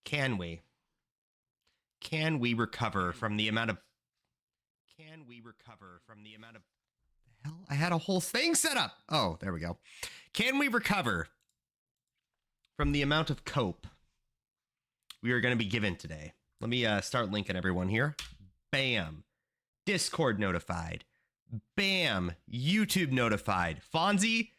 Can we? Can we recover from the amount of... Hell, I had a whole thing set up. Oh, there we go. Can we recover from the amount of cope we are going to be given today? Let me start linking everyone here. Bam. Discord notified. Bam. YouTube notified. Fonzie,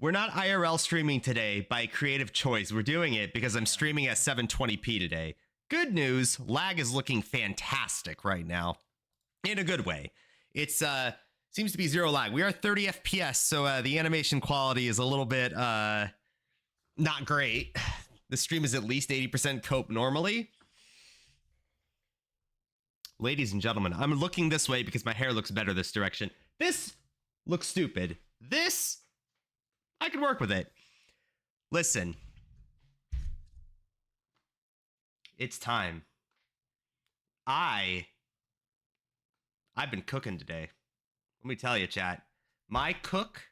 we're not IRL streaming today by creative choice. We're doing it because I'm streaming at 720p today. Good news, lag is looking fantastic right now. In a good way. It's seems to be zero lag. We are 30 FPS, so the animation quality is a little bit not great. The stream is at least 80% cope normally. Ladies and gentlemen, I'm looking this way because my hair looks better this direction. This looks stupid. This, I could work with it. Listen. It's time. I've been cooking today. Let me tell you, chat. My cook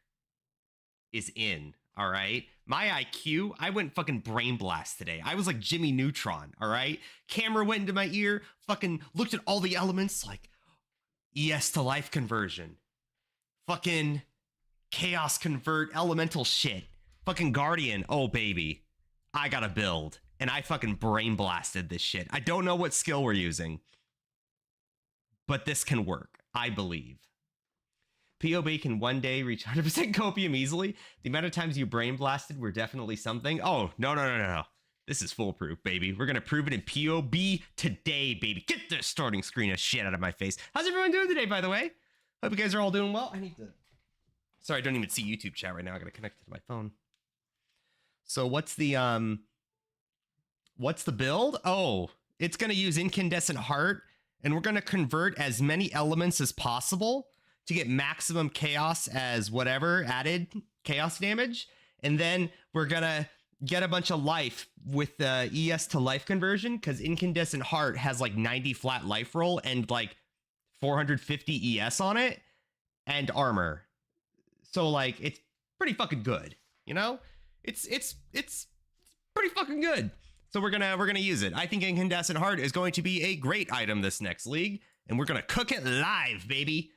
is in, all right? My IQ, I went fucking brain blast today. I was like Jimmy Neutron, all right? Camera went into my ear, fucking looked at all the elements, like ES to life conversion. Fucking chaos convert elemental shit. Fucking Guardian, oh baby. I gotta build. And I fucking brain blasted this shit. I don't know what skill we're using. But this can work, I believe. POB can one day reach 100% copium easily. The amount of times you brain blasted were definitely something. Oh, no. This is foolproof, baby. We're going to prove it in POB today, baby. Get this starting screen of shit out of my face. How's everyone doing today, by the way? Hope you guys are all doing well. I need to... Sorry, I don't even see YouTube chat right now. I got to connect it to my phone. So what's the build? Oh, it's going to use Incandescent Heart, and we're going to convert as many elements as possible to get maximum chaos as whatever added chaos damage. And then we're going to get a bunch of life with the ES to life conversion, because Incandescent Heart has like 90 flat life roll and like 450 ES on it and armor. So like it's pretty fucking good, you know? It's pretty fucking good. So we're gonna use it. I think Incandescent Heart is going to be a great item this next league, and we're gonna cook it live, baby.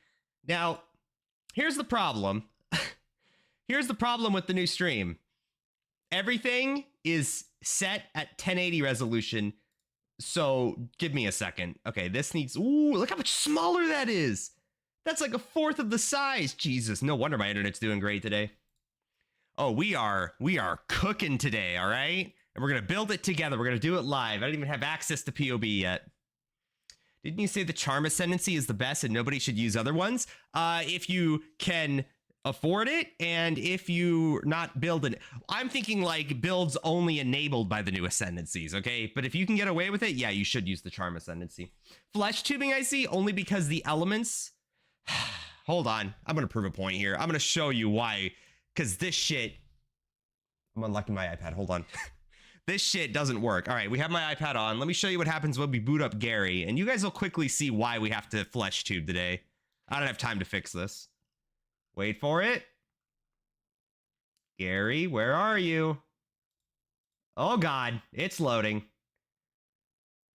Now, here's the problem. Here's the problem with the new stream. Everything is set at 1080 resolution. So give me a second. Okay, this needs... Ooh, look how much smaller that is. That's like a fourth of the size. Jesus, no wonder my internet's doing great today. Oh, we are cooking today, all right? And we're going to build it together. We're going to do it live. I don't even have access to POB yet. Didn't you say the Charm Ascendancy is the best and nobody should use other ones? If you can afford it and if you're not building it. I'm thinking like builds only enabled by the new Ascendancies, okay? But if you can get away with it, yeah, you should use the Charm Ascendancy. Flesh tubing, I see, only because the elements... Hold on. I'm going to prove a point here. I'm going to show you why. Because this shit... I'm unlocking my iPad. Hold on. This shit doesn't work. All right, we have my iPad on. Let me show you what happens when we boot up Gary, and you guys will quickly see why we have to flesh tube today. I don't have time to fix this. Wait for it. Gary, where are you? Oh, God, it's loading.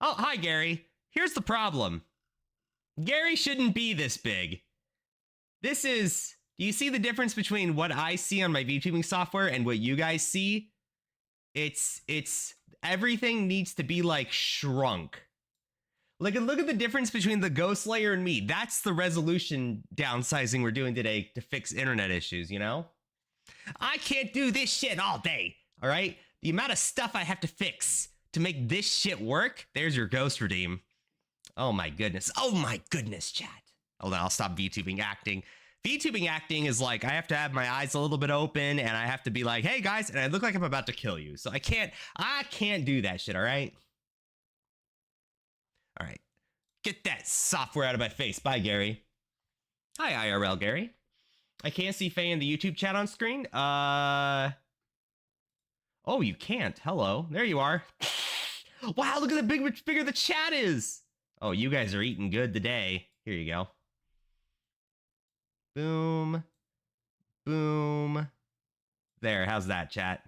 Oh, hi, Gary. Here's the problem. Gary shouldn't be this big. This is... Do you see the difference between what I see on my VTubing software and what you guys see? It's everything needs to be like shrunk. Like, look at the difference between the Ghost Layer and me. That's the resolution downsizing we're doing today to fix internet issues, you know? I can't do this shit all day, all right? The amount of stuff I have to fix to make this shit work, there's your Ghost Redeem. Oh my goodness. Oh my goodness, chat. Hold on, I'll stop VTubing acting. VTubing acting is like, I have to have my eyes a little bit open and I have to be like, hey guys, and I look like I'm about to kill you. So I can't do that shit, all right? All right. Get that software out of my face. Bye, Gary. Hi, IRL Gary. I can't see Faye in the YouTube chat on screen. Oh, you can't. Hello. There you are. Wow, look at the much bigger the chat is. Oh, you guys are eating good today. Here you go. Boom. Boom. There, how's that, chat?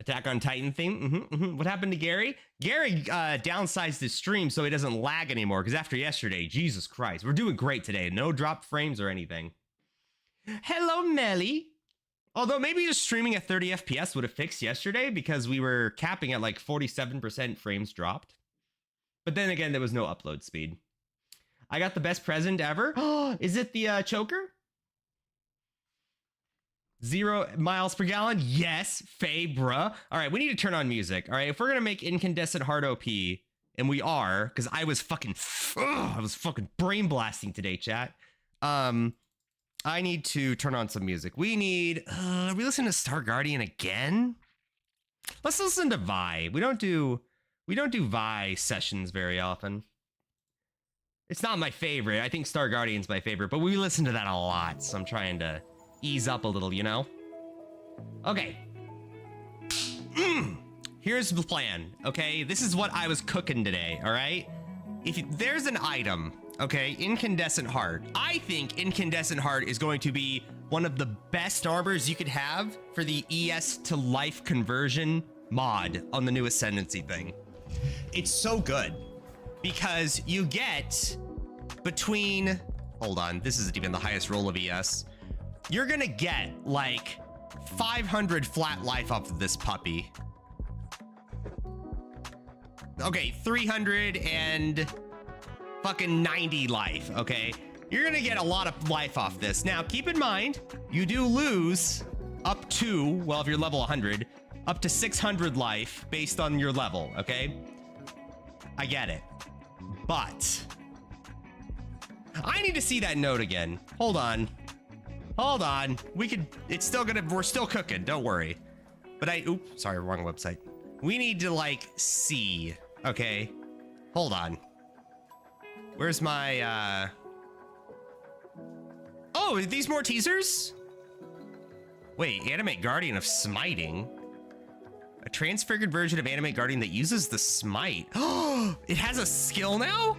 Attack on Titan theme. What happened to Gary? Gary downsized his stream so he doesn't lag anymore, because after yesterday, Jesus Christ, we're doing great today. No drop frames or anything. Hello, Melly. Although maybe just streaming at 30 FPS would have fixed yesterday, because we were capping at like 47% frames dropped. But then again, there was no upload speed. I got the best present ever. Oh, is it the choker? 0 miles per gallon? Yes, Faye, bruh. All right, we need to turn on music. All right, if we're gonna make Incandescent hard OP, and we are, because I was fucking brain blasting today, chat. I need to turn on some music. We need. Are we listening to Star Guardian again? Let's listen to Vi. We don't do Vi sessions very often. It's not my favorite. I think Star Guardian's my favorite, but we listen to that a lot, so I'm trying to ease up a little, you know? Okay. Here's the plan, okay? This is what I was cooking today, all right? There's an item, okay, Incandescent Heart. I think Incandescent Heart is going to be one of the best armors you could have for the ES to life conversion mod on the new Ascendancy thing. It's so good because you get between, hold on, this isn't even the highest roll of ES. You're gonna get like 500 flat life off of this puppy. Okay, 300 and fucking 90 life, okay? You're gonna get a lot of life off this. Now, keep in mind, you do lose up to, well, if you're level 100, up to 600 life based on your level, okay? I get it. But I need to see that note again. Hold on. Hold on. We're still cooking, don't worry. But oops, sorry, wrong website. We need to like see, okay? Hold on. Where's my, oh, are these more teasers? Wait, Animate Guardian of Smiting. A transfigured version of Animate Guardian that uses the smite. Oh, it has a skill now?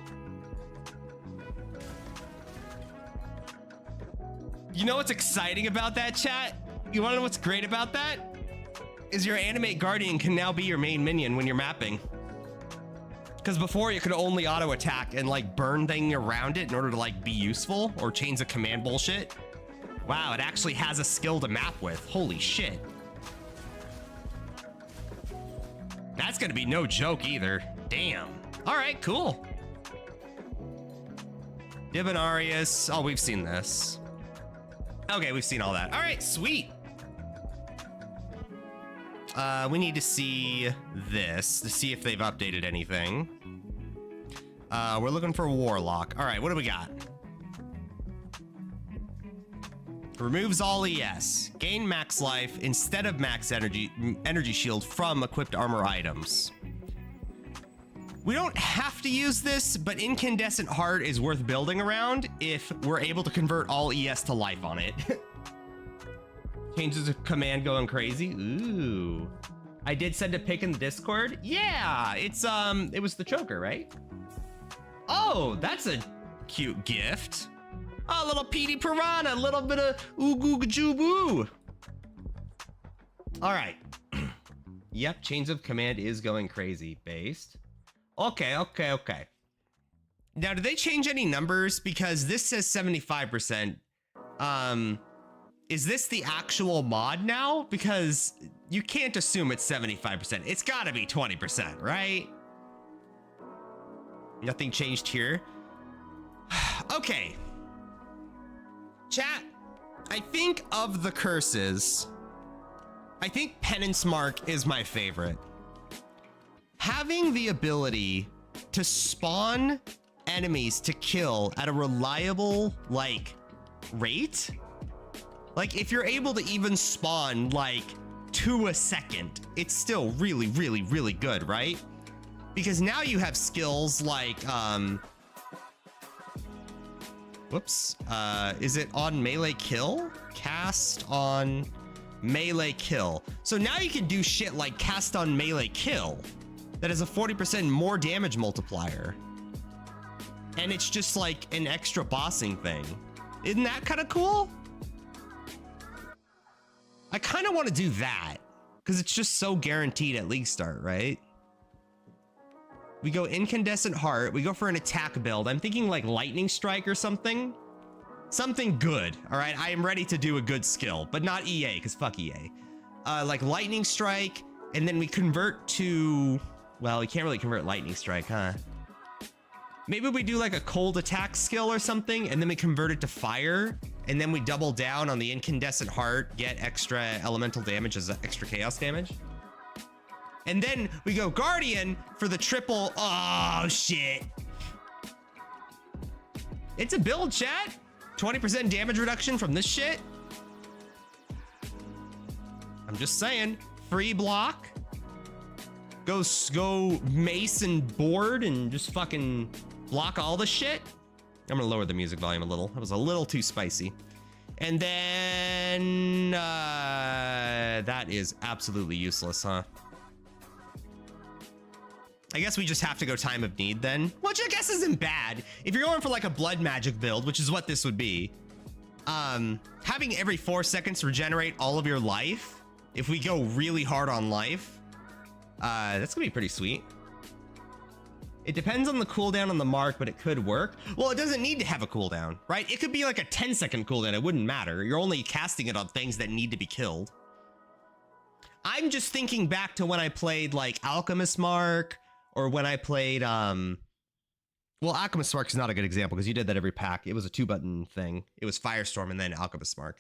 You know what's exciting about that, chat? You wanna know what's great about that? Is your Animate Guardian can now be your main minion when you're mapping. Because before you could only auto attack and like burn things around it in order to like be useful, or chains of command bullshit. Wow, it actually has a skill to map with. Holy shit. That's gonna be no joke either. Damn. All right, cool. Divinarius. Oh, we've seen this. Okay, we've seen all that. All right, sweet. We need to see this to see if they've updated anything. We're looking for Warlock. All right, what do we got? Removes all ES. Gain max life instead of max energy shield from equipped armor items. We don't have to use this, but Incandescent Heart is worth building around if we're able to convert all ES to life on it. Changes of command going crazy. Ooh. I did send a pic in the Discord. Yeah, it was the choker, right? Oh, that's a cute gift. A little PD Piranha, a little bit of ooh-goo-goo-boo. All right. Yep, Chains of Command is going crazy. Based. Okay. Now, did they change any numbers? Because this says 75%. Is this the actual mod now? Because you can't assume it's 75%. It's gotta be 20%, right? Nothing changed here. Okay. Chat, I think of the curses, I think Penance Mark is my favorite. Having the ability to spawn enemies to kill at a reliable, like, rate. Like, if you're able to even spawn, like, 2 a second, it's still really, really, really good, right? Because now you have skills like, whoops, is it on melee kill? Cast on melee kill. So now you can do shit like cast on melee kill that has a 40% more damage multiplier. And it's just like an extra bossing thing. Isn't that kind of cool? I kind of want to do that. Because it's just so guaranteed at league start, right? We go Incandescent Heart. We go for an attack build. I'm thinking like Lightning Strike or something. Something good, all right? I am ready to do a good skill, but not EA, because fuck EA. Like Lightning Strike, and then we convert to... Well, we can't really convert Lightning Strike, huh? Maybe we do like a cold attack skill or something, and then we convert it to fire, and then we double down on the Incandescent Heart, get extra elemental damage as extra chaos damage. And then we go Guardian for the triple. Oh, shit. It's a build, chat. 20% damage reduction from this shit. I'm just saying. Free block. Go mace and board and just fucking block all the shit. I'm gonna lower the music volume a little. That was a little too spicy. And then that is absolutely useless, huh? I guess we just have to go Time of Need then, which I guess isn't bad. If you're going for like a blood magic build, which is what this would be, having every 4 seconds regenerate all of your life, if we go really hard on life, that's gonna be pretty sweet. It depends on the cooldown on the mark, but it could work. Well, it doesn't need to have a cooldown, right? It could be like a 10-second cooldown. It wouldn't matter. You're only casting it on things that need to be killed. I'm just thinking back to when I played like Alchemist Mark, or when I played, well, Alchemist Mark is not a good example because you did that every pack. It was a 2-button thing. It was Firestorm and then Alchemist Mark.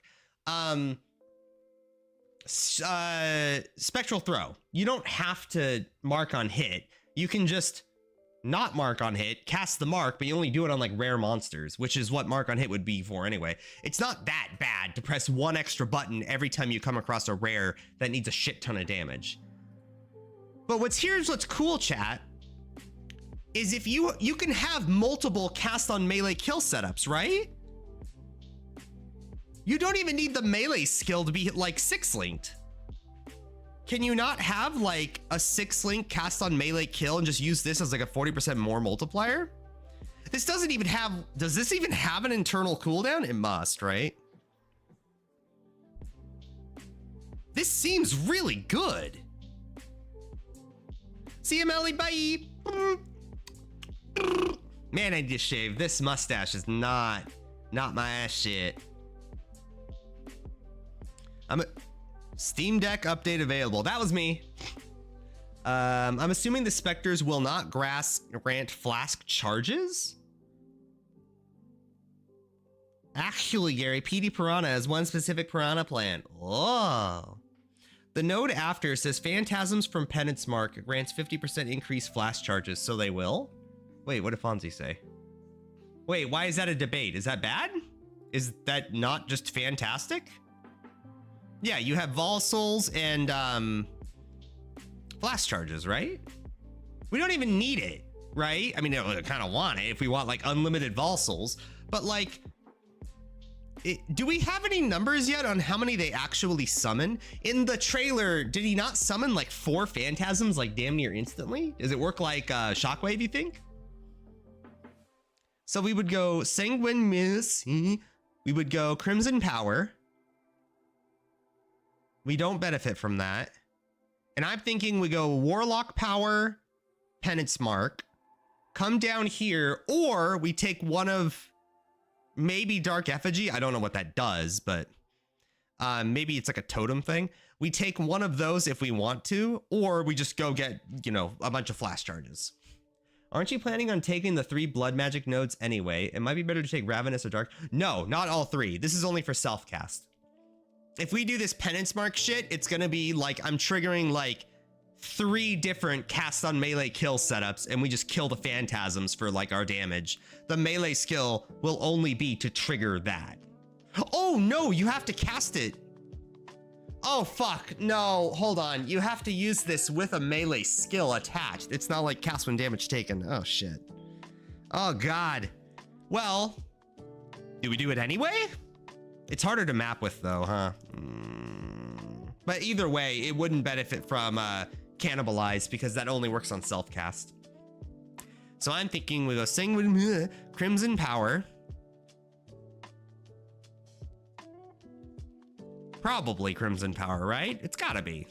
Spectral Throw. You don't have to mark on hit. You can just not mark on hit, cast the mark, but you only do it on like rare monsters, which is what mark on hit would be for anyway. It's not that bad to press one extra button every time you come across a rare that needs a shit ton of damage. But here's what's cool, chat, is if you can have multiple cast on melee kill setups, right? You don't even need the melee skill to be like 6-linked. Can you not have like a 6-link cast on melee kill and just use this as like a 40% more multiplier? This doesn't even have, does this even have an internal cooldown? It must, right? This seems really good. See you, Melly, bye. Man, I need to shave. This mustache is not my ass shit. Steam Deck update available. That was me. I'm assuming the Spectres will not grant flask charges. Actually, Gary, PD Piranha has one specific Piranha plan. Oh. The node after says Phantasms from Penance Mark grants 50% increased flash charges, so they will? Wait, what did Fonzie say? Wait, why is that a debate? Is that bad? Is that not just fantastic? Yeah, you have Vol Souls and flash charges, right? We don't even need it, right? I mean, I kind of want it if we want like unlimited Vol Souls, but like, do we have any numbers yet on how many they actually summon? In the trailer, did he not summon like 4 Phantasms like damn near instantly? Does it work like Shockwave, you think? So we would go Sanguine Mercy. We would go Crimson Power. We don't benefit from that. And I'm thinking we go Warlock Power, Penance Mark, come down here, or we take one of maybe Dark Effigy. I don't know what that does, but maybe it's like a totem thing. We take one of those if we want to, or we just go get, you know, a bunch of flash charges. Aren't you planning on taking the 3 blood magic nodes anyway? It might be better to take Ravenous or Dark. No, not all 3. This is only for self-cast. If we do this Penance Mark shit, it's gonna be like I'm triggering like 3 different cast on melee kill setups, and we just kill the Phantasms for like our damage. The melee skill will only be to trigger that. Oh no, you have to cast it. Oh fuck, no, hold on. You have to use this with a melee skill attached. It's not like cast when damage taken. Oh shit. Oh god. Well, do we do it anyway? It's harder to map with though, huh? But either way, it wouldn't benefit from Cannibalize because that only works on self-cast. So I'm thinking we go Sanguine, Crimson Power. Probably Crimson Power, right? It's gotta be.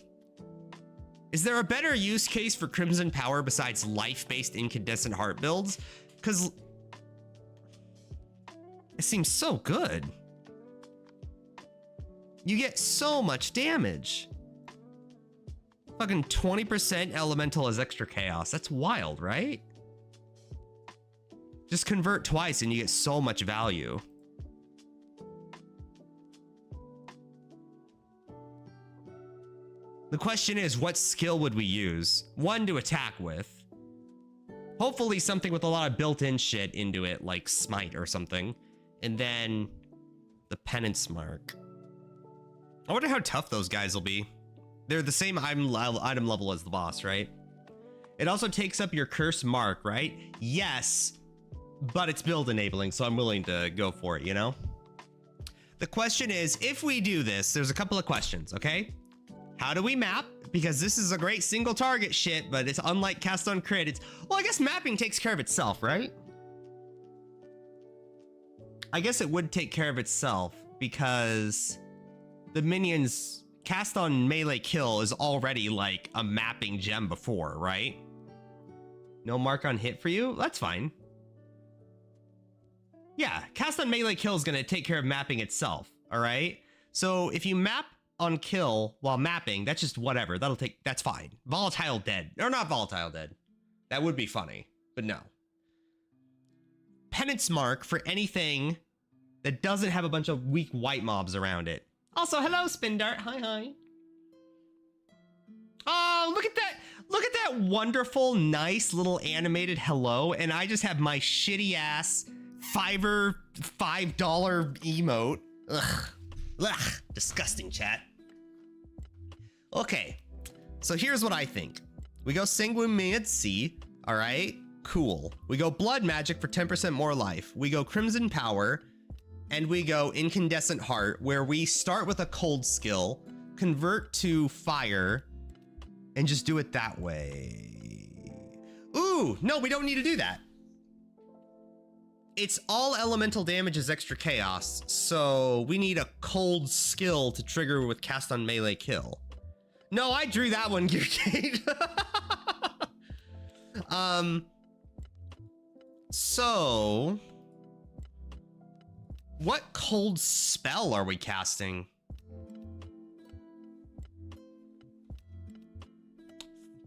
Is there a better use case for Crimson Power besides life-based Incandescent Heart builds? Because it seems so good. You get so much damage. Fucking 20% elemental as extra chaos. That's wild, right? Just convert twice and you get so much value. The question is, what skill would we use? One to attack with. Hopefully something with a lot of built-in shit into it, like Smite or something. And then the Penance Mark. I wonder how tough those guys will be. They're the same item level as the boss, right? It also takes up your Curse Mark, right? Yes, but it's build enabling, so I'm willing to go for it, you know? The question is, if we do this, there's a couple of questions, okay? How do we map? Because this is a great single target shit, but it's unlike Cast on Crit. It's, well, I guess mapping takes care of itself, right? I guess it would take care of itself because the minions Cast on Melee Kill is already like a mapping gem before, right? No mark on hit for you? That's fine. Yeah, Cast on Melee Kill is gonna take care of mapping itself, all right? So if you map on kill while mapping, that's just whatever. That's fine. Volatile dead. Or not volatile dead. That would be funny, but no. Penance Mark for anything that doesn't have a bunch of weak white mobs around it. Also, hello, Spin Dart. Hi, hi. Oh, look at that. Look at that wonderful, nice little animated hello. And I just have my shitty ass $5 emote. Ugh. Ugh. Disgusting, chat. Okay. So here's what I think. We go Sanguine at Sea. All right. Cool. We go Blood Magic for 10% more life. We go Crimson Power. And we go Incandescent Heart, where we start with a cold skill, convert to fire, and just do it that way. Ooh, no, we don't need to do that. It's all elemental damage is extra chaos, so we need a cold skill to trigger with Cast on Melee Kill. No, I drew that one, Gearcade. So what cold spell are we casting?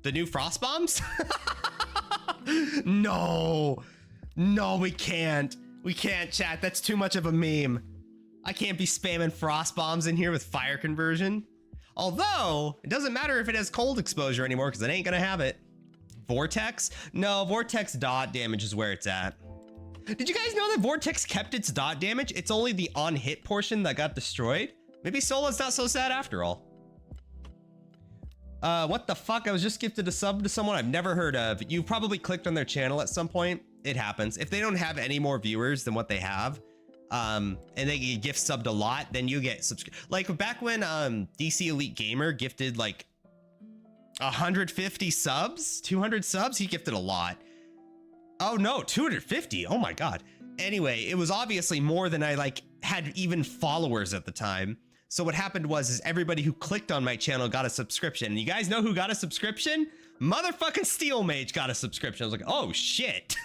The new Frost Bombs? No, we can't. We can't, chat. That's too much of a meme. I can't be spamming Frost Bombs in here with fire conversion. Although, it doesn't matter if it has cold exposure anymore because it ain't gonna have it. Vortex? No, Vortex dot damage is where it's at. Did you guys know that Vortex kept its dot damage? It's only the on-hit portion that got destroyed. Maybe Sola's not so sad after all. What the fuck? I was just gifted a sub to someone I've never heard of. You probably clicked on their channel at some point. It happens. If they don't have any more viewers than what they have, and they get gift subbed a lot, then you get like back when DC Elite Gamer gifted like 150 subs, 200 subs, he gifted a lot. Oh no, 250. Oh my God. Anyway, it was obviously more than I like had even followers at the time. So what happened was everybody who clicked on my channel got a subscription. And you guys know who got a subscription? Motherfucking Steel Mage got a subscription. I was like, oh shit.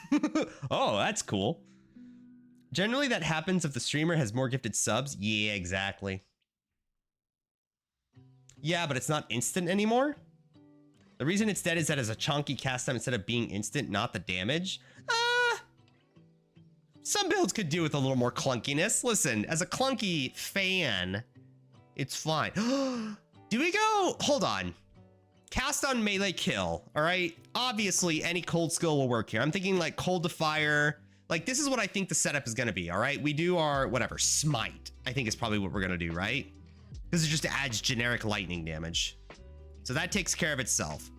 Oh, that's cool. Generally that happens if the streamer has more gifted subs. Yeah, exactly. Yeah, but it's not instant anymore. The reason it's dead is that as a chunky cast time instead of being instant, not the damage. Some builds could do with a little more clunkiness. Listen, as a clunky fan, it's fine. Do we go? Hold on. Cast on Melee Kill. All right. Obviously, any cold skill will work here. I'm thinking like Cold to Fire. Like this is what I think the setup is going to be. All right. We do our whatever Smite. I think is probably what we're going to do, right? This just adds generic lightning damage. So that takes care of itself.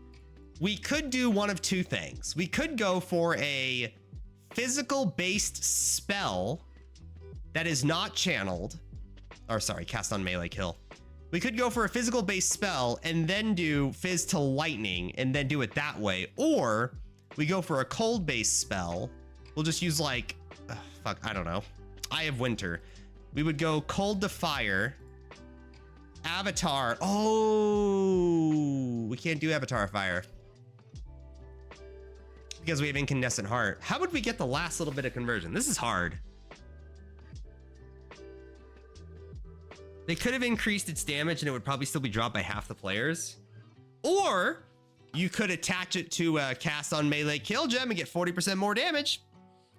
We could do one of two things. We could go for a physical based spell that is not channeled, or sorry, cast on Melee Kill. We could go for a physical based spell and then do Fizz to Lightning and then do it that way. Or we go for a cold based spell. We'll just use like, fuck, I don't know. Eye of Winter. We would go Cold to Fire. Avatar. Oh, we can't do Avatar Fire. Because we have Incandescent Heart. How would we get the last little bit of conversion? This is hard. They could have increased its damage and it would probably still be dropped by half the players. Or you could attach it to a cast on melee kill gem and get 40% more damage.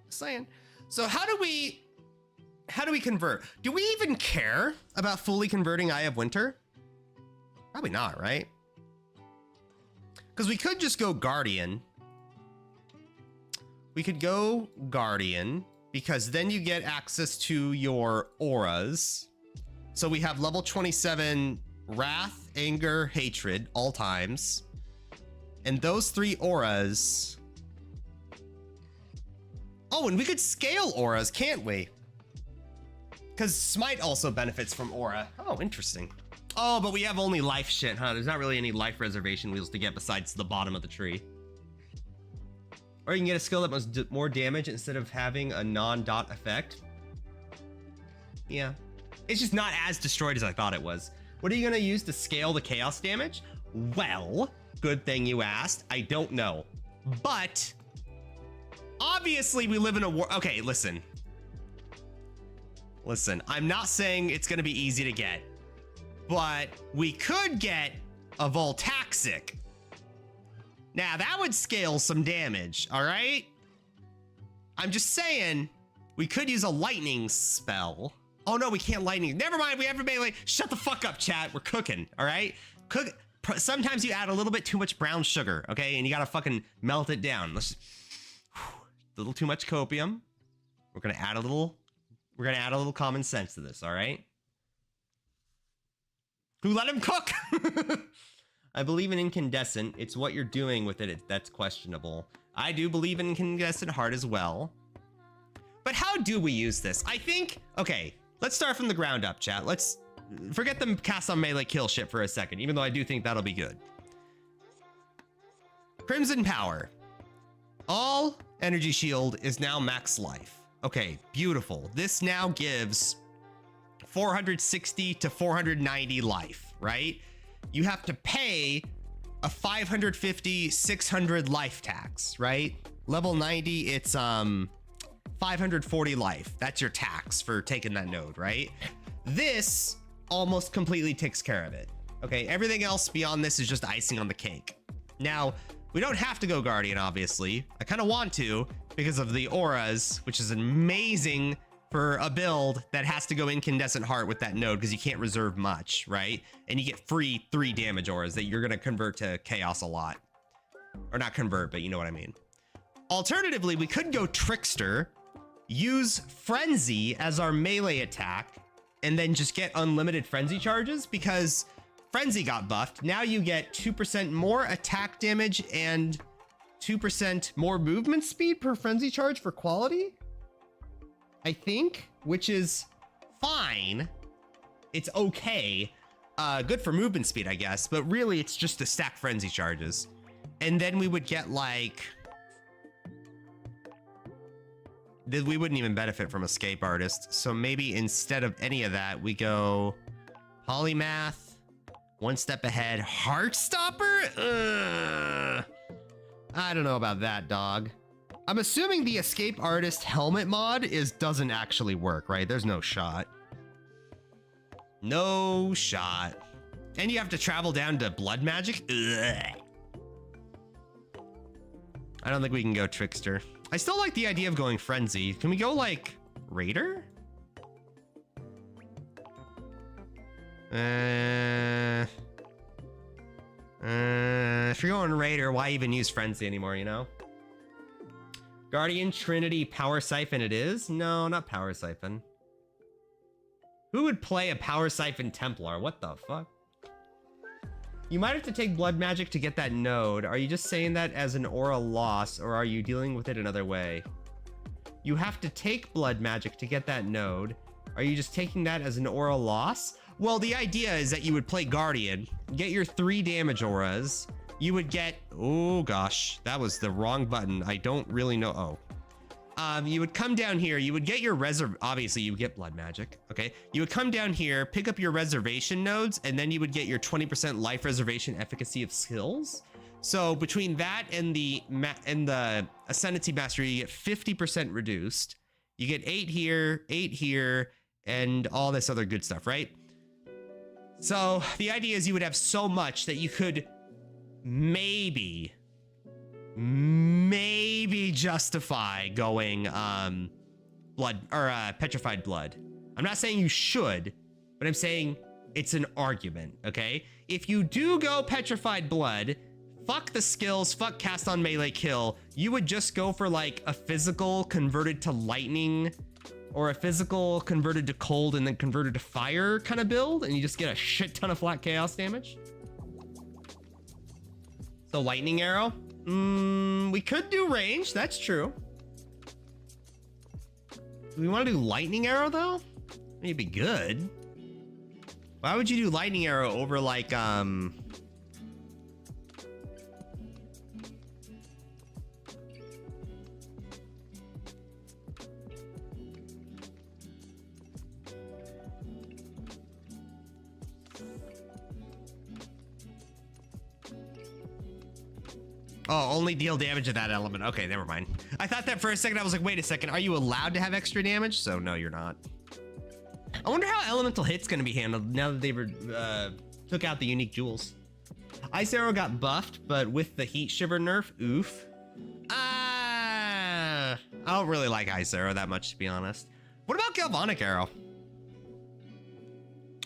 Just saying. So how do we convert? Do we even care about fully converting Eye of Winter? Probably not, right? Because we could just go Guardian. We could go Guardian because then you get access to your auras. So we have level 27 Wrath, Anger, Hatred, all times. And those 3 auras. Oh, and we could scale auras, can't we? Because Smite also benefits from aura. Oh, interesting. Oh, but we have only life shit, huh? There's not really any life reservation wheels to get besides the bottom of the tree. Or you can get a skill that does more damage instead of having a non-dot effect. Yeah. It's just not as destroyed as I thought it was. What are you going to use to scale the chaos damage? Well, good thing you asked. I don't know. But obviously we live in a war. Okay, listen. Listen, I'm not saying it's going to be easy to get, but we could get a Voltaxic. Now that would scale some damage, all right? I'm just saying we could use a lightning spell. Oh no, we can't lightning. Never mind, we have a melee. Shut the fuck up, chat. We're cooking, all right? Sometimes you add a little bit too much brown sugar, okay? And you gotta fucking melt it down. Let's just, a little too much copium. We're gonna add a little common sense to this, all right? Who let him cook? I believe in Incandescent. It's what you're doing with it that's questionable. I do believe in Incandescent Heart as well. But how do we use this? I think, okay, let's start from the ground up, chat. Let's forget the cast on melee kill shit for a second, even though I do think that'll be good. Crimson Power. All energy shield is now max life. Okay, beautiful. This now gives 460 to 490 life, right? You have to pay a 550, 600 life tax, right? Level 90, it's 540 life. That's your tax for taking that node, right? This almost completely takes care of it. Okay, everything else beyond this is just icing on the cake. Now, we don't have to go Guardian, obviously. I kind of want to because of the auras, which is amazing for a build that has to go Incandescent Heart with that node because you can't reserve much, right? And you get free 3 damage auras that you're going to convert to Chaos a lot. Or not convert, but you know what I mean. Alternatively, we could go Trickster, use Frenzy as our melee attack, and then just get unlimited Frenzy charges because Frenzy got buffed. Now you get 2% more attack damage and 2% more movement speed per Frenzy charge for quality, I think, which is fine. It's okay. Good for movement speed, I guess, but really it's just to stack Frenzy charges. And then we would get like... we wouldn't even benefit from Escape Artist. So maybe instead of any of that, we go Polymath, One Step Ahead, Heartstopper? I don't know about that, dog. I'm assuming the Escape Artist helmet mod doesn't actually work, right? There's no shot. No shot. And you have to travel down to Blood Magic? Ugh. I don't think we can go Trickster. I still like the idea of going Frenzy. Can we go like Raider? If you're going Raider, why even use Frenzy anymore, you know? Guardian, Trinity, Power Siphon it is? No, not Power Siphon. Who would play a Power Siphon Templar? What the fuck? You might have to take Blood Magic to get that node. Are you just saying that as an aura loss, or are you dealing with it another way? You have to take Blood Magic to get that node. Are you just taking that as an aura loss? Well, the idea is that you would play Guardian, get your 3 damage auras. You would get... Oh, gosh. That was the wrong button. I don't really know... Oh. you would come down here, you would get your obviously you would get blood magic, okay? You would come down here, pick up your reservation nodes, and then you would get your 20% life reservation efficacy of skills. So between that and the Ascendancy Mastery, you get 50% reduced. You get 8 here, and all this other good stuff, right? So the idea is you would have so much that you could maybe justify going blood or petrified blood. I'm not saying you should, but I'm saying it's an argument, okay? If you do go petrified blood, fuck the skills, fuck cast on melee kill, you would just go for like a physical converted to lightning or a physical converted to cold and then converted to fire kind of build, and you just get a shit ton of flat chaos damage. So lightning arrow, we could do range, that's true. Do we want to do lightning arrow though? It'd be good. Why would you do lightning arrow over like oh, only deal damage to that element. Okay, never mind. I thought that for a second. I was like, wait a second. Are you allowed to have extra damage? So no, you're not. I wonder how elemental hit's going to be handled now that they took out the unique jewels. Ice arrow got buffed, but with the heat shiver nerf, oof. I don't really like ice arrow that much, to be honest. What about galvanic arrow?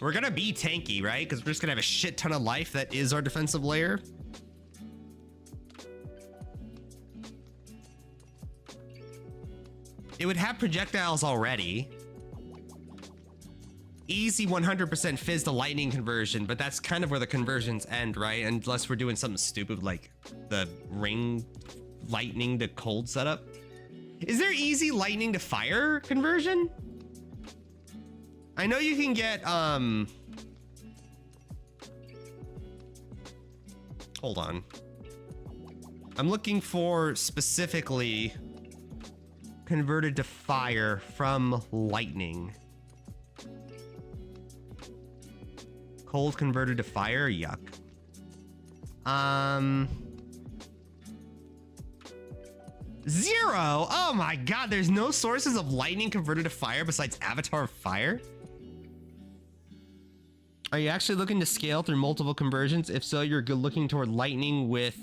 We're going to be tanky, right? Because we're just going to have a shit ton of life. That is our defensive layer. It would have projectiles already. Easy 100% fizz to lightning conversion, but that's kind of where the conversions end, right? Unless we're doing something stupid like the ring lightning to cold setup. Is there easy lightning to fire conversion? I know you can get, hold on. I'm looking for specifically converted to fire from lightning. Cold converted to fire, yuck. 0. Oh my god, there's no sources of lightning converted to fire besides Avatar of Fire? Are you actually looking to scale through multiple conversions? If so, you're looking toward lightning with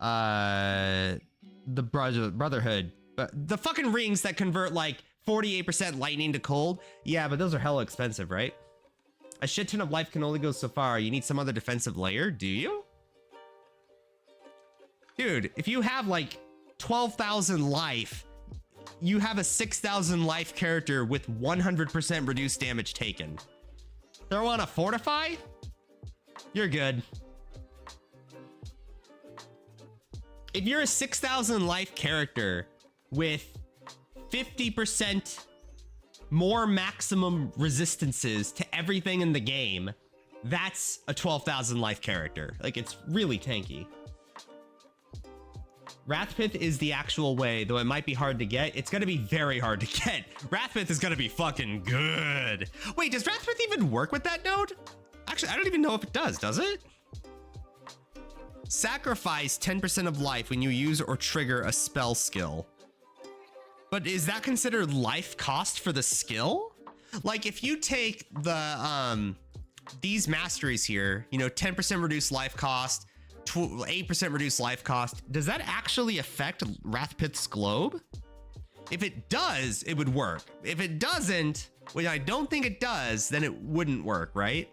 the Brotherhood. But the fucking rings that convert like 48% lightning to cold. Yeah, but those are hella expensive, right? A shit ton of life can only go so far. You need some other defensive layer, do you? Dude, if you have like 12,000 life, you have a 6,000 life character with 100% reduced damage taken. Throw on a fortify? You're good. If you're a 6,000 life character with 50% more maximum resistances to everything in the game, that's a 12,000 life character. Like, it's really tanky. Wrathpith is the actual way, though it might be hard to get. It's gonna be very hard to get. Wrathpith is gonna be fucking good. Wait, does Wrathpith even work with that node? Actually, I don't even know if it does it? Sacrifice 10% of life when you use or trigger a spell skill. But is that considered life cost for the skill? Like if you take the these masteries here, you know, 10% reduced life cost, 8% reduced life cost, does that actually affect Wrathpith's globe? If it does, it would work. If it doesn't, which I don't think it does, then it wouldn't work, right?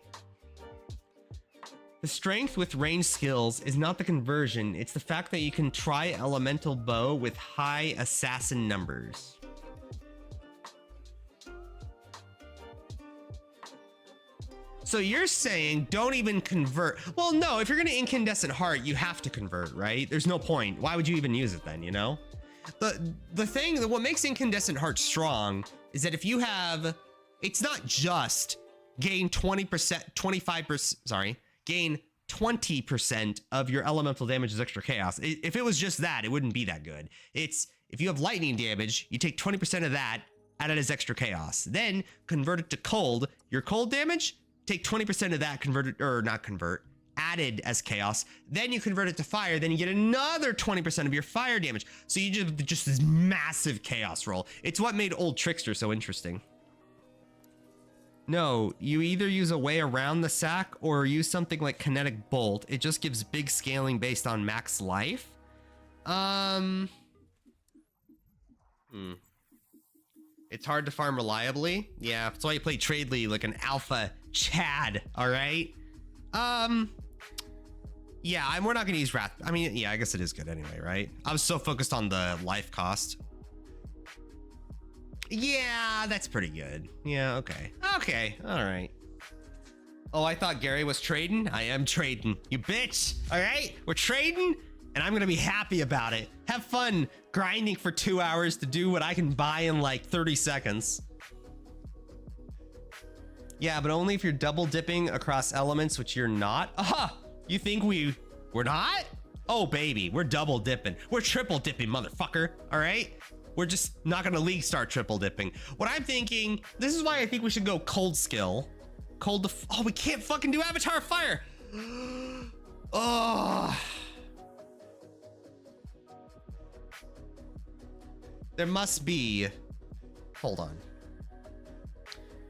The strength with range skills is not the conversion, it's the fact that you can try elemental bow with high assassin numbers. So you're saying don't even convert. Well, no, if you're gonna incandescent heart, you have to convert, right? There's no point. Why would you even use it then, you know? The thing that what makes incandescent heart strong is that if you have, it's not just gain 20%, 25%, sorry, gain 20% of your elemental damage is extra chaos. If it was just that, it wouldn't be that good. It's if you have lightning damage, you take 20% of that, add it as extra chaos. Then convert it to cold. Your cold damage, take 20% of that, added as chaos. Then you convert it to fire. Then you get another 20% of your fire damage. So you just this massive chaos roll. It's what made Old Trickster so interesting. No, you either use a way around the sack or use something like Kinetic Bolt. It just gives big scaling based on max life. It's hard to farm reliably. Yeah, that's why you play Trade League like an alpha Chad, all right? Yeah, we're not gonna use Wrath. I mean, yeah, I guess it is good anyway, right? I was so focused on the life cost. Yeah, that's pretty good. Yeah, okay. Okay, all right. Oh, I thought Gary was trading. I am trading, you bitch. All right, we're trading and I'm gonna be happy about it. Have fun grinding for 2 hours to do what I can buy in like 30 seconds. Yeah, but only if you're double dipping across elements, which you're not. Aha, you think we're not? Oh, baby, we're double dipping. We're triple dipping, motherfucker, all right? We're just not gonna league start triple dipping. What I'm thinking, this is why I think we should go cold skill. Oh, we can't fucking do Avatar Fire. Oh. There must be, hold on.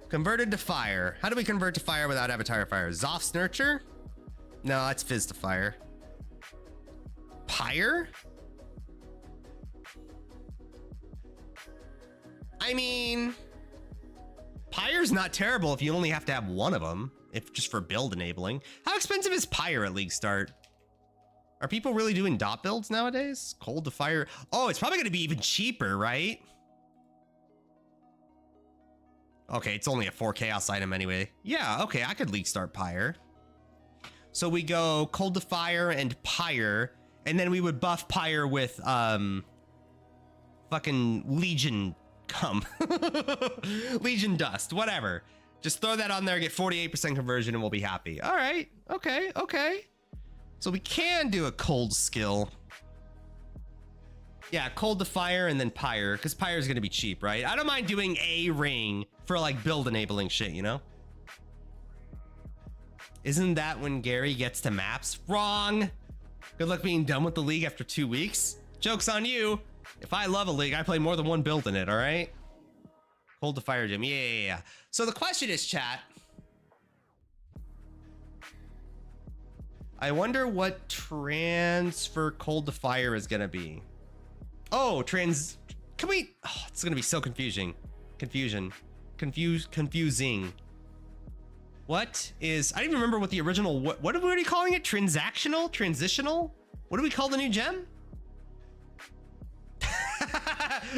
Converted to fire. How do we convert to fire without Avatar Fire? Zoph's Nurture? No, that's Fizz to Fire. Pyre? I mean, Pyre's not terrible if you only have to have one of them, if just for build enabling. How expensive is Pyre at League Start? Are people really doing dot builds nowadays? Cold to fire. Oh, it's probably going to be even cheaper, right? Okay, it's only a 4 chaos item anyway. Yeah, okay, I could League Start Pyre. So we go cold to fire and Pyre, and then we would buff Pyre with fucking Legion Come. Legion Dust, whatever. Just throw that on there, get 48% conversion, and we'll be happy. All right, okay, okay. So we can do a cold skill. Yeah, cold to fire and then Pyre, because Pyre is gonna be cheap, right? I don't mind doing a ring for like build enabling shit, you know? Isn't that when Gary gets to maps? Wrong. Good luck being done with the league after 2 weeks. Joke's on you. If I love a league, I play more than one build in it, all right? Cold to fire gym, yeah. So the question is, chat. I wonder what transfer cold to fire is gonna be. Oh, can we, oh, it's gonna be so confusing. Confusing. What is, I don't even remember what the original, what are we calling it? Transactional? Transitional? What do we call the new gem?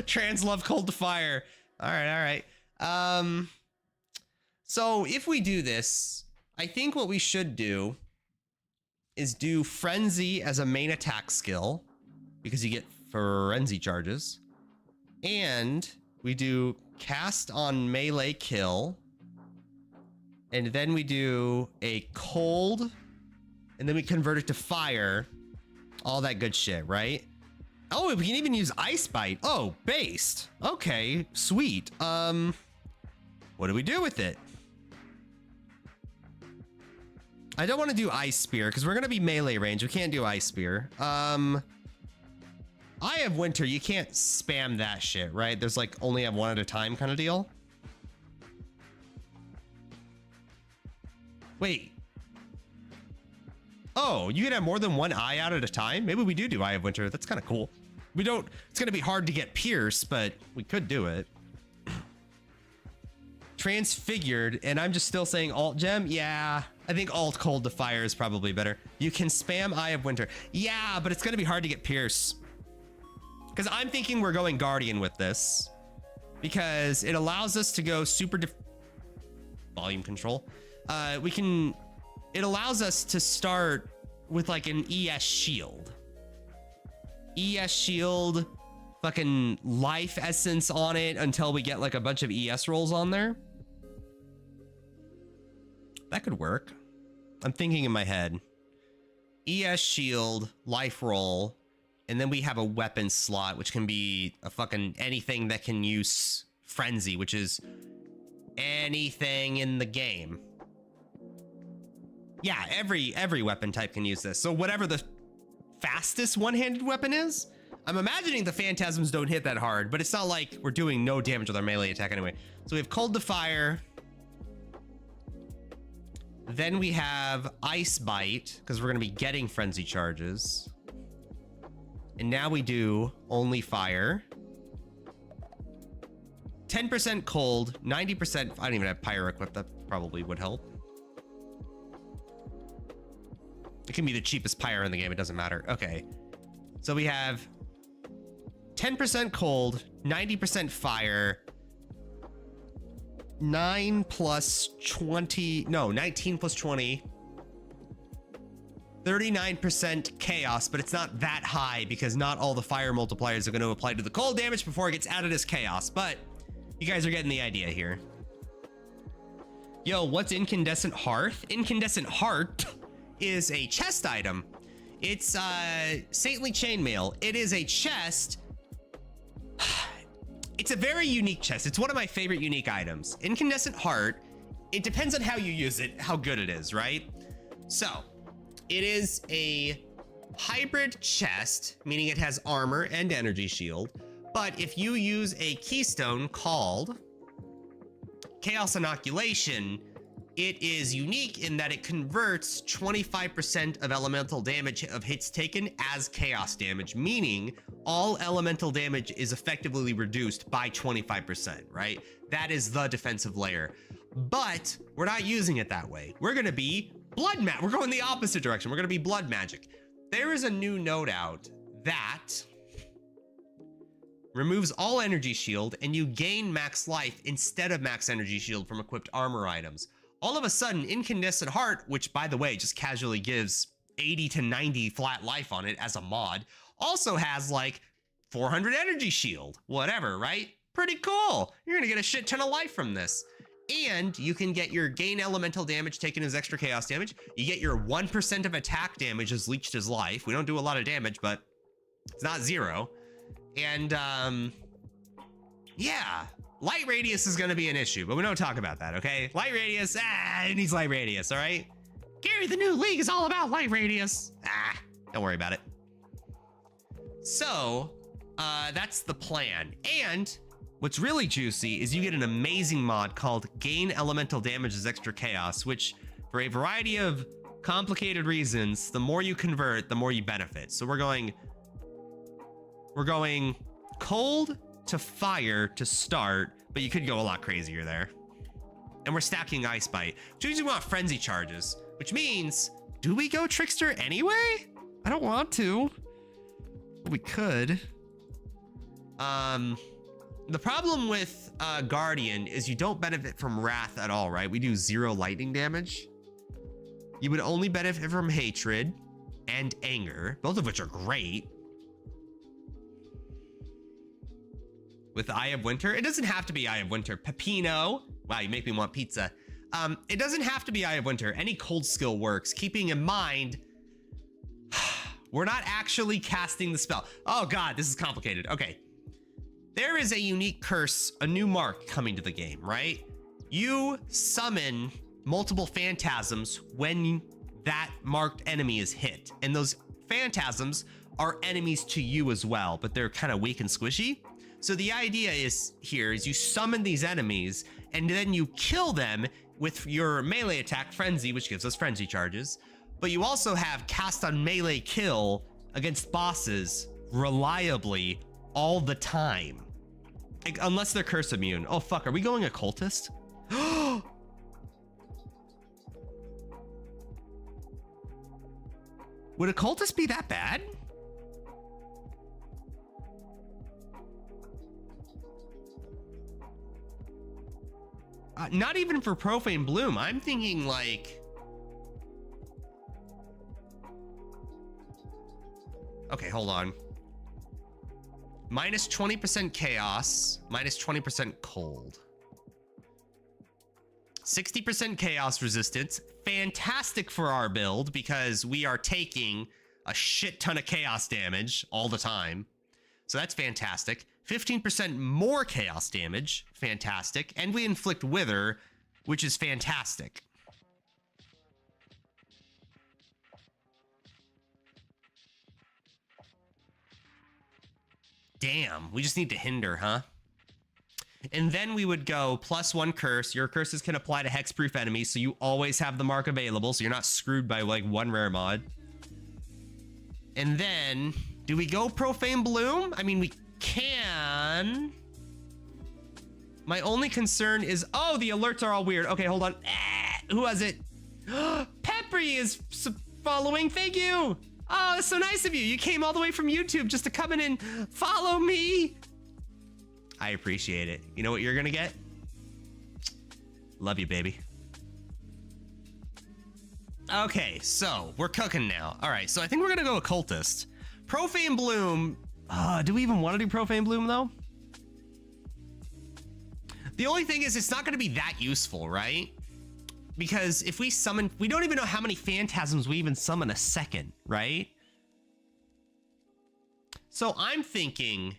Trans love cold to fire. All right. So if we do this, I think what we should do is do frenzy as a main attack skill because you get frenzy charges, and we do cast on melee kill, and then we do a cold, and then we convert it to fire, all that good shit, right? Oh, we can even use Ice Bite. Oh, based. Okay, sweet. What do we do with it? I don't want to do Ice Spear because we're going to be melee range. We can't do Ice Spear. Eye of Winter, you can't spam that shit, right? There's like only have one at a time kind of deal. Wait. Oh, you can have more than one eye out at a time? Maybe we do Eye of Winter. That's kind of cool. We don't, it's going to be hard to get Pierce, but we could do it. Transfigured, and I'm just still saying alt gem. Yeah, I think alt cold to fire is probably better. You can spam Eye of Winter. Yeah, but it's going to be hard to get Pierce. Because I'm thinking we're going Guardian with this. Because it allows us to go super volume control. It allows us to start with like an ES shield. ES shield, fucking life essence on it until we get like a bunch of ES rolls on there. That could work. I'm thinking in my head. ES shield, life roll, and then we have a weapon slot, which can be a fucking anything that can use frenzy, which is anything in the game. Yeah, every weapon type can use this. So whatever the fastest one-handed weapon is, I'm imagining the phantasms don't hit that hard, but it's not like we're doing no damage with our melee attack anyway. So we have cold to fire. Then we have ice bite, because we're going to be getting frenzy charges. And now we do only fire. 10% cold, 90%. I don't even have pyro equipped. That probably would help. It can be the cheapest pyro in the game. It doesn't matter. Okay. So we have 10% cold, 90% fire, 9 plus 20. No, 19 plus 20. 39% chaos, but it's not that high because not all the fire multipliers are going to apply to the cold damage before it gets added as chaos. But you guys are getting the idea here. Yo, what's Incandescent Hearth? Incandescent Heart is a chest item. It's Saintly Chainmail. It is a chest. It's a very unique chest. It's one of my favorite unique items. Incandescent Heart. It depends on how you use it, how good it is, right? So it is a hybrid chest, meaning it has armor and energy shield. But if you use a keystone called Chaos Inoculation, it is unique in that it converts 25% of elemental damage of hits taken as chaos damage, meaning all elemental damage is effectively reduced by 25%, right? That is the defensive layer. But we're not using it that way. We're gonna be blood magic. We're going the opposite direction. We're gonna be blood magic. There is a new node out that removes all energy shield and you gain max life instead of max energy shield from equipped armor items. All of a sudden, Incandescent Heart, which by the way, just casually gives 80 to 90 flat life on it as a mod, also has like 400 energy shield, whatever, right? Pretty cool. You're gonna get a shit ton of life from this. And you can get your gain elemental damage taken as extra chaos damage. You get your 1% of attack damage as leached as life. We don't do a lot of damage, but it's not zero. And yeah, light radius is going to be an issue, but we don't talk about that, okay? Light radius, it needs light radius, all right? Gary, the new league is all about light radius. Don't worry about it. So, that's the plan. And what's really juicy is you get an amazing mod called Gain Elemental Damage as Extra Chaos, which for a variety of complicated reasons, the more you convert, the more you benefit. So we're going cold to fire to start, but you could go a lot crazier there. And we're stacking Ice Bite. Which means we want frenzy charges, which means, do we go Trickster anyway? I don't want to. We could. The problem with Guardian is you don't benefit from Wrath at all, right? We do 0 lightning damage. You would only benefit from Hatred and Anger, both of which are great. With Eye of Winter, it doesn't have to be Eye of Winter. Pepino, wow, you make me want pizza. It doesn't have to be Eye of Winter. Any cold skill works, keeping in mind, we're not actually casting the spell. Oh God, this is complicated. Okay. There is a unique curse, a new mark coming to the game, right? You summon multiple phantasms when that marked enemy is hit. And those phantasms are enemies to you as well, but they're kind of weak and squishy. So the idea is here is you summon these enemies and then you kill them with your melee attack Frenzy, which gives us frenzy charges. But you also have cast on melee kill against bosses reliably all the time. Like, unless they're curse immune. Oh fuck, are we going occultist? Would occultist be that bad? Not even for Profane Bloom. I'm thinking like... Okay, hold on. Minus 20% chaos, minus 20% cold. 60% chaos resistance. Fantastic for our build because we are taking a shit ton of chaos damage all the time. So that's fantastic. 15% more chaos damage. Fantastic. And we inflict wither, which is fantastic. Damn, we just need to hinder, huh? And then we would go +1 curse. Your curses can apply to hexproof enemies, so you always have the mark available, so you're not screwed by like one rare mod. And then, do we go Profane Bloom? I mean, we can. My only concern is, oh, the alerts are all weird. Okay, hold on. Who was it? Peppery is following. Thank you. Oh, that's so nice of you. You came all the way from YouTube just to come in and follow me. I appreciate it. You know what you're gonna get? Love you, baby. Okay, so we're cooking now. All right, so I think we're gonna go Occultist. Profane Bloom. Do we even want to do Profane Bloom though? The only thing is it's not gonna be that useful, right? Because if we summon, we don't even know how many phantasms we even summon a second, right? So I'm thinking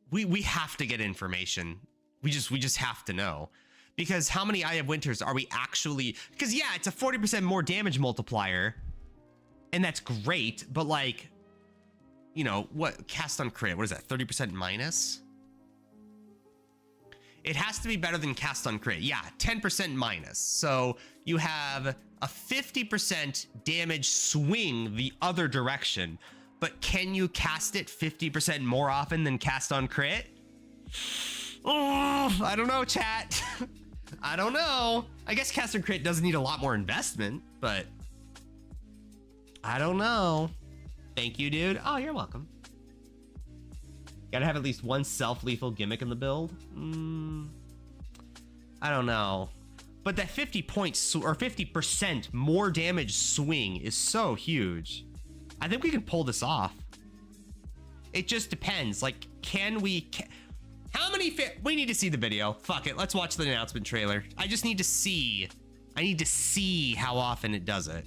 we have to get information. We just have to know. Because how many Eye of Winters are we actually, because yeah, it's a 40% more damage multiplier. And that's great, but like, you know, what, cast on crit, what is that, 30% minus? It has to be better than cast on crit. Yeah, 10% minus. So you have a 50% damage swing the other direction, but can you cast it 50% more often than cast on crit? Oh, I don't know, chat. I don't know. I guess cast on crit does need a lot more investment, but I don't know. Thank you, dude. Oh, you're welcome. Gotta have at least one self-lethal gimmick in the build. I don't know. But that 50 points or 50% more damage swing is so huge. I think we can pull this off. It just depends. Like, can we... How many... We need to see the video. Fuck it. Let's watch the announcement trailer. I just need to see. I need to see how often it does it.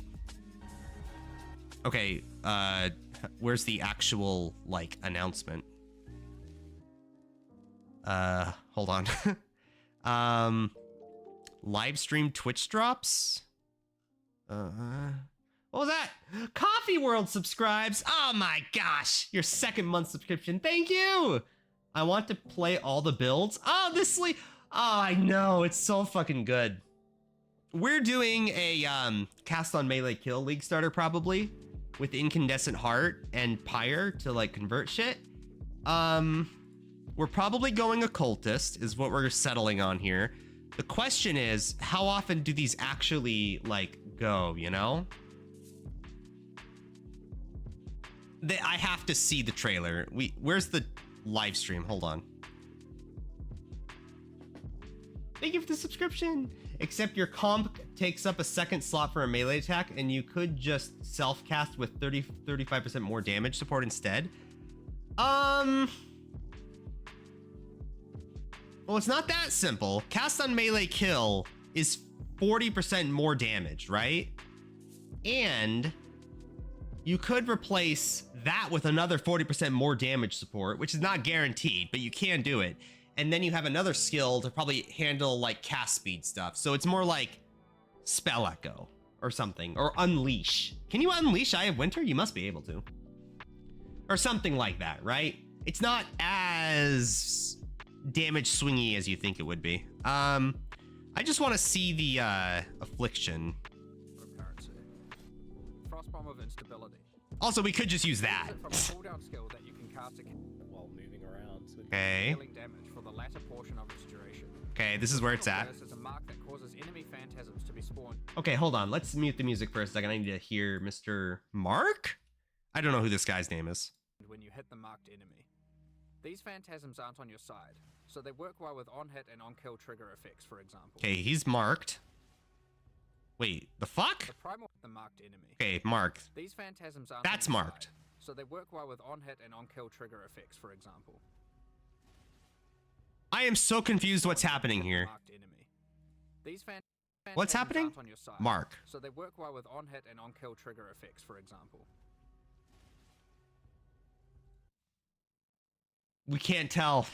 Okay. Where's the actual, like, announcement? Hold on. Live stream Twitch drops. What was that? Coffee World subscribes. Oh my gosh, your second month subscription. Thank you. I want to play all the builds. Oh, this oh, I know, it's so fucking good. We're doing a cast on melee kill league starter probably with Incandescent Heart and Pyre to like convert shit. We're probably going Occultist is what we're settling on here. The question is, how often do these actually like go, you know? I have to see the trailer. Where's the live stream? Hold on. Thank you for the subscription. Except your comp takes up a second slot for a melee attack and you could just self-cast with 35% more damage support instead. Well, it's not that simple. Cast on melee kill is 40% more damage, right? And you could replace that with another 40% more damage support, which is not guaranteed, but you can do it. And then you have another skill to probably handle like cast speed stuff. So it's more like Spell Echo or something, or Unleash. Can you unleash Eye of Winter? You must be able to. Or something like that, right? It's not as damage swingy as you think it would be. I just want to see the affliction. Frostbomb of instability. Also, we could just use that. From a cooldown skill that you can cast while moving around. So Okay. dealing damage for the latter portion of its duration. Okay, this is where it's at. This is a mark that causes enemy phantasms to be spawned. Okay, hold on. Let's mute the music for a second. I need to hear Mr. Mark? I don't know who this guy's name is. When you hit the marked enemy. These phantasms aren't on your side, so they work well with on-hit and on-kill trigger effects, for example. Okay, he's marked. Wait, the fuck? The primal the marked enemy. Okay, marked. These phantasms aren't That's on your marked. side, so they work well with on-hit and on-kill trigger effects, for example. I am so confused what's happening here. Marked enemy. These What's Phantasms happening? aren't on your side, Mark. so they work well with on-hit and on-kill trigger effects, for example. We can't tell.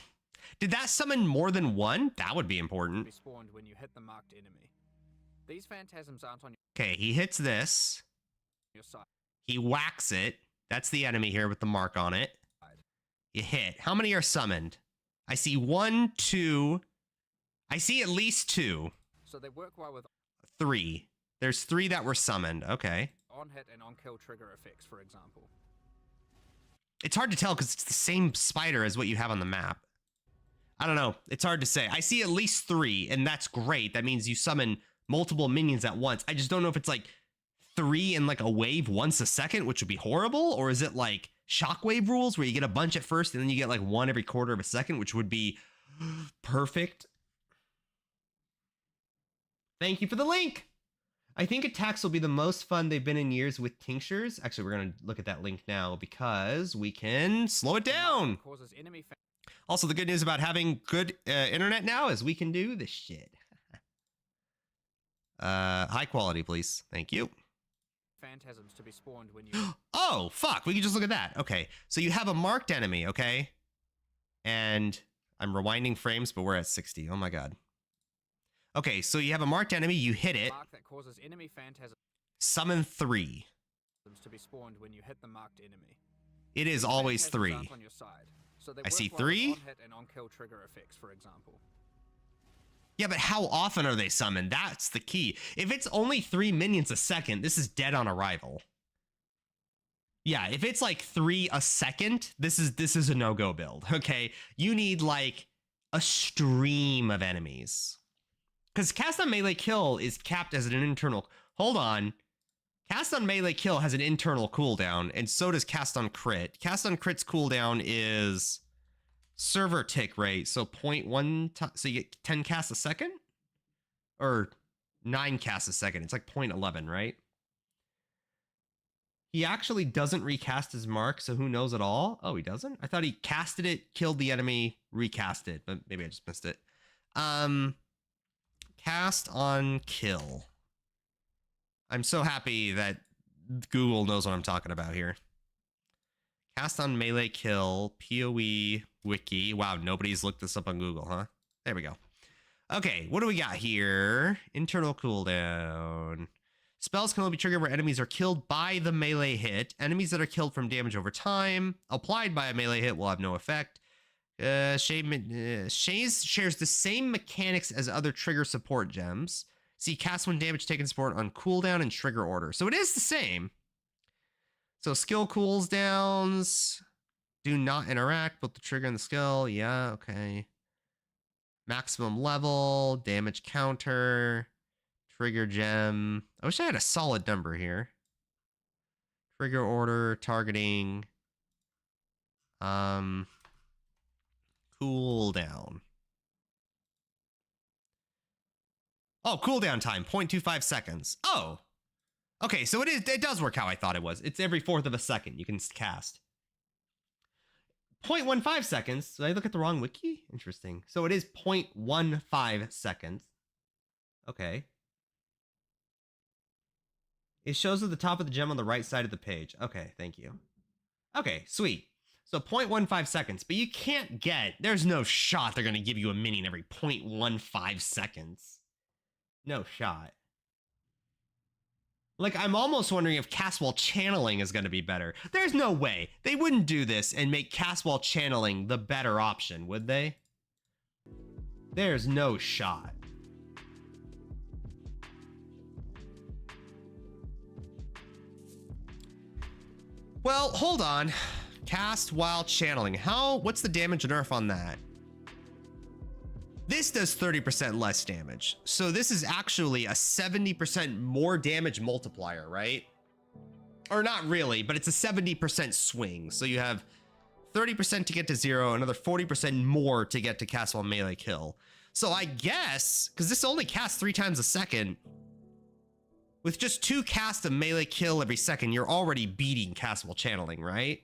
Did that summon more than one? That would be important. Be spawned when you hit the marked enemy. These phantasms aren't on Okay, he hits this. your side. He whacks it. That's the enemy here with the mark on it. You hit. How many are summoned? I see 1, 2. I see at least 2. So they work well with 3. There's 3 that were summoned. Okay. on-hit and on-kill trigger effects, for example. It's hard to tell because it's the same spider as what you have on the map. I don't know. It's hard to say. I see at least 3, and that's great. That means you summon multiple minions at once. I just don't know if it's like 3 in like a wave once a second, which would be horrible, or is it like shockwave rules where you get a bunch at first and then you get like 1 every quarter of a second, which would be perfect. Thank you for the link. I think attacks will be the most fun they've been in years with tinctures. Actually, we're going to look at that link now because we can slow it down. Causes enemy Also, the good news about having good internet now is we can do this shit. High quality, please. Thank you. phantasms to be spawned when you... Oh, fuck. We can just look at that. Okay. So you have a marked enemy, okay? And I'm rewinding frames, but we're at 60. Oh, my God. Okay, so you have a marked enemy. You hit it. Mark that causes enemy phantasms Summon 3. to be spawned when you hit the marked enemy. It is always Phantasms 3. aren't on your side, so they I see work well with 3. on-hit and on-kill trigger effects, for example. Yeah, but how often are they summoned? That's the key. If it's only 3 minions a second, this is dead on arrival. Yeah, if it's like 3 a second, this is a no-go build, okay? You need like a stream of enemies. Because cast on melee kill is capped as an internal... Hold on. Cast on melee kill has an internal cooldown, and so does cast on crit. Cast on crit's cooldown is server tick rate, so 0.1... So you get 10 casts a second? Or 9 casts a second. It's like 0.11, right? He actually doesn't recast his mark, so who knows at all? Oh, he doesn't? I thought he casted it, killed the enemy, recast it, but maybe I just missed it. Cast on kill. I'm so happy that Google knows what I'm talking about here. Cast on melee kill, PoE wiki. Wow, nobody's looked this up on Google, huh? There we go. Okay, what do we got here? Internal cooldown. Spells can only be triggered where enemies are killed by the melee hit. Enemies that are killed from damage over time, applied by a melee hit, will have no effect. Shaze shares the same mechanics as other trigger support gems. See, cast when damage taken support on cooldown and trigger order. So it is the same. So skill cooldowns do not interact, both the trigger and the skill. Yeah, okay. Maximum level, damage counter, trigger gem. I wish I had a solid number here. Trigger order, targeting. Cooldown. Oh, cooldown time, 0.25 seconds. Oh, okay, so it does work how I thought it was. It's every 1/4 of a second you can cast. 0.15 seconds. Did I look at the wrong wiki? Interesting. So it is 0.15 seconds. Okay. It shows at the top of the gem on the right side of the page. Okay, thank you. Okay, sweet. So 0.15 seconds, but you can't get... There's no shot they're going to give you a minion every 0.15 seconds. No shot. Like, I'm almost wondering if cast while channeling is going to be better. There's no way. They wouldn't do this and make cast while channeling the better option, would they? There's no shot. Well, hold on. Cast while channeling. What's the damage nerf on that? This does 30% less damage. So this is actually a 70% more damage multiplier, right? Or not really, but it's a 70% swing. So you have 30% to get to 0, another 40% more to get to cast while melee kill. So I guess, because this only casts 3 times a second, with just 2 casts of melee kill every second, you're already beating cast while channeling, right?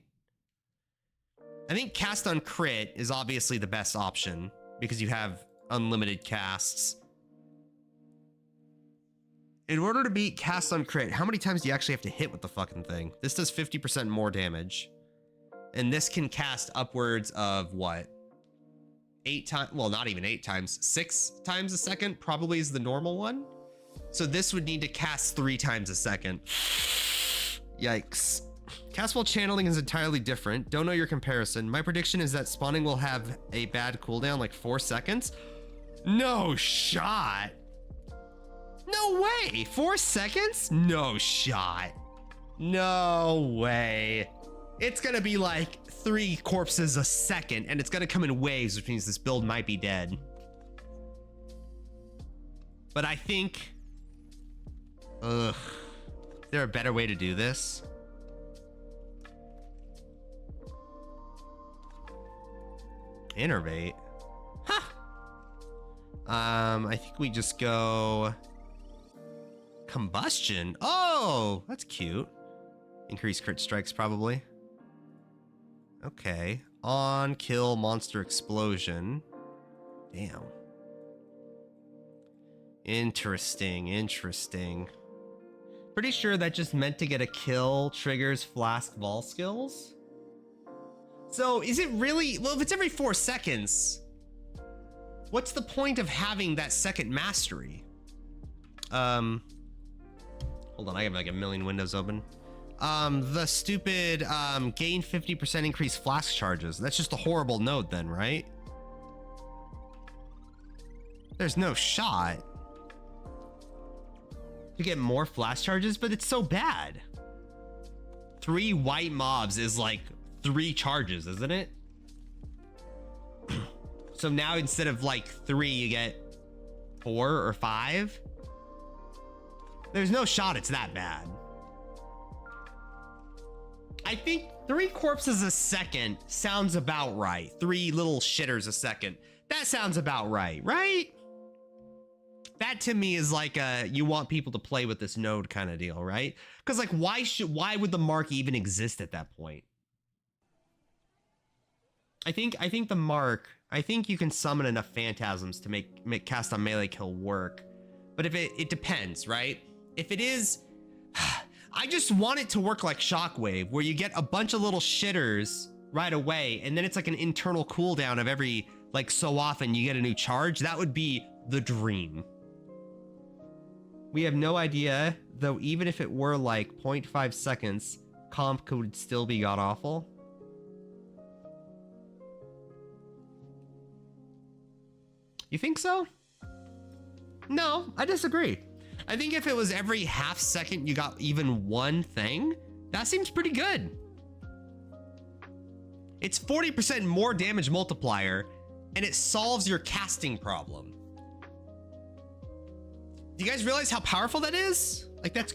I think cast on crit is obviously the best option because you have unlimited casts. In order to beat cast on crit, how many times do you actually have to hit with the fucking thing? This does 50% more damage. And this can cast upwards of what? 8 times, well, not even 8 times, 6 times a second probably is the normal one. So this would need to cast 3 times a second. Yikes. Cast while channeling is entirely different. Don't know your comparison. My prediction is that spawning will have a bad cooldown, like 4 seconds. No shot. No way. 4 seconds? No shot. No way. It's gonna be like 3 corpses a second, and it's gonna come in waves, which means this build might be dead. But I think, is there a better way to do this? Innervate. Huh. I think we just go combustion. Oh, that's cute. Increase crit strikes probably. Okay. On kill monster explosion. Damn. Interesting, interesting. Pretty sure that just meant to get a kill triggers flask vol skills. So is it really, well, if it's every 4 seconds, what's the point of having that second mastery? Hold on, I have like a million windows open. The stupid gain 50% increase flask charges. That's just a horrible node then, right? There's no shot to get more flash charges, but it's so bad. 3 white mobs is like 3 charges, isn't it? So now instead of like 3, you get 4 or 5. There's no shot it's that bad. I think 3 corpses a second sounds about right. 3 little shitters a second. That sounds about right, right? That to me is like a, you want people to play with this node kind of deal, right? Because like, why would the mark even exist at that point? I think the mark, I think you can summon enough phantasms to make cast on melee kill work. But if it depends, right? If it is, I just want it to work like Shockwave, where you get a bunch of little shitters right away, and then it's like an internal cooldown of every, like so often you get a new charge. That would be the dream. We have no idea, though, even if it were like 0.5 seconds, comp could still be god-awful. You think so? No, I disagree. I think if it was every half second you got even one thing, that seems pretty good. It's 40% more damage multiplier, and it solves your casting problem. Do you guys realize how powerful that is? Like, that's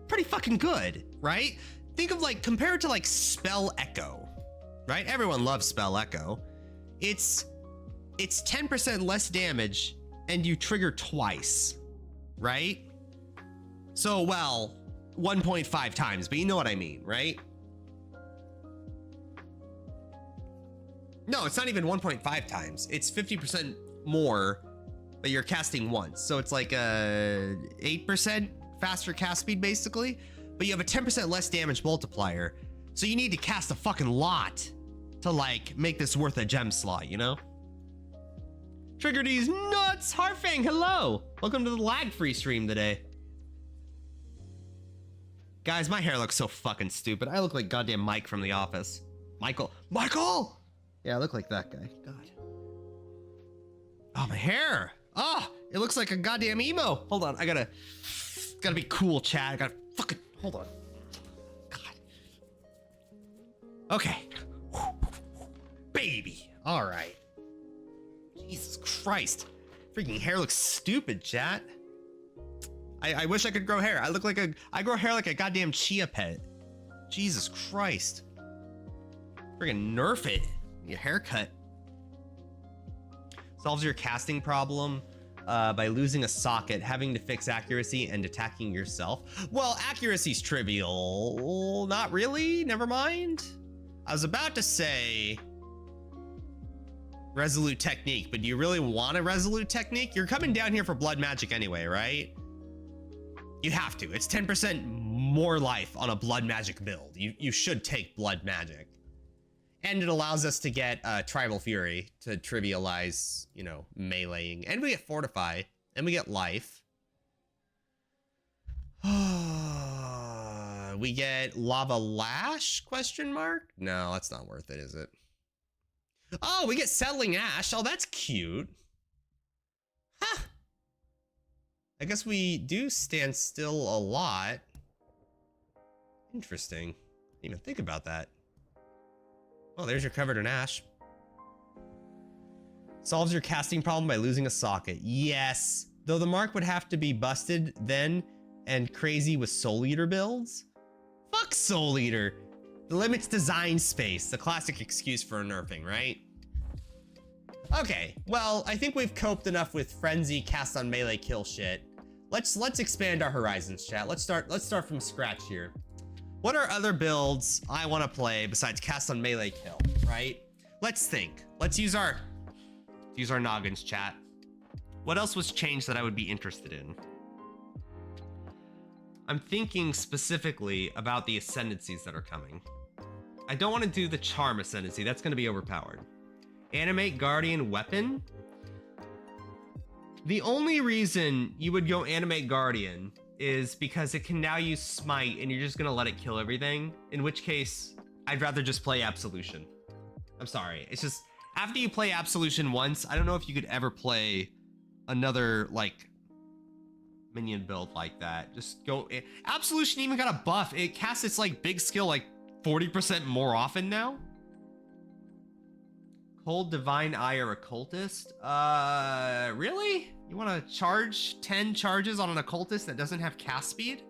pretty fucking good, right? Think of like, compare it to like Spell Echo, right? Everyone loves Spell Echo. It's 10% less damage and you trigger twice, right? So, well, 1.5 times, but you know what I mean, right? No, it's not even 1.5 times. It's 50% more, but you're casting once. So it's like a 8% faster cast speed, basically. But you have a 10% less damage multiplier. So you need to cast a fucking lot to like make this worth a gem slot, you know? Trigger D's nuts! Harfang, hello! Welcome to the lag-free stream today. Guys, my hair looks so fucking stupid. I look like goddamn Mike from The Office. Michael! Yeah, I look like that guy. God. Oh, my hair! Oh, it looks like a goddamn emo. Hold on, I gotta be cool, Chad. I gotta fucking, hold on. God. Okay. Baby. All right. Jesus Christ. Freaking hair looks stupid, chat. I wish I could grow hair. I grow hair like a goddamn chia pet. Jesus Christ. Friggin' nerf it. Your haircut. Solves your casting problem by losing a socket, having to fix accuracy, and attacking yourself. Well, accuracy's trivial. Not really, never mind. I was about to say resolute technique, but do you really want a resolute technique? You're coming down here for blood magic anyway, right? You have to. It's 10% more life on a blood magic build. You should take blood magic. And it allows us to get Tribal Fury to trivialize, you know, meleeing. And we get Fortify. And we get life. We get Lava Lash, question mark? No, that's not worth it, is it? Oh, we get Settling Ash. Oh, that's cute. Huh. I guess we do stand still a lot. Interesting. Didn't even think about that. Oh, there's your Covered in Ash. Solves your casting problem by losing a socket. Yes. Though the mark would have to be busted then and crazy with Soul Eater builds. Fuck Soul Eater. The limits design space. The classic excuse for nerfing, right? Okay, well, I think we've coped enough with frenzy, cast on melee, kill shit. Let's expand our horizons, chat. Let's start from scratch here. What are other builds I want to play besides cast on melee, kill, right? Let's think. Let's use our noggins, chat. What else was changed that I would be interested in? I'm thinking specifically about the ascendancies that are coming. I don't want to do the charm ascendancy. That's going to be overpowered. Animate Guardian Weapon. The only reason you would go Animate Guardian is because it can now use Smite and you're just going to let it kill everything. In which case, I'd rather just play Absolution. I'm sorry. It's just, after you play Absolution once, I don't know if you could ever play another, like, minion build like that. Just go. Absolution even got a buff. It casts its, like, big skill, like, 40% more often now. Cold Divine Eye or Occultist? Really? You want to charge 10 charges on an Occultist that doesn't have cast speed?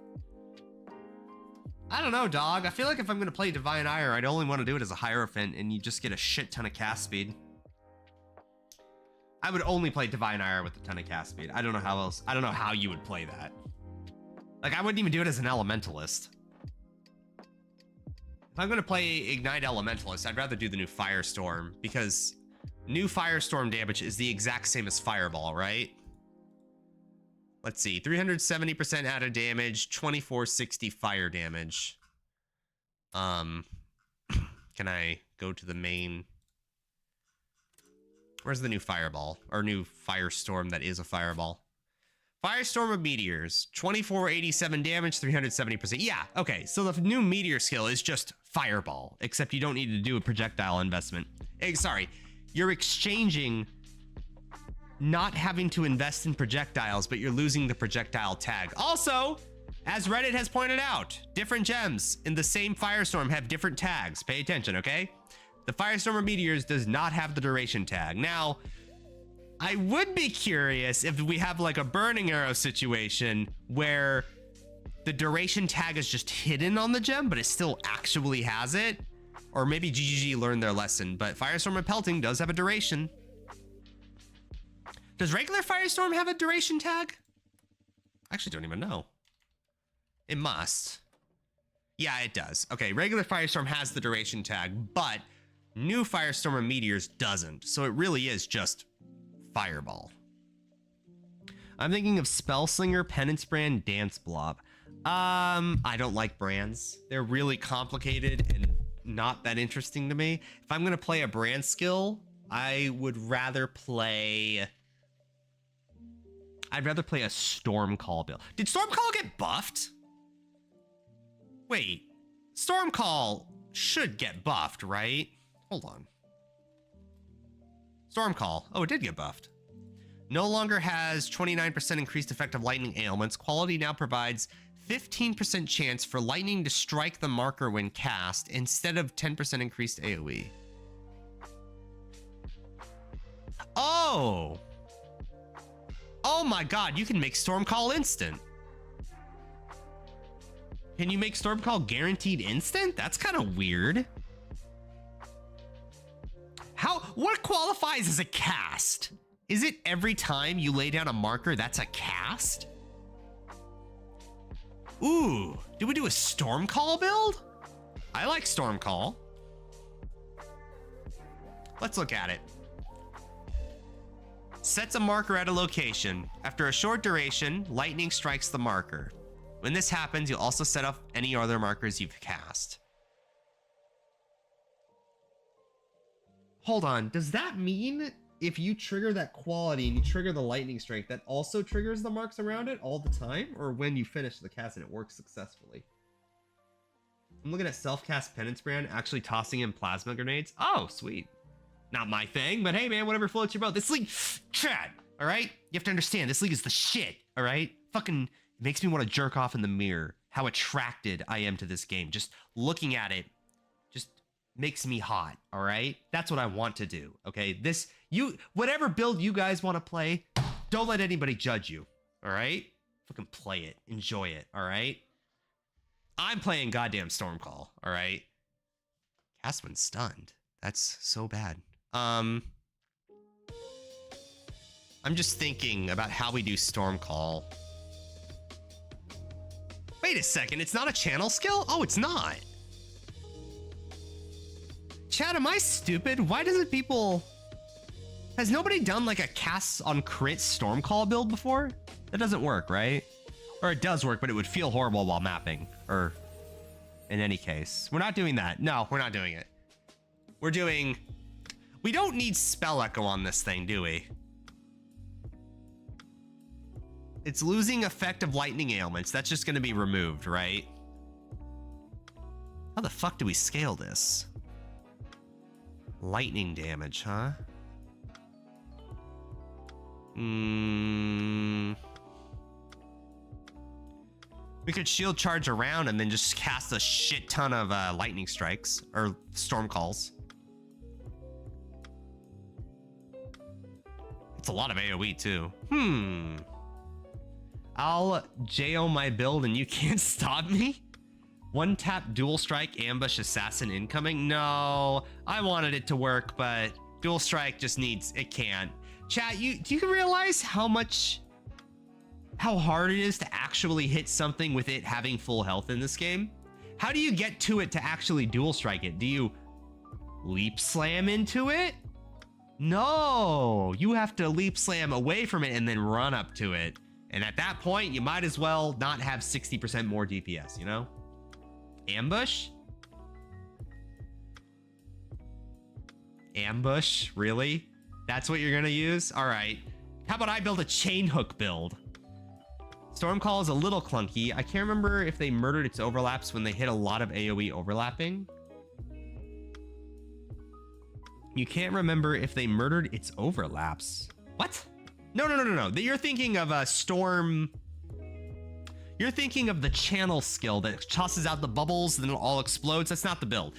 I don't know, dog. I feel like if I'm going to play Divine Ire, I'd only want to do it as a Hierophant and you just get a shit ton of cast speed. I would only play Divine Ire with a ton of cast speed. I don't know how else. I don't know how you would play that. Like, I wouldn't even do it as an Elementalist. If I'm going to play Ignite Elementalist, I'd rather do the new Firestorm because new Firestorm damage is the exact same as Fireball, right? Let's see, 370% added damage, 2460 fire damage. Can I go to the main? Where's the new Fireball or new Firestorm that is a Fireball? Firestorm of Meteors, 2487 damage, 370%. Yeah, okay, so the new Meteor skill is just Fireball, except you don't need to do a projectile investment. Sorry, you're exchanging not having to invest in projectiles, but you're losing the projectile tag. Also, as Reddit has pointed out, different gems in the same Firestorm have different tags. Pay attention, okay? The Firestorm of Meteors does not have the duration tag. Now, I would be curious if we have like a Burning Arrow situation where the duration tag is just hidden on the gem, but it still actually has it. Or maybe GGG learned their lesson, but Firestorm of Pelting does have a duration. Does regular Firestorm have a duration tag? I actually don't even know. It must. Yeah, it does. Okay, regular Firestorm has the duration tag, but new Firestorm of Meteors doesn't. So it really is just Fireball. I'm thinking of Spellslinger, Penance Brand, Dance Blob. I don't like brands. They're really complicated and not that interesting to me. If I'm gonna play a brand skill, I would rather play... I'd rather play a Stormcall build. Did Stormcall get buffed? Wait, Stormcall should get buffed, right? Hold on. Stormcall. Oh, it did get buffed. No longer has 29% increased effect of lightning ailments. Quality now provides 15% chance for lightning to strike the marker when cast instead of 10% increased AoE. Oh! Oh my god, you can make Stormcall instant. Can you make Stormcall guaranteed instant? That's kind of weird. What qualifies as a cast? Is it every time you lay down a marker that's a cast? Ooh, do we do a Stormcall build? I like Stormcall. Let's look at it. Sets a marker at a location. After a short duration, lightning strikes the marker. When this happens, you'll also set off any other markers you've cast. Hold on, does that mean if you trigger that quality and you trigger the lightning strike, that also triggers the marks around it all the time? Or when you finish the cast and it works successfully? I'm looking at self-cast Penance Brand, actually tossing in plasma grenades. Oh, sweet. Not my thing, but hey man, whatever floats your boat. This league, Chad, all right? You have to understand, this league is the shit, all right? Fucking, it makes me want to jerk off in the mirror, how attracted I am to this game. Just looking at it, just makes me hot, all right? That's what I want to do, okay? Whatever build you guys want to play, don't let anybody judge you, all right? Fucking play it, enjoy it, all right? I'm playing goddamn Stormcall, all right? Castman's stunned. That's so bad. I'm just thinking about how we do Stormcall. Wait a second, it's not a channel skill? Oh, it's not. Chad, am I stupid? Why doesn't people... Has nobody done like a cast on crit Stormcall build before? That doesn't work, right? Or it does work, but it would feel horrible while mapping. Or in any case. We're not doing that. No, we're not doing it. We're doing... We don't need Spell Echo on this thing, do we? It's losing effect of lightning ailments. That's just going to be removed, right? How the fuck do we scale this? Lightning damage, huh? We could shield charge around and then just cast a shit ton of lightning strikes or storm calls. It's a lot of AoE too. I'll JO my build and you can't stop me? One tap dual strike ambush assassin incoming? No, I wanted it to work, but dual strike just needs, it can't. Chat, do you realize how hard it is to actually hit something with it having full health in this game? How do you get to it to actually dual strike it? Do you leap slam into it? No, you have to leap slam away from it and then run up to it. And at that point, you might as well not have 60% more DPS, you know? Ambush? Ambush? Really? That's what you're gonna use? All right. How about I build a chain hook build? Stormcall is a little clunky. I can't remember if they murdered its overlaps when they hit a lot of AoE overlapping. You can't remember if they murdered its overlaps. What? No. You're thinking of a storm. You're thinking of the channel skill that tosses out the bubbles and then it all explodes. That's not the build.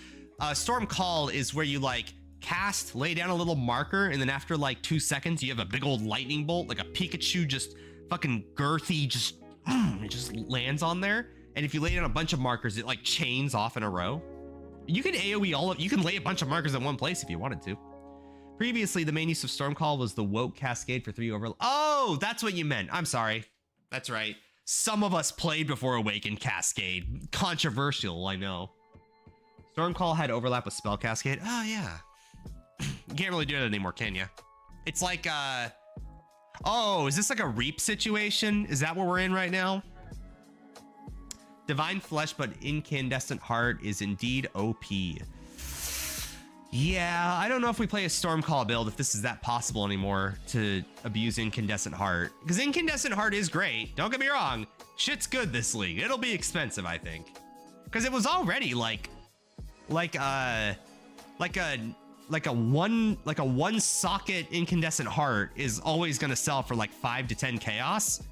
Storm Call is where you like cast, lay down a little marker, and then after like 2 seconds, you have a big old lightning bolt, like a Pikachu, just fucking girthy, just it just lands on there. And if you lay down a bunch of markers, it like chains off in a row. You can AoE you can lay a bunch of markers in one place if you wanted to. Previously, the main use of Stormcall was the Woke Cascade for 3 over... Oh, that's what you meant. I'm sorry. That's right. Some of us played before Awakened Cascade. Controversial, I know. Stormcall had overlap with Spell Cascade. Oh, yeah. You can't really do it anymore, can you? It's like, Oh, is this like a Reap situation? Is that what we're in right now? Divine Flesh, but Incandescent Heart is indeed OP. Yeah, I don't know if we play a Stormcall build, if this is that possible anymore to abuse Incandescent Heart. Because Incandescent Heart is great, don't get me wrong. Shit's good this league. It'll be expensive, I think. Because it was already like a one socket Incandescent Heart is always gonna sell for like 5 to 10 chaos.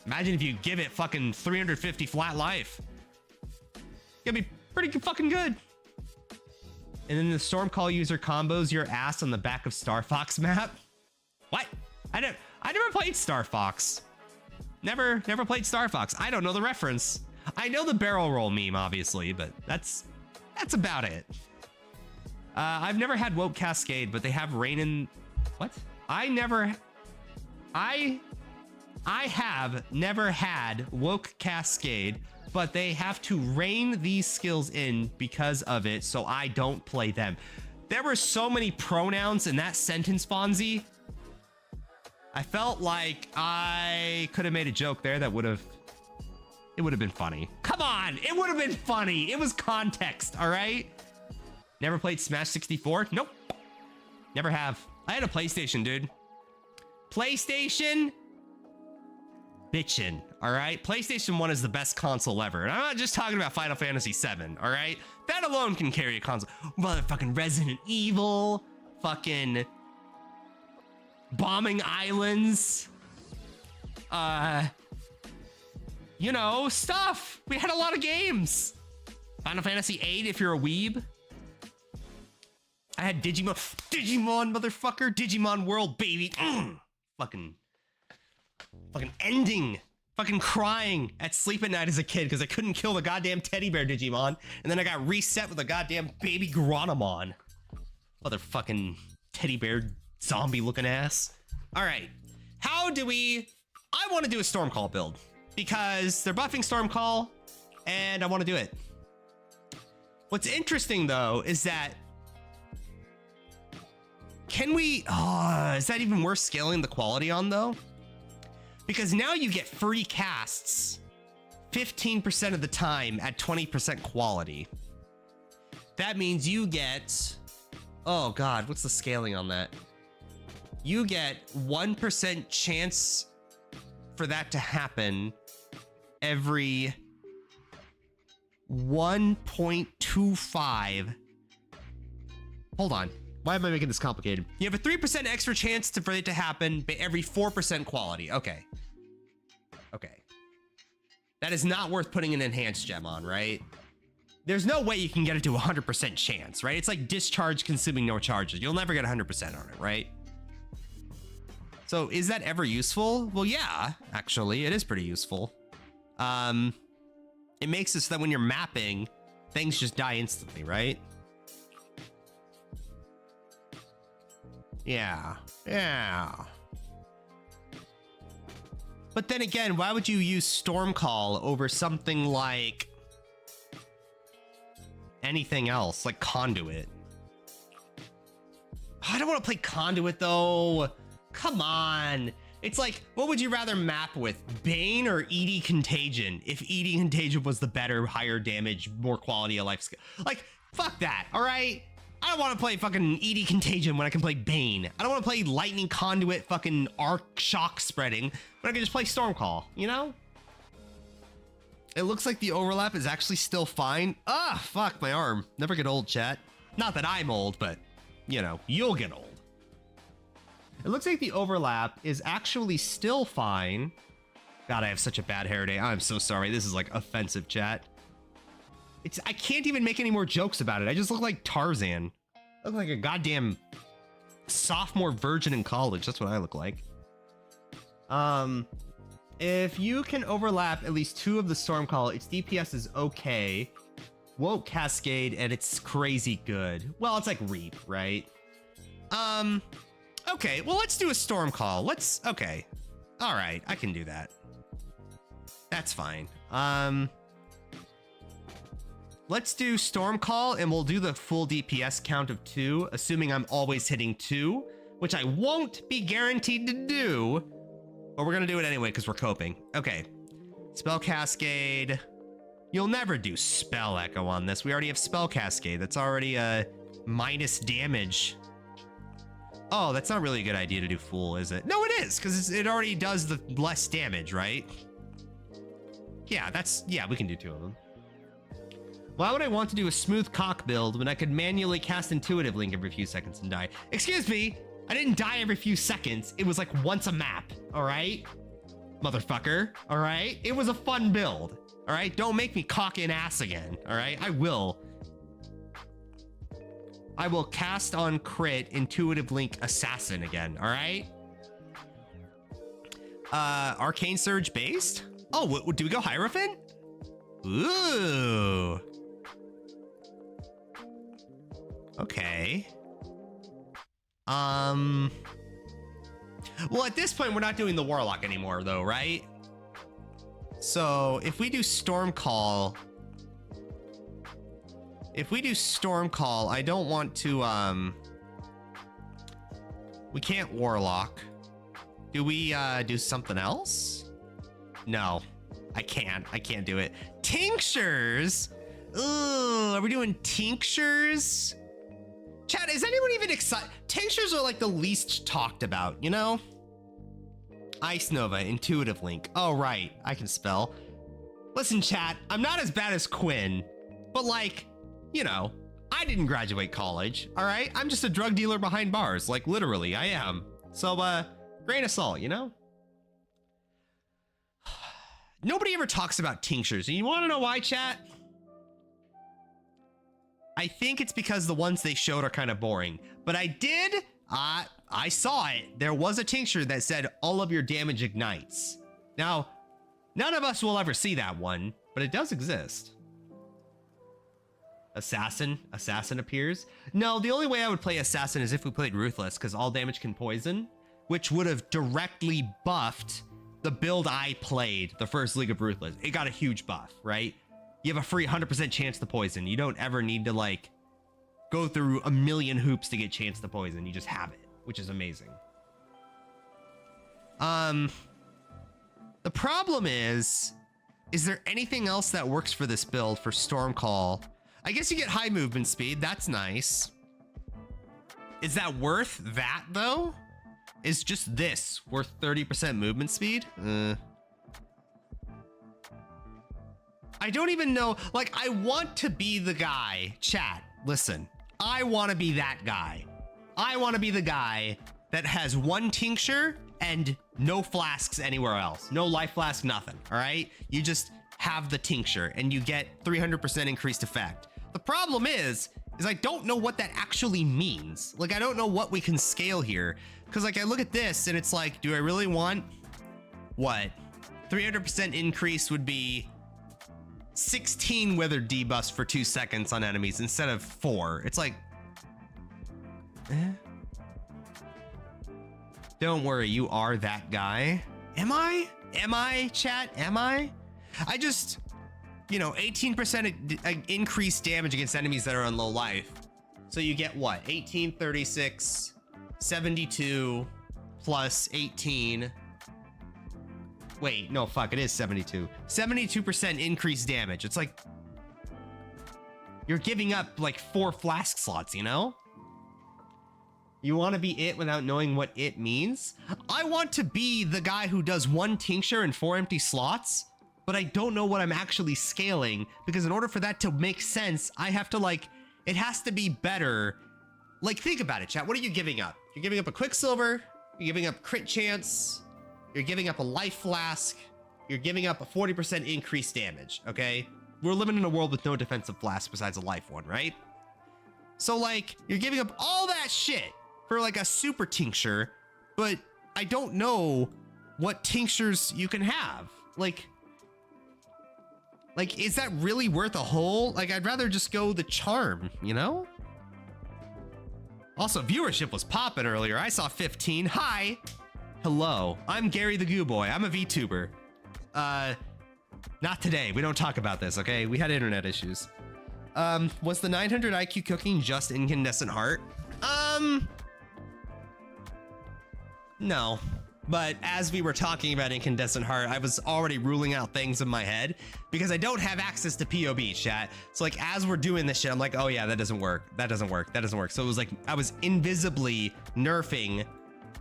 Imagine if you give it fucking 350 flat life. It's gonna be pretty fucking good. And then the Stormcall user combos your ass on the back of Star Fox map. What? I never played Star Fox. Never played Star Fox. I don't know the reference. I know the barrel roll meme, obviously, but that's about it. I've never had Woke Cascade, but they have rain in... What? I have never had Woke Cascade, but they have to rein these skills in because of it, so I don't play them. There were so many pronouns in that sentence, Fonzie. I felt like I could have made a joke there that would have It would have been funny. Come on, it would have been funny. It was context, all right? Never played Smash 64? Nope. Never have. I had a PlayStation, dude. PlayStation? Bitchin', all right? PlayStation 1 is the best console ever. And I'm not just talking about Final Fantasy 7, all right? That alone can carry a console. Motherfucking Resident Evil, fucking bombing islands, you know, stuff. We had a lot of games. Final Fantasy 8 if you're a weeb. I had Digimon, motherfucker, Digimon World, baby. Fucking ending. Fucking crying at sleep at night as a kid because I couldn't kill the goddamn teddy bear Digimon. And then I got reset with a goddamn baby Granamon. Motherfucking teddy bear zombie looking ass. All right. How do we... I want to do a Stormcall build because they're buffing Stormcall and I want to do it. What's interesting though is that can we... is that even worth scaling the quality on though? Because now you get free casts 15% of the time at 20% quality. That means you get, oh God, what's the scaling on that? You get 1% chance for that to happen every 1.25. Hold on. Why am I making this complicated? You have a 3% extra chance for it to happen every 4% quality. Okay. Okay. That is not worth putting an enhanced gem on, right? There's no way you can get it to 100% chance, right? It's like discharge consuming no charges. You'll never get 100% on it, right? So is that ever useful? Well, yeah, actually, it is pretty useful. It makes it so that when you're mapping, things just die instantly, right? Yeah. But then again, why would you use Stormcall over something like anything else, like Conduit? I don't want to play Conduit though. Come on. It's like, what would you rather map with, Bane or ED Contagion? If ED Contagion was the better, higher damage, more quality of life skill. Like, fuck that, all right? I don't want to play fucking ED Contagion when I can play Bane. I don't want to play Lightning Conduit fucking arc shock spreading when I can just play Stormcall, you know? It looks like the overlap is actually still fine. Ah, fuck, my arm. Never get old, chat. Not that I'm old, but, you know, you'll get old. It looks like the overlap is actually still fine. God, I have such a bad hair day. I'm so sorry. This is like offensive, chat. I can't even make any more jokes about it. I just look like Tarzan. I look like a goddamn sophomore virgin in college. That's what I look like. If you can overlap at least 2 of the Stormcall, its DPS is okay. Won't cascade, and it's crazy good. Well, it's like Reap, right? Okay, well, let's do a Stormcall. Okay. All right, I can do that. That's fine. Let's do Stormcall, and we'll do the full DPS count of 2, assuming I'm always hitting 2, which I won't be guaranteed to do, but we're gonna do it anyway because we're coping. Okay, Spell Cascade. You'll never do Spell Echo on this. We already have Spell Cascade. That's already a minus damage. Oh, that's not really a good idea to do Fool, is it? No, it is, because it already does the less damage, right? Yeah, we can do 2 of them. Why would I want to do a smooth cock build when I could manually cast Intuitive Link every few seconds and die? Excuse me, I didn't die every few seconds. It was like once a map, all right? Motherfucker, all right? It was a fun build, all right? Don't make me cock in ass again, all right? I will cast on crit Intuitive Link Assassin again, all right? Arcane Surge based? Oh, do we go Hierophant? Ooh. Okay. Well, at this point, we're not doing the Warlock anymore, though, right? So, if we do Stormcall... I don't want to, we can't Warlock. Do we, do something else? No. I can't do it. Tinctures? Ugh, are we doing tinctures? Chat, is anyone even excited? Tinctures are like the least talked about, you know? Ice Nova, Intuitive Link. Oh, right, I can spell. Listen, chat, I'm not as bad as Quinn, but like, you know, I didn't graduate college, all right? I'm just a drug dealer behind bars, like literally, I am. So, grain of salt, you know? Nobody ever talks about tinctures, and you wanna know why, chat? I think it's because the ones they showed are kind of boring, but I saw it. There was a tincture that said all of your damage ignites. Now, none of us will ever see that one, but it does exist. Assassin appears. No, the only way I would play Assassin is if we played Ruthless, because all damage can poison, which would have directly buffed the build I played, the first League of Ruthless. It got a huge buff, right? You have a free 100% chance to poison. You don't ever need to like go through a million hoops to get chance to poison. You just have it, which is amazing. The problem is there anything else that works for this build for Stormcall? I guess you get high movement speed. That's nice. Is that worth that though? Is just this worth 30% movement speed? I don't even know. Like, I want to be the guy. Chat, listen. I want to be that guy. I want to be the guy that has one tincture and no flasks anywhere else. No life flask, nothing. All right? You just have the tincture and you get 300% increased effect. The problem is I don't know what that actually means. Like, I don't know what we can scale here. Because, like, I look at this and it's like, do I really want what? 300% increase would be 16 wither debuffs for 2 seconds on enemies instead of 4. It's like, Don't worry, you are that guy. Am I? Am I, chat? Am I? I just, you know, 18% increased damage against enemies that are on low life. So you get what? 18, 36, 72 plus 18. Wait, no, fuck, it is 72. 72% increased damage. It's like you're giving up like 4 flask slots, you know? You want to be it without knowing what it means? I want to be the guy who does 1 tincture and 4 empty slots, but I don't know what I'm actually scaling, because in order for that to make sense, I have to like, it has to be better. Like, think about it, chat. What are you giving up? You're giving up a Quicksilver, you're giving up crit chance, you're giving up a life flask, you're giving up a 40% increased damage, okay? We're living in a world with no defensive flask besides a life one, right? So like, you're giving up all that shit for like a super tincture, but I don't know what tinctures you can have. Like, is that really worth a whole? Like, I'd rather just go the charm, you know? Also, viewership was popping earlier. I saw 15. Hi. Hello. I'm Gary the Goo Boy. I'm a VTuber. Not today. We don't talk about this, okay? We had internet issues. Was the 900 IQ cooking just Incandescent Heart? No. But as we were talking about Incandescent Heart, I was already ruling out things in my head because I don't have access to POB, chat. So like, as we're doing this shit, I'm like, oh yeah, that doesn't work. That doesn't work. That doesn't work. So it was like, I was invisibly nerfing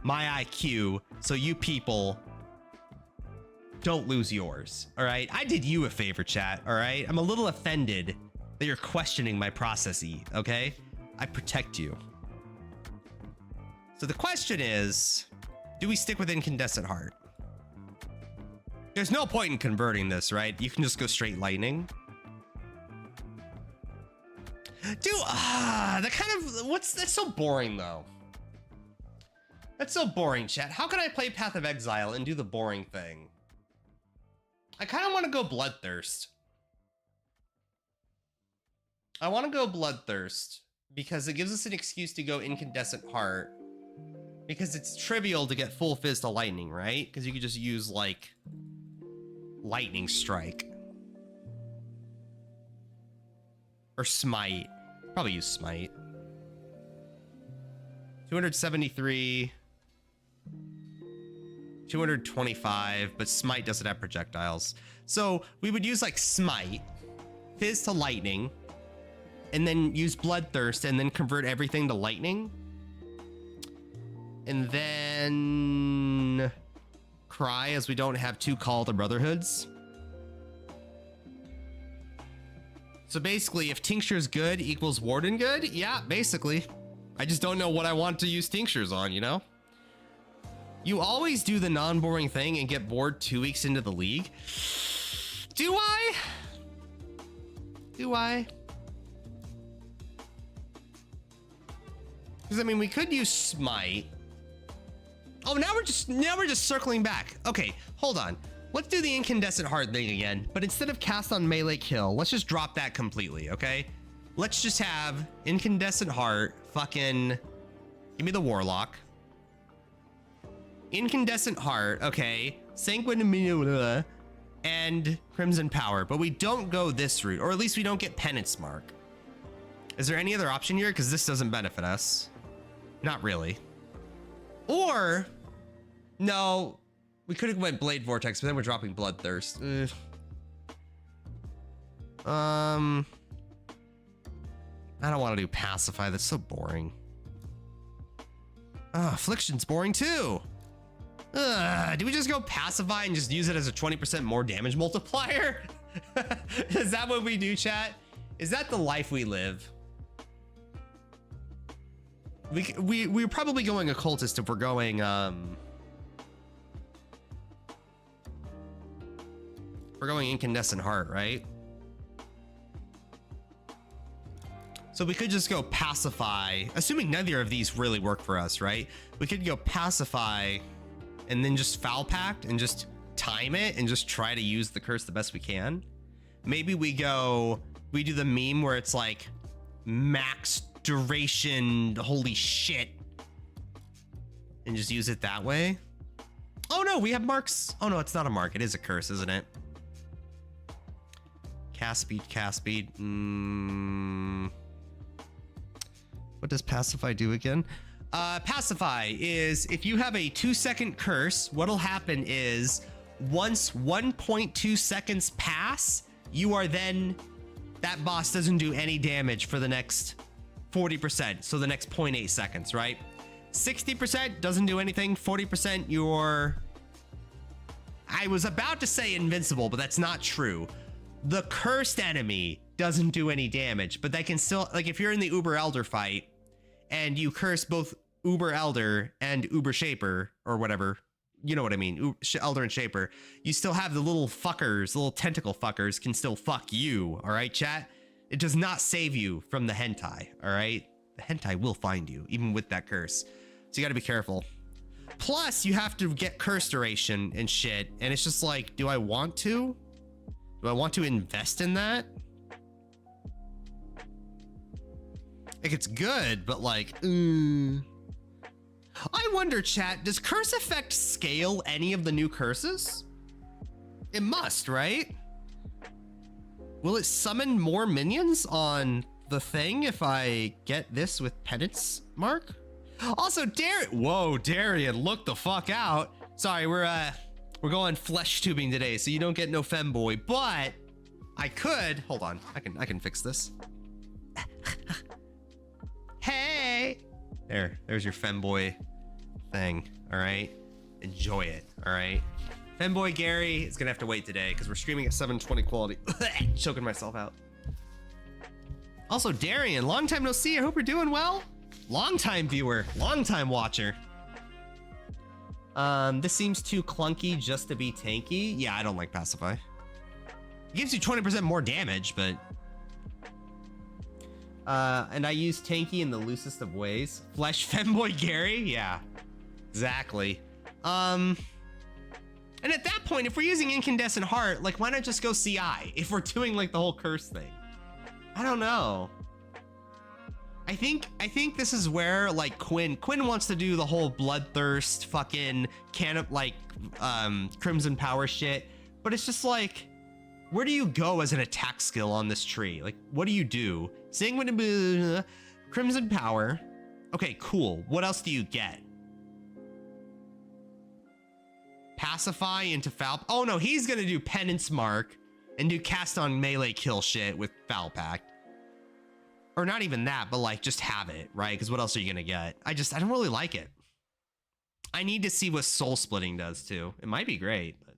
my IQ so you people don't lose yours, all right? I did you a favor, chat, all right? I'm a little offended that you're questioning my processy, okay? I protect you. So the question is, do we stick with Incandescent Heart? There's no point in converting this, right? You can just go straight lightning. That kind of, that's so boring though. That's so boring, chat. How can I play Path of Exile and do the boring thing? I kind of want to go Bloodthirst. I want to go Bloodthirst because it gives us an excuse to go Incandescent Heart. Because it's trivial to get full fizz to lightning, right? Because you could just use like lightning strike or smite. Probably use smite. 273, 225, but Smite doesn't have projectiles. So we would use like Smite, Fizz to Lightning, and then use Bloodthirst and then convert everything to Lightning. And then Cry, as we don't have 2 Call to Brotherhoods. So basically, if Tincture's good equals Warden good, yeah, basically. I just don't know what I want to use Tinctures on, you know? You always do the non-boring thing and get bored 2 weeks into the league. Do I? Do I? Because I mean, we could use Smite. Oh, now we're just circling back. Okay, hold on. Let's do the Incandescent Heart thing again, but instead of cast on melee kill, let's just drop that completely, okay? Let's just have Incandescent Heart, fucking, give me the Warlock. Incandescent Heart, okay, Sanguine and Crimson Power, but we don't go this route, or at least we don't get Penance Mark. Is there any other option here? Because this doesn't benefit us. Not really. Or, no, we could have went Blade Vortex, but then we're dropping Bloodthirst. I don't want to do Pacify. That's so boring. Affliction's boring too. Do we just go Pacify and just use it as a 20% more damage multiplier? Is that what we do, chat? Is that the life we live? We're probably going Occultist if we're going we're going Incandescent Heart, right? So we could just go Pacify, assuming neither of these really work for us, right? We could go Pacify and then just Foul Pact and just time it and just try to use the curse the best we can. Maybe we do the meme where it's like max duration, holy shit, and just use it that way. Oh no, we have marks. Oh no, it's not a mark. It is a curse, isn't it? Cast speed. What does Pacify do again? Pacify is if you have a 2-second curse, what'll happen is once 1.2 seconds pass, you are then, that boss doesn't do any damage for the next 40%. So the next 0.8 seconds, right? 60% doesn't do anything. 40% you're, I was about to say invincible, but that's not true. The cursed enemy doesn't do any damage, but they can still, like if you're in the Uber Elder fight and you curse both Uber Elder and Uber Shaper or whatever, you know what I mean, Elder and Shaper, you still have the little fuckers, the little tentacle fuckers can still fuck you, all right, chat? It does not save you from the hentai, all right? The hentai will find you, even with that curse. So you gotta be careful. Plus, you have to get curse duration and shit, and it's just like, do I want to? Do I want to invest in that? Like, it's good, but like, I wonder, chat, does curse effect scale any of the new curses? It must, right? Will it summon more minions on the thing if I get this with Penance Mark? Also, Darian, look the fuck out. Sorry, we're going flesh tubing today, so you don't get no femboy, but I could, hold on, I can fix this. Hey! There's your femboy thing, all right? Enjoy it, all right? Femboy Gary is gonna have to wait today because we're streaming at 720 quality. Choking myself out. Also, Darian, long time no see. I hope you're doing well. Long time viewer, long time watcher. This seems too clunky just to be tanky. Yeah, I don't like Pacify. It gives you 20% more damage, but and I use tanky in the loosest of ways. Flesh Femboy Gary, yeah, exactly. And at that point, if we're using Incandescent Heart, like, why not just go CI if we're doing like the whole curse thing? I don't know. I think this is where like Quinn wants to do the whole Bloodthirst fucking Crimson Power shit, but it's just like, where do you go as an attack skill on this tree? Like, what do you do? Crimson Power. Okay, cool. What else do you get? Pacify into Foul. Oh no, he's gonna do Penance Mark and do cast on melee kill shit with Foul Pact. Or not even that, but like just have it, right? Because what else are you gonna get? I don't really like it. I need to see what Soul Splitting does too. It might be great, but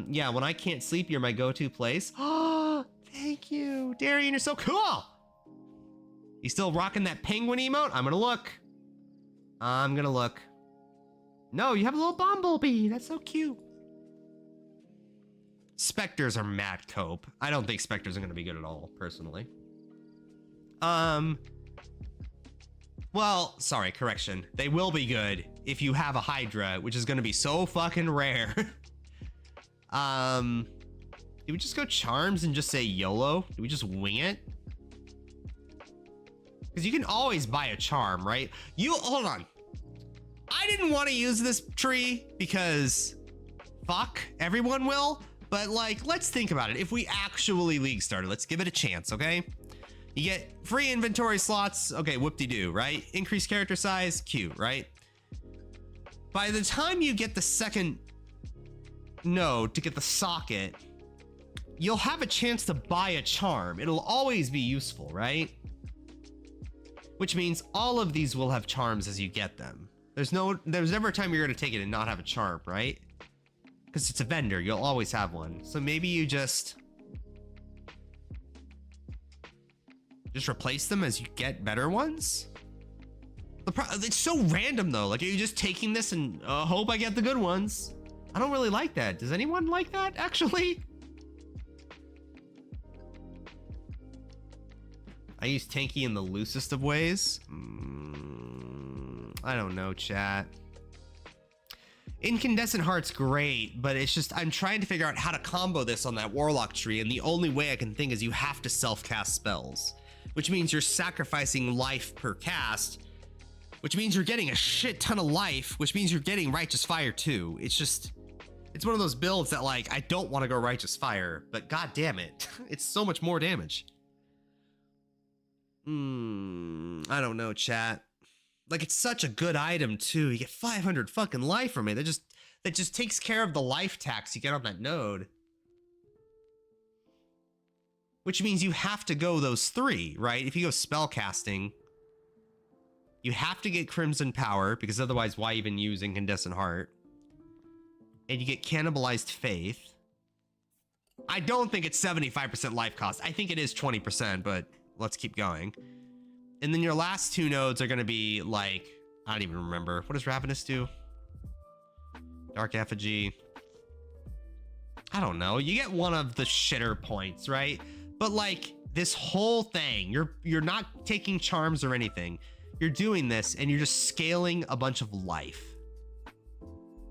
yeah, when I can't sleep, you're my go-to place. Oh, thank you, Darian. You're so cool. You still rocking that penguin emote? I'm gonna look. I'm gonna look. No, you have a little bumblebee. That's so cute. Spectres are mad cope. I don't think Spectres are gonna be good at all, personally. Well, sorry, correction. They will be good if you have a Hydra, which is gonna be so fucking rare. Do we just go Charms and just say YOLO? Do we just wing it? Because you can always buy a charm, right? Hold on. I didn't want to use this tree because fuck, everyone will. But like, let's think about it. If we actually League started, let's give it a chance, okay? You get free inventory slots. Okay, whoop-de-doo, right? Increased character size, cute, right? By the time you get the second node to get the socket, you'll have a chance to buy a charm. It'll always be useful, right? Which means all of these will have charms as you get them. There's never a time you're gonna take it and not have a charm, right? Because it's a vendor, you'll always have one. So maybe you just replace them as you get better ones? It's so random though. Like, are you just taking this and hope I get the good ones? I don't really like that. Does anyone like that, actually? I use tanky in the loosest of ways. I don't know, chat. Incandescent Heart's great, but it's just, I'm trying to figure out how to combo this on that Warlock tree, and the only way I can think is you have to self-cast spells, which means you're sacrificing life per cast, which means you're getting a shit ton of life, which means you're getting Righteous Fire too. It's just, it's one of those builds that like, I don't want to go Righteous Fire, but god damn it, it's so much more damage. I don't know, chat. Like, it's such a good item too. You get 500 fucking life from it. That just takes care of the life tax you get on that node. Which means you have to go those three, right? If you go spell casting, you have to get Crimson Power, because otherwise why even use Incandescent Heart? And you get Cannibalized Faith. I don't think it's 75% life cost. I think it is 20%, but let's keep going. And then your last two nodes are going to be like, I don't even remember. What does Ravenous do? Dark Effigy. I don't know. You get one of the shitter points, right? But like this whole thing, you're not taking charms or anything. You're doing this and you're just scaling a bunch of life,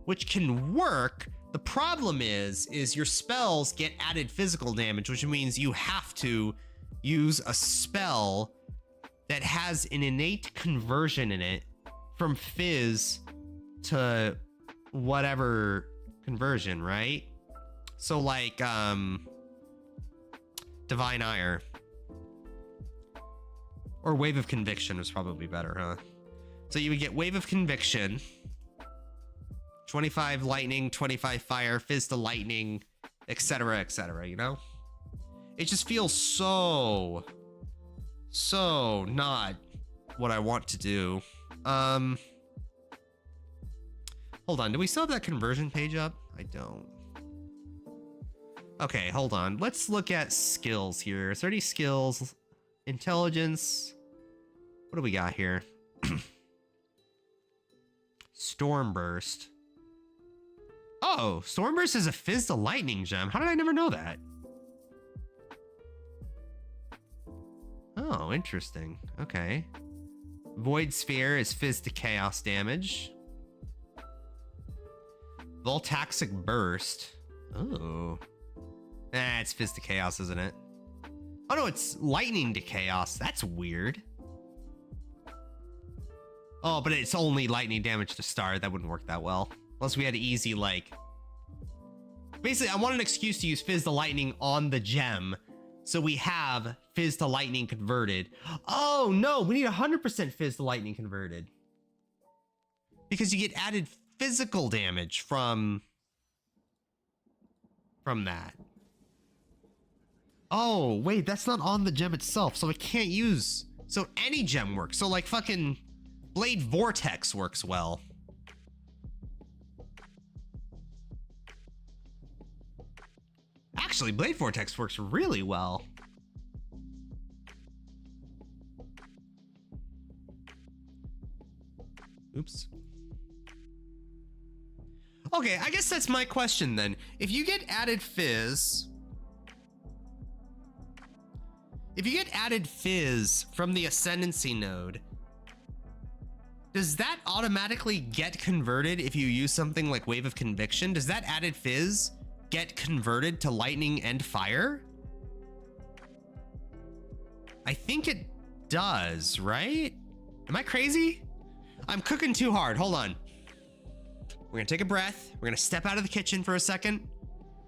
which can work. The problem is your spells get added physical damage, which means you have to use a spell that has an innate conversion in it from fizz to whatever conversion, right? So like Divine Ire or Wave of Conviction is probably better, huh? So you would get Wave of Conviction, 25 lightning, 25 fire, fizz to lightning, etc., you know? It just feels so not what I want to do. Hold on, do we still have that conversion page up? I don't. Okay, hold on. Let's look at skills here. Is there any skills? Intelligence. What do we got here? Stormburst. Oh, Stormburst is a fizz to lightning gem. How did I never know that? Oh, interesting. Okay. Void Sphere is fizz to chaos damage. Voltaxic Burst. Oh. It's fizz to chaos, isn't it? Oh no, it's lightning to chaos. That's weird. Oh, but it's only lightning damage to start. That wouldn't work that well. Unless we had easy, like... Basically, I want an excuse to use fizz to lightning on the gem. So we have fizz to lightning converted. Oh no, we need 100% fizz to lightning converted. Because you get added physical damage from that. Oh, wait, that's not on the gem itself, so it can't use... So any gem works. So like fucking Blade Vortex works well. Actually, Blade Vortex works really well. Oops. Okay, I guess that's my question then. If you get added fizz... If you get added fizz from the Ascendancy node, does that automatically get converted if you use something like Wave of Conviction? Does that added fizz get converted to lightning and fire? I think it does, right? Am I crazy? I'm cooking too hard. Hold on. We're gonna take a breath. We're gonna step out of the kitchen for a second.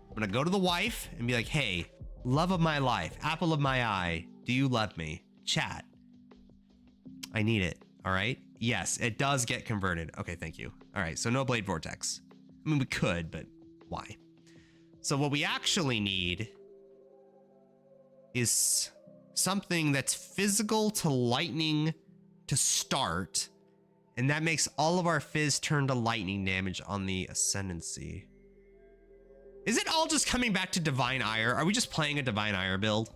I'm gonna go to the wife and be like, hey, love of my life, apple of my eye, do you love me? Chat. I need it, all right? Yes, it does get converted. Okay, thank you. All right, so no Blade Vortex. I mean, we could, but why? So what we actually need is something that's physical to lightning to start, and that makes all of our fizz turn to lightning damage on the Ascendancy. Is it all just coming back to Divine Ire? Are we just playing a Divine Ire build?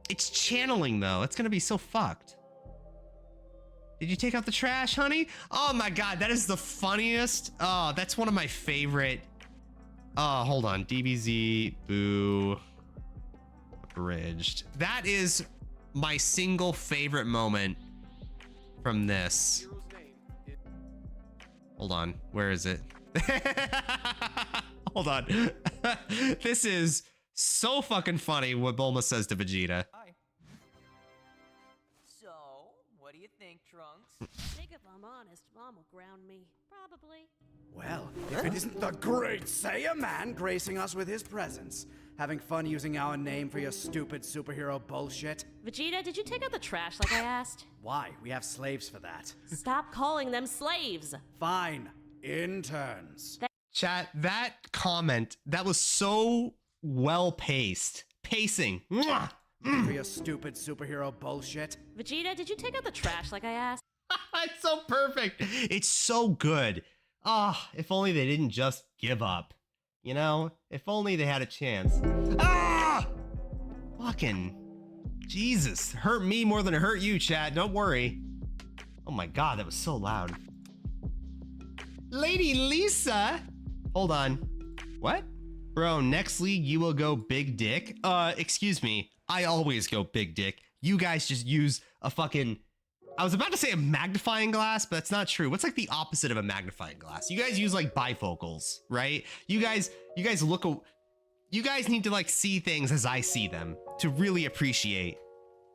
It's channeling though. It's gonna be so fucked. Did you take out the trash, honey? Oh my God, that is the funniest. Oh, that's one of my favorite. Oh, hold on. DBZ, boo, abridged. That is my single favorite moment from this. Hold on, where is it? Hold on. This is so fucking funny what Bulma says to Vegeta. Hi. So, what do you think, Trunks? Think if I'm honest, Mom will ground me. Probably. Well, if it isn't the great Saiyan man gracing us with his presence, having fun using our name for your stupid superhero bullshit. Vegeta, did you take out the trash like I asked? Why? We have slaves for that. Stop calling them slaves. Fine. Interns. Chat, that comment, that was so well paced. Pacing. Mwah! For your stupid superhero bullshit. Vegeta, did you take out the trash like I asked? It's so perfect. It's so good. Ah, if only they didn't just give up. You know? If only they had a chance. Ah! Fucking Jesus. Hurt me more than it hurt you, chat. Don't worry. Oh my God, that was so loud. Lady Lisa. Hold on. What? Bro, next league you will go big dick? Excuse me. I always go big dick. You guys just use a fucking... I was about to say a magnifying glass, but that's not true. What's like the opposite of a magnifying glass? You guys use like bifocals, right? You guys look... You guys need to like see things as I see them to really appreciate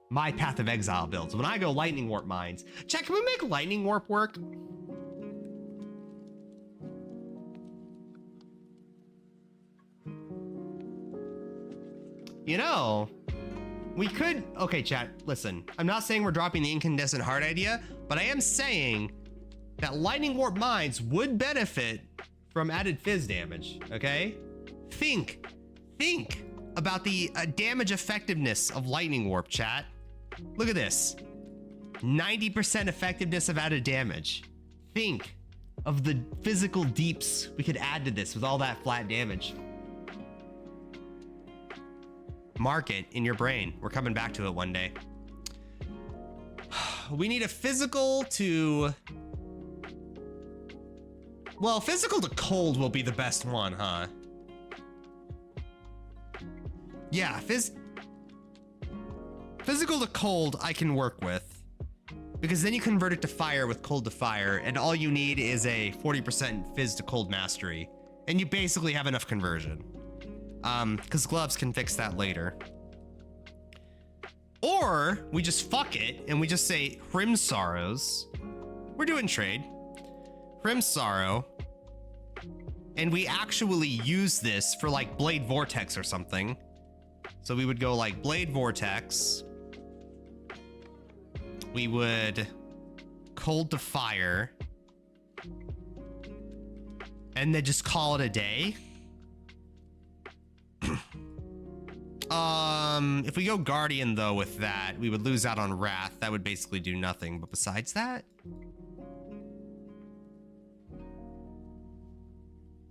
my Path of Exile builds. When I go Lightning Warp Mines. Chat, can we make Lightning Warp work? You know, we could... Okay, chat, listen. I'm not saying we're dropping the Incandescent Heart idea, but I am saying that Lightning Warp Mines would benefit from added fizz damage, okay? Think about the damage effectiveness of Lightning Warp, chat. Look at this. 90% effectiveness of added damage. Think of the physical deeps we could add to this with all that flat damage. Mark it in your brain. We're coming back to it one day. We need a physical to... Well, physical to cold will be the best one, huh? Yeah, physical to cold I can work with. Because then you convert it to fire with cold to fire, and all you need is a 40% fizz to cold mastery. And you basically have enough conversion. Because gloves can fix that later. Or we just fuck it and we just say Hrim Sorrows. We're doing trade. Hrim Sorrow. And we actually use this for like Blade Vortex or something. So we would go like Blade Vortex. We would cold to fire. and then just call it a day. If we go Guardian though with that, we would lose out on Wrath. That would basically do nothing. But besides that,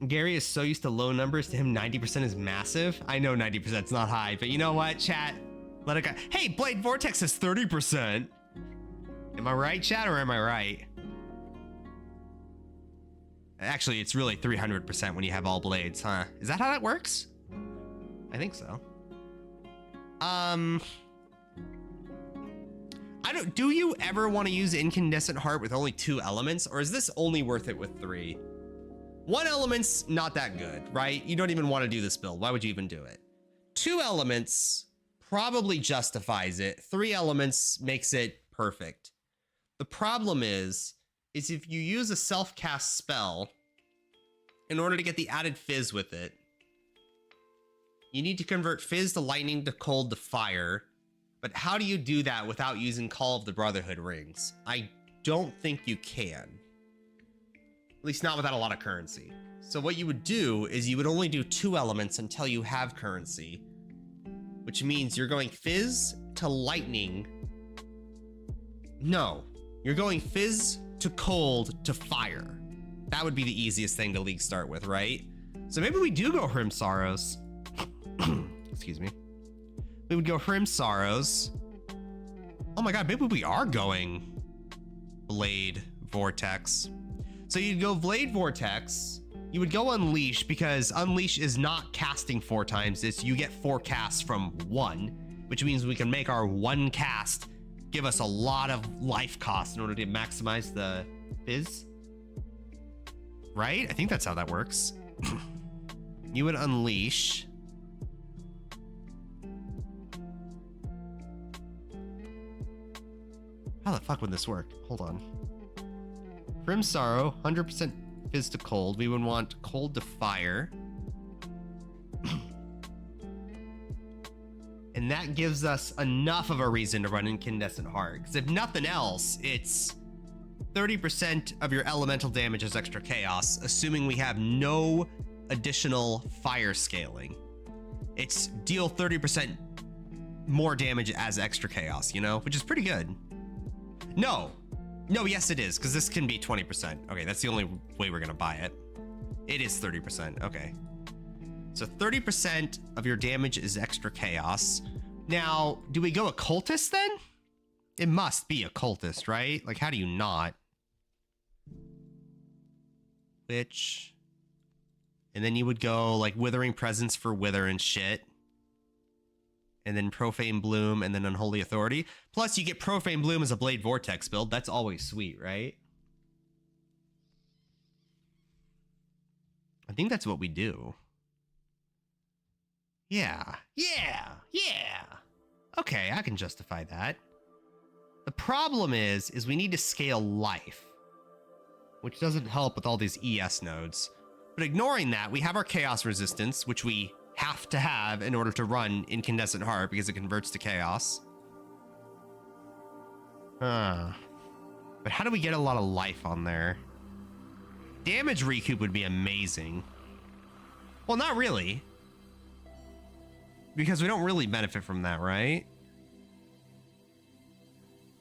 Gary is so used to low numbers. To him, 90% is massive. I know 90% is not high, but you know what, chat? Let it go. Hey, Blade Vortex is 30%. Am I right, chat, or am I right? Actually, it's really 300% when you have all blades, huh? Is that how that works? I think so. Do you ever want to use Incandescent Heart with only 2 elements, or is this only worth it with 3? 1 element's not that good, right? You don't even want to do this build. Why would you even do it? 2 elements probably justifies it. 3 elements makes it perfect. The problem is if you use a self-cast spell in order to get the added fizz with it, you need to convert fizz to lightning to cold to fire. But how do you do that without using Call of the Brotherhood rings? I don't think you can. At least not without a lot of currency. So what you would do is you would only do 2 elements until you have currency, which means you're going fizz to lightning. No, you're going fizz to cold to fire. That would be the easiest thing to league start with, right? So maybe we do go Hrim Sorrows. Excuse me. We would go Hrim Sorrows. Oh my god, maybe we are going Blade Vortex. So you'd go Blade Vortex. You would go Unleash, because Unleash is not casting 4 times. It's you get 4 casts from 1, which means we can make our 1 cast give us a lot of life cost in order to maximize the fizz. Right? I think that's how that works. You would Unleash. How the fuck would this work? Hold on. Hrim Sorrow, 100% fizz to cold. We would want cold to fire. And that gives us enough of a reason to run Incandescent Heart. Because if nothing else, it's 30% of your elemental damage as extra chaos, assuming we have no additional fire scaling. It's deal 30% more damage as extra chaos, you know? Which is pretty good. No, yes it is, because this can be 20%. Okay, that's the only way we're gonna buy it. It is 30%, okay. So 30% of your damage is extra chaos. Now, do we go occultist then? It must be occultist, right? Like, how do you not? Which, and then you would go like Withering Presence for Wither and shit. And then Profane Bloom, and then Unholy Authority. Plus, you get Profane Bloom as a Blade Vortex build. That's always sweet, right? I think that's what we do. Yeah. Okay, I can justify that. The problem is we need to scale life, which doesn't help with all these ES nodes. But ignoring that, we have our Chaos Resistance, which we have to have in order to run Incandescent Heart because it converts to chaos. But how do we get a lot of life on there? Damage recoup would be amazing. Well, not really. Because we don't really benefit from that, right?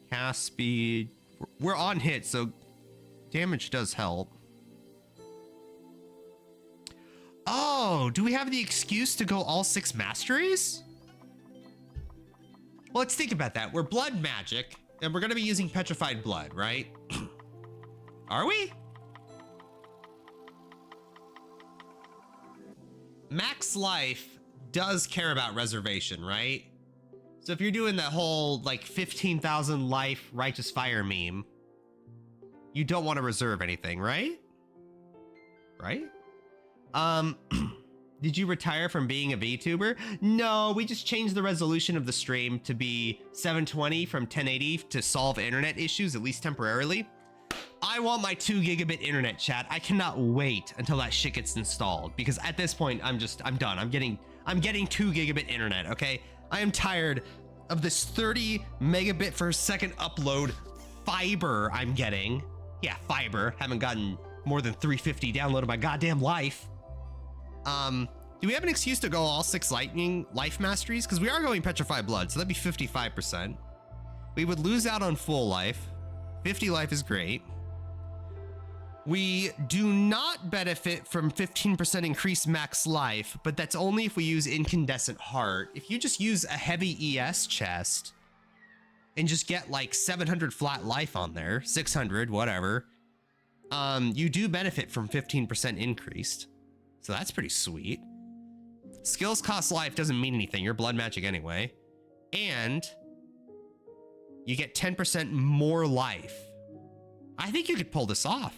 Cast speed. We're on hit, so damage does help. Oh, do we have the excuse to go all 6 masteries? Well, let's think about that. We're blood magic, and we're going to be using petrified blood, right? Are we? Max life does care about reservation, right? So if you're doing that whole like 15,000 life righteous fire meme, you don't want to reserve anything, right? Right? Did you retire from being a VTuber? No, we just changed the resolution of the stream to be 720 from 1080 to solve internet issues, at least temporarily. I want my 2 gigabit internet, chat. I cannot wait until that shit gets installed, because at this point I'm done. I'm getting 2 gigabit internet, okay? I am tired of this 30 megabit per second upload fiber I'm getting. Yeah, fiber. Haven't gotten more than 350 downloaded my goddamn life. Do we have an excuse to go all 6 lightning life masteries? Because we are going petrified blood, so that'd be 55%. We would lose out on full life. 50 life is great. We do not benefit from 15% increased max life, but that's only if we use Incandescent Heart. If you just use a heavy ES chest and just get like 700 flat life on there, 600, whatever, you do benefit from 15% increased. So that's pretty sweet. Skills cost life doesn't mean anything. You're blood magic anyway. And you get 10% more life. I think you could pull this off.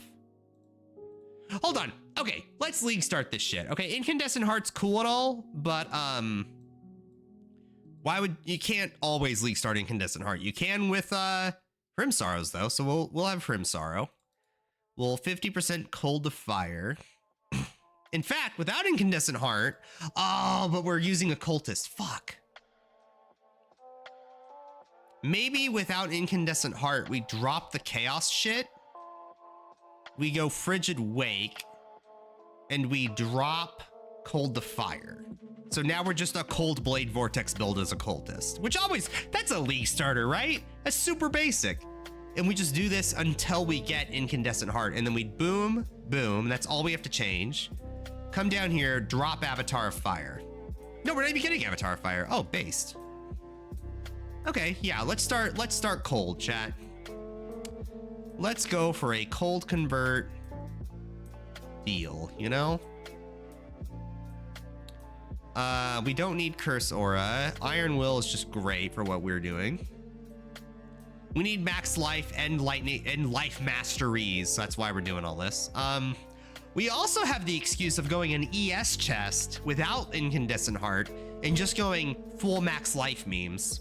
Hold on. Okay, let's league start this shit. Okay, Incandescent Heart's cool and all, but why would you can't always league start Incandescent Heart? You can with Hrim Sorrows though, so we'll have Hrim Sorrow. We'll 50% cold to fire. In fact, without Incandescent Heart, oh, but we're using Occultist. Fuck. Maybe without Incandescent Heart, we drop the Chaos shit. We go Frigid Wake, and we drop Cold to Fire. So now we're just a Cold Blade Vortex build as Occultist, which always, that's a league starter, right? That's super basic. And we just do this until we get Incandescent Heart, and then we boom, boom, that's all we have to change. Come down here, drop Avatar of Fire. No, we're not even getting Avatar of Fire. Oh, based. Okay, yeah, let's start cold, chat. Let's go for a cold convert deal, you know? We don't need Curse Aura. Iron Will is just great for what we're doing. We need max life and lightning and life masteries. So that's why we're doing all this. We also have the excuse of going an ES chest without Incandescent Heart and just going full max life memes.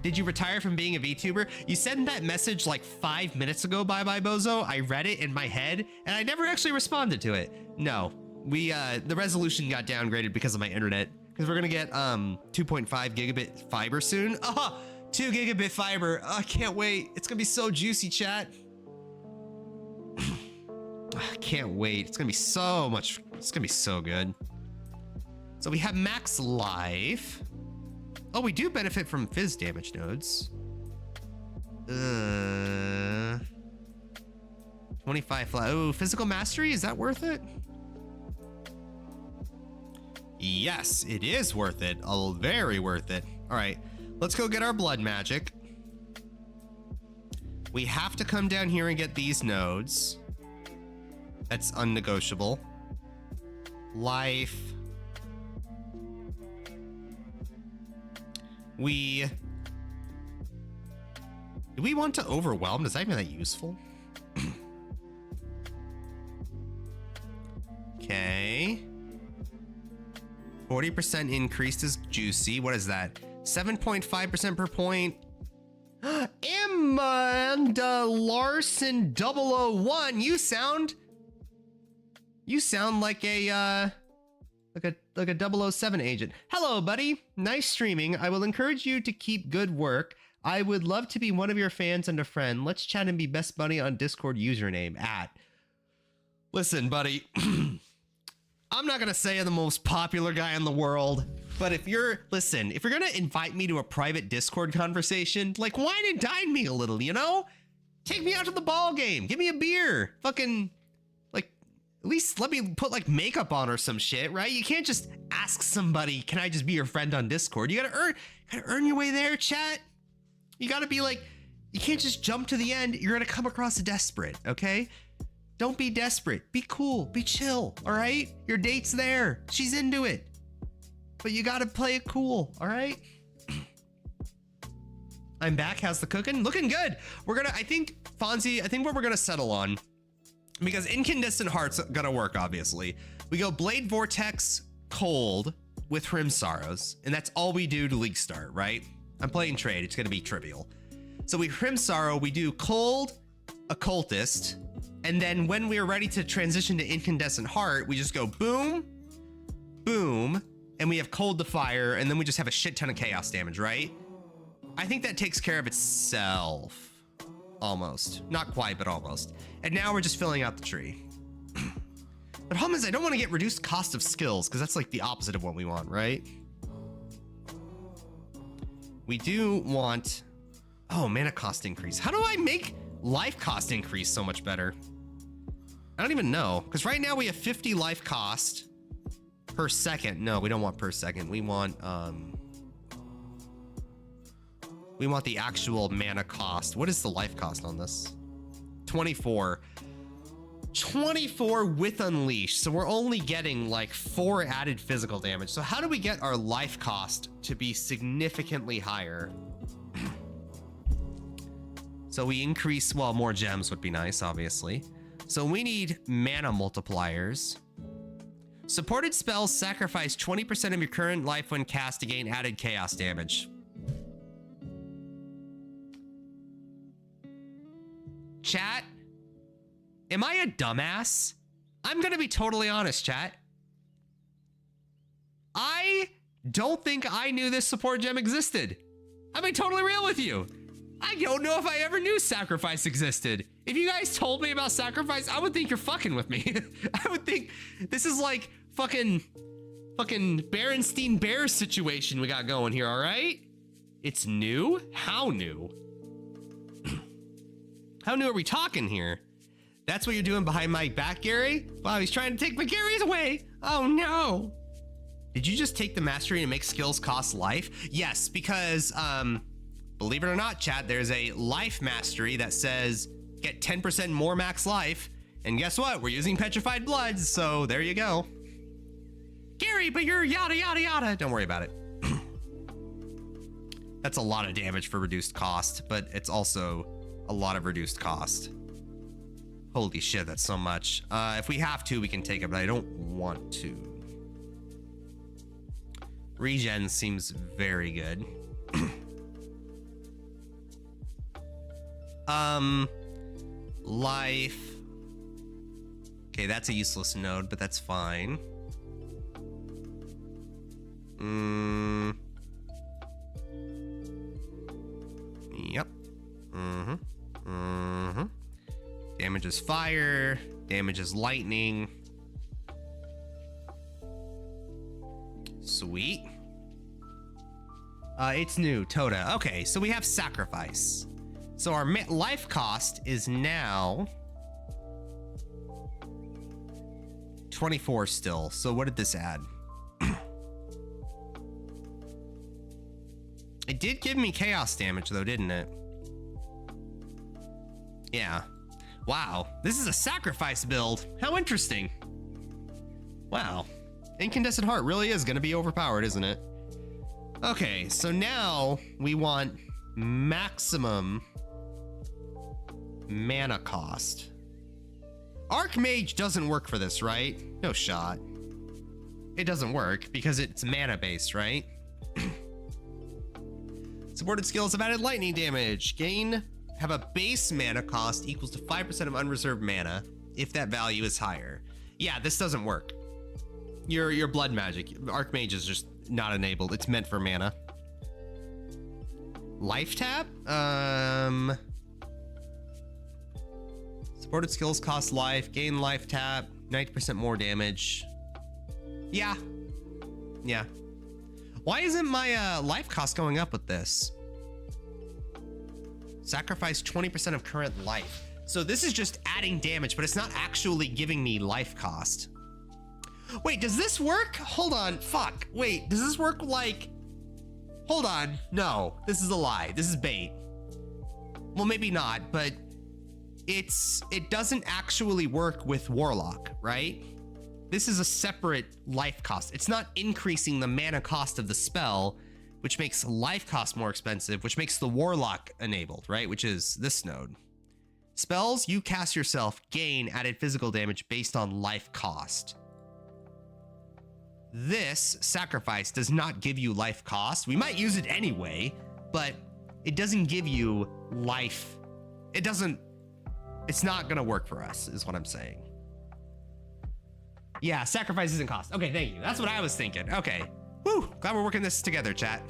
Did you retire from being a VTuber? You sent that message like 5 minutes ago, Bye Bozo. I read it in my head and I never actually responded to it. No, the resolution got downgraded because of my internet, because we're gonna get 2.5 gigabit fiber soon. 2 gigabit fiber. I can't wait. It's gonna be so juicy, chat. I can't wait. It's gonna be so much. It's gonna be so good. So we have max life. Oh, we do benefit from fizz damage nodes. 25 flat. Oh, physical mastery. Is that worth it? Yes, it is worth it. Oh, very worth it. All right, let's go get our blood magic. We have to come down here and get these nodes. That's unnegotiable. Life. Do we want to overwhelm? Is that even that useful? Okay. 40% increased is juicy. What is that? 7.5% per point. Amanda Larson 001. You sound like a like a 007 agent. Hello, buddy. Nice streaming. I will encourage you to keep good work. I would love to be one of your fans and a friend. Let's chat and be best buddy on Discord username at. Listen, buddy. I'm not gonna say I'm the most popular guy in the world, but if you're gonna invite me to a private Discord conversation, like wine and dine me a little, you know? Take me out to the ball game. Give me a beer. Fucking, like, at least let me put like makeup on or some shit, right? You can't just ask somebody, can I just be your friend on Discord? You gotta earn your way there, chat. You gotta be like, you can't just jump to the end. You're gonna come across desperate, okay? Don't be desperate. Be cool. Be chill, all right? Your date's there. She's into it. But you gotta play it cool, all right? I'm back. How's the cooking? Looking good. I think what we're gonna settle on, because Incandescent Heart's gonna work, obviously. We go Blade Vortex Cold with Hrim Sorrows, and that's all we do to League Start, right? I'm playing trade. It's gonna be trivial. So we Hrim Sorrow, we do Cold Occultist, and then when we're ready to transition to Incandescent Heart, we just go boom, boom, and we have Cold to Fire, and then we just have a shit ton of chaos damage, right? I think that takes care of itself. Almost. Not quite, but almost. And now we're just filling out the tree. The problem is I don't want to get reduced cost of skills because that's like the opposite of what we want, right? We do want, oh, mana cost increase. How do I make life cost increase so much better? I don't even know, because right now we have 50 life cost per second. No, we don't want per second. We want the actual mana cost. What is the life cost on this? 24. 24 with Unleash. So we're only getting like 4 added physical damage. So how do we get our life cost to be significantly higher? So we increase, well, more gems would be nice, obviously. So we need mana multipliers. Supported spells sacrifice 20% of your current life when cast to gain added chaos damage. Chat, am I a dumbass? I'm gonna be totally honest, chat. I don't think I knew this support gem existed. I'm being totally real with you. I don't know if I ever knew sacrifice existed. If you guys told me about sacrifice, I would think you're fucking with me. I would think this is like fucking Berenstein Bears situation we got going here, all right? It's new? How new? How new are we talking here? That's what you're doing behind my back, Gary? Wow, he's trying to take my Gary's away. Oh no. Did you just take the mastery to make skills cost life? Yes, because believe it or not, chat, there's a life mastery that says get 10% more max life. And guess what? We're using petrified bloods, so there you go. Gary, but you're yada yada yada. Don't worry about it. That's a lot of damage for reduced cost, but it's also a lot of reduced cost. Holy shit, that's so much. If we have to, we can take it, but I don't want to. Regen seems very good. Life. Okay, that's a useless node, but that's fine. Yep. Damages fire, damages lightning. Sweet. It's new, Toda. Okay, so we have sacrifice. So our life cost is now 24 still. So what did this add? It did give me chaos damage though, didn't it? Yeah. Wow, this is a sacrifice build. How interesting. Wow. Incandescent Heart really is gonna be overpowered, isn't it? Okay, so now we want maximum mana cost. Archmage doesn't work for this, right? No shot. It doesn't work because it's mana based, right? Supported skills have added lightning damage. Have a base mana cost equals to 5% of unreserved mana if that value is higher. Yeah, this doesn't work. Your blood magic. Archmage is just not enabled. It's meant for mana. Life tap? Supported skills cost life. Gain life tap. 90% more damage. Yeah. Yeah. Why isn't my life cost going up with this? Sacrifice 20% of current life. So this is just adding damage, but it's not actually giving me life cost. Wait, does this work? Hold on, fuck. Wait, does this work like... Hold on, no, this is a lie. This is bait. Well, maybe not, but it doesn't actually work with Warlock, right? This is a separate life cost. It's not increasing the mana cost of the spell, which makes life cost more expensive, which makes the Warlock enabled, right? Which is this node. Spells you cast yourself gain added physical damage based on life cost. This sacrifice does not give you life cost. We might use it anyway, but it doesn't give you life. It's not gonna work for us, is what I'm saying. Yeah, sacrifice isn't cost. Okay, thank you. That's what I was thinking. Okay. Woo, glad we're working this together, chat.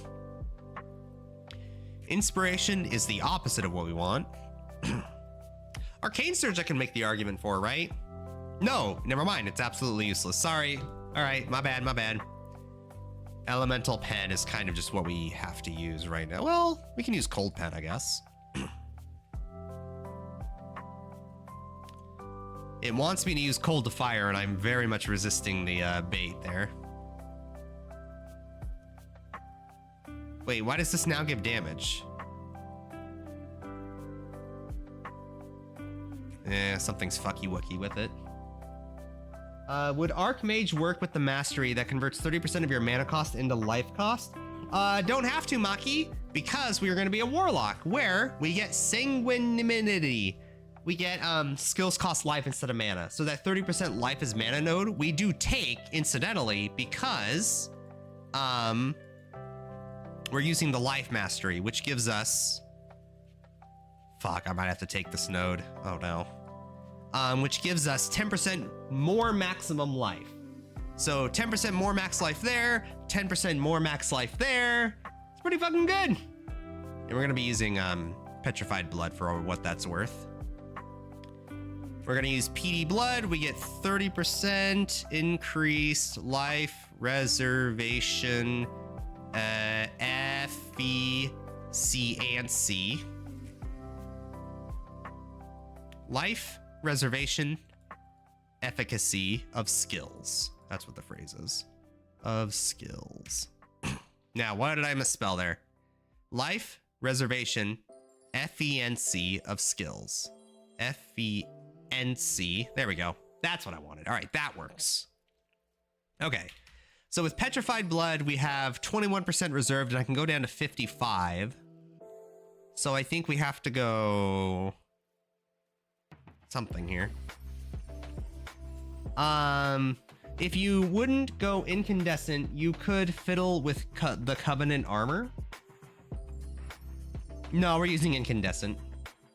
Inspiration is the opposite of what we want. Arcane Surge I can make the argument for, right? No, never mind. It's absolutely useless. Sorry. All right, my bad, my bad. Elemental pen is kind of just what we have to use right now. Well, we can use cold pen, I guess. It wants me to use cold to fire, and I'm very much resisting the bait there. Wait, why does this now give damage? Something's fucky-wucky with it. Would Archmage work with the mastery that converts 30% of your mana cost into life cost? Don't have to, Maki, because we are going to be a warlock, where we get sanguinity. We get skills cost life instead of mana. So that 30% life is mana node, we do take, incidentally, because we're using the life mastery, which gives us... Fuck, I might have to take this node. Oh no. Which gives us 10% more maximum life. So 10% more max life there, 10% more max life there. It's pretty fucking good. And we're gonna be using petrified blood for what that's worth. We're gonna use PD blood. We get 30% increased life reservation, F, B, C, and C. Life reservation efficacy of skills. That's what the phrase is. Of skills. Now, what did I misspell there? Life reservation FENC of skills. FENC. There we go. That's what I wanted. All right, that works. Okay. So with petrified blood, we have 21% reserved, and I can go down to 55. So I think we have to go something here. If you wouldn't go incandescent, you could fiddle with the Covenant armor. No, we're using incandescent.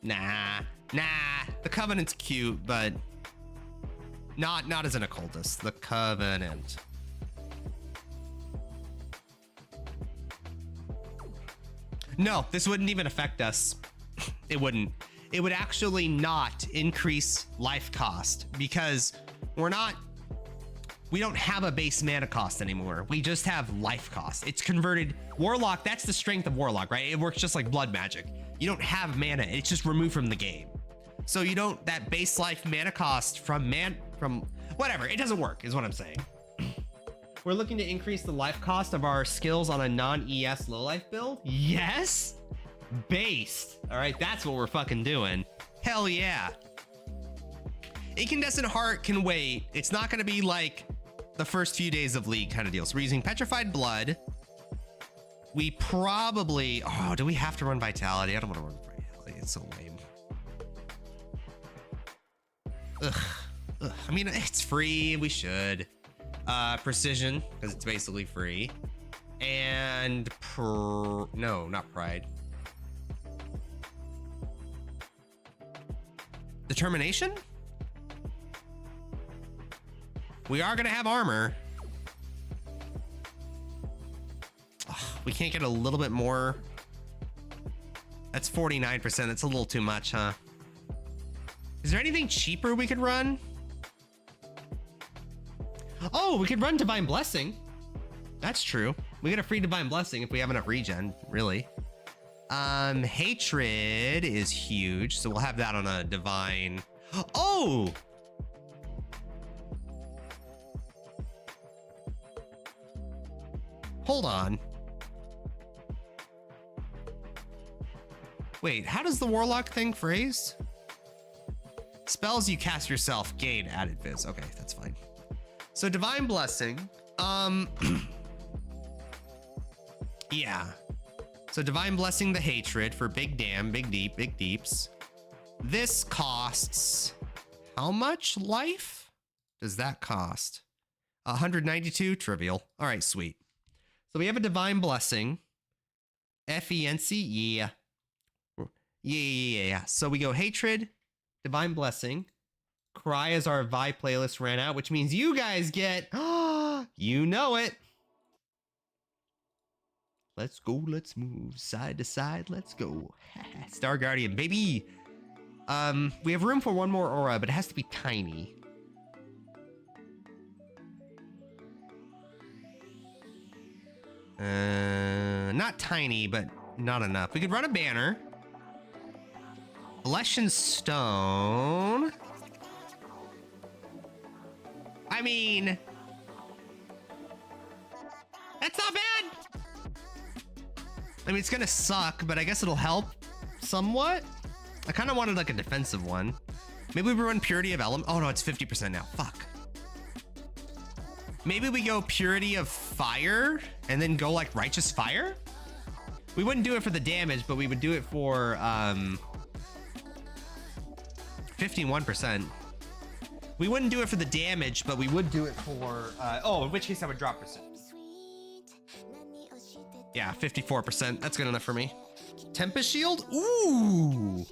Nah. The Covenant's cute, but not as an occultist. The Covenant. No, this wouldn't even affect us. It wouldn't. It would actually not increase life cost because we don't have a base mana cost anymore. We just have life cost. It's converted. Warlock, that's the strength of Warlock, right? It works just like blood magic. You don't have mana. It's just removed from the game. So you don't, that base life mana cost from whatever, it doesn't work is what I'm saying. We're looking to increase the life cost of our skills on a non-ES low life build. Yes. Based. All right, that's what we're fucking doing. Hell yeah. Incandescent Heart can wait. It's not going to be like the first few days of League kind of deal. So we're using Petrified Blood. We probably... Oh, do we have to run Vitality? I don't want to run Vitality. It's so lame. Ugh. I mean, it's free. We should. Precision, because it's basically free. And... No, not Pride. Determination? We are gonna have armor. Ugh, we can't get a little bit more. That's 49%. That's a little too much, huh? Is there anything cheaper we could run? Oh, we could run Divine Blessing. That's true. We get a free Divine Blessing if we have enough regen, really. Hatred is huge, so we'll have that on a divine. Oh! Hold on. Wait, how does the Warlock thing phrase? Spells you cast yourself gain added viz. Okay, that's fine. So Divine Blessing. Yeah. So Divine Blessing the Hatred for big dam, big deep, big deeps. This costs how much life does that cost? 192, trivial. All right, sweet. So we have a Divine Blessing. FENC, yeah. Yeah. So we go Hatred, Divine Blessing. Cry as our Vi playlist ran out, which means you guys get, you know it. Let's go, let's move side to side, let's go. Star Guardian, baby. We have room for one more aura, but it has to be tiny. Not tiny, but not enough. We could run a banner. Leshen Stone. I mean, that's not bad. I mean, it's gonna suck, but I guess it'll help somewhat. I kind of wanted like a defensive one. Maybe we run Purity of Element. Oh no, it's 50% now. Fuck. Maybe we go Purity of Fire and then go like Righteous Fire. We wouldn't do it for the damage, but we would do it for 51%. We wouldn't do it for the damage, but we would do it for oh, in which case I would drop percent. Yeah, 54%. That's good enough for me. Tempest Shield? Ooh.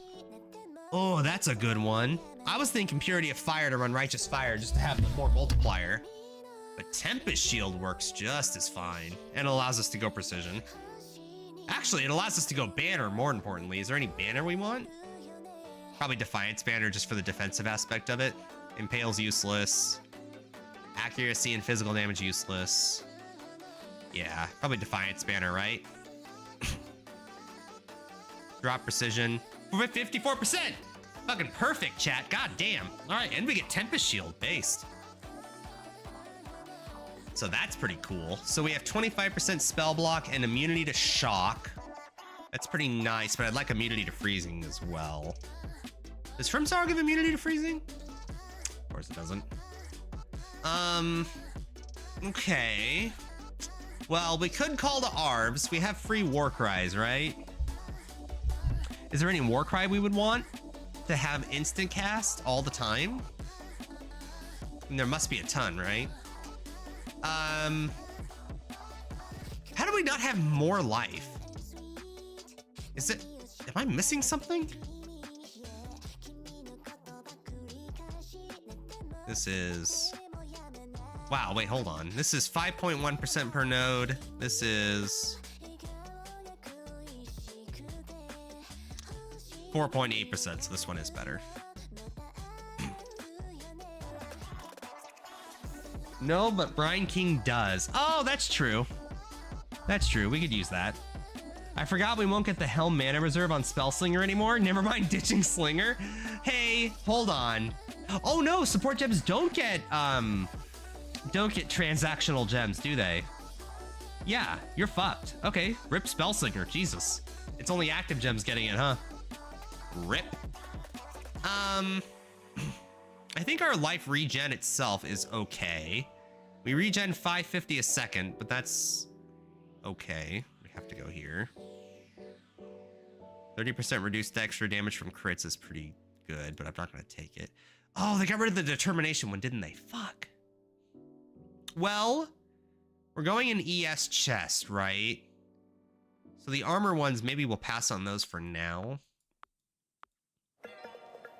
Oh, that's a good one. I was thinking Purity of Fire to run Righteous Fire just to have the more multiplier. But Tempest Shield works just as fine and allows us to go Precision. Actually, it allows us to go Banner, more importantly. Is there any banner we want? Probably Defiance Banner just for the defensive aspect of it. Impale's useless. Accuracy and physical damage useless. Yeah, probably Defiance Banner, right? Drop Precision. We're at 54%! Fucking perfect, chat. God damn. Alright, and we get Tempest Shield based. So that's pretty cool. So we have 25% spell block and immunity to shock. That's pretty nice, but I'd like immunity to freezing as well. Does Frimsar give immunity to freezing? Of course it doesn't. Okay. Well, we could call to Arbs. We have free Warcries, right? Is there any Warcry we would want to have instant cast all the time? And there must be a ton, right? How do we not have more life? Is it, am I missing something? This is, wow, wait, hold on. This is 5.1% per node. This is 4.8%, so this one is better. No, but Brine King does. Oh, that's true. That's true. We could use that. I forgot we won't get the Helm mana reserve on Spellslinger anymore. Never mind ditching Slinger. Hey, hold on. Oh no, support gems don't get transactional gems, do they? Yeah, you're fucked. Okay, rip Spellslinger. Jesus. It's only active gems getting it, huh? Rip. I think our life regen itself is okay. We regen 550 a second, but that's okay. We have to go here. 30% reduced extra damage from crits is pretty good, but I'm not going to take it. Oh, they got rid of the determination one, didn't they? Fuck. Well, we're going in ES chest, right? So the armor ones, maybe we'll pass on those for now.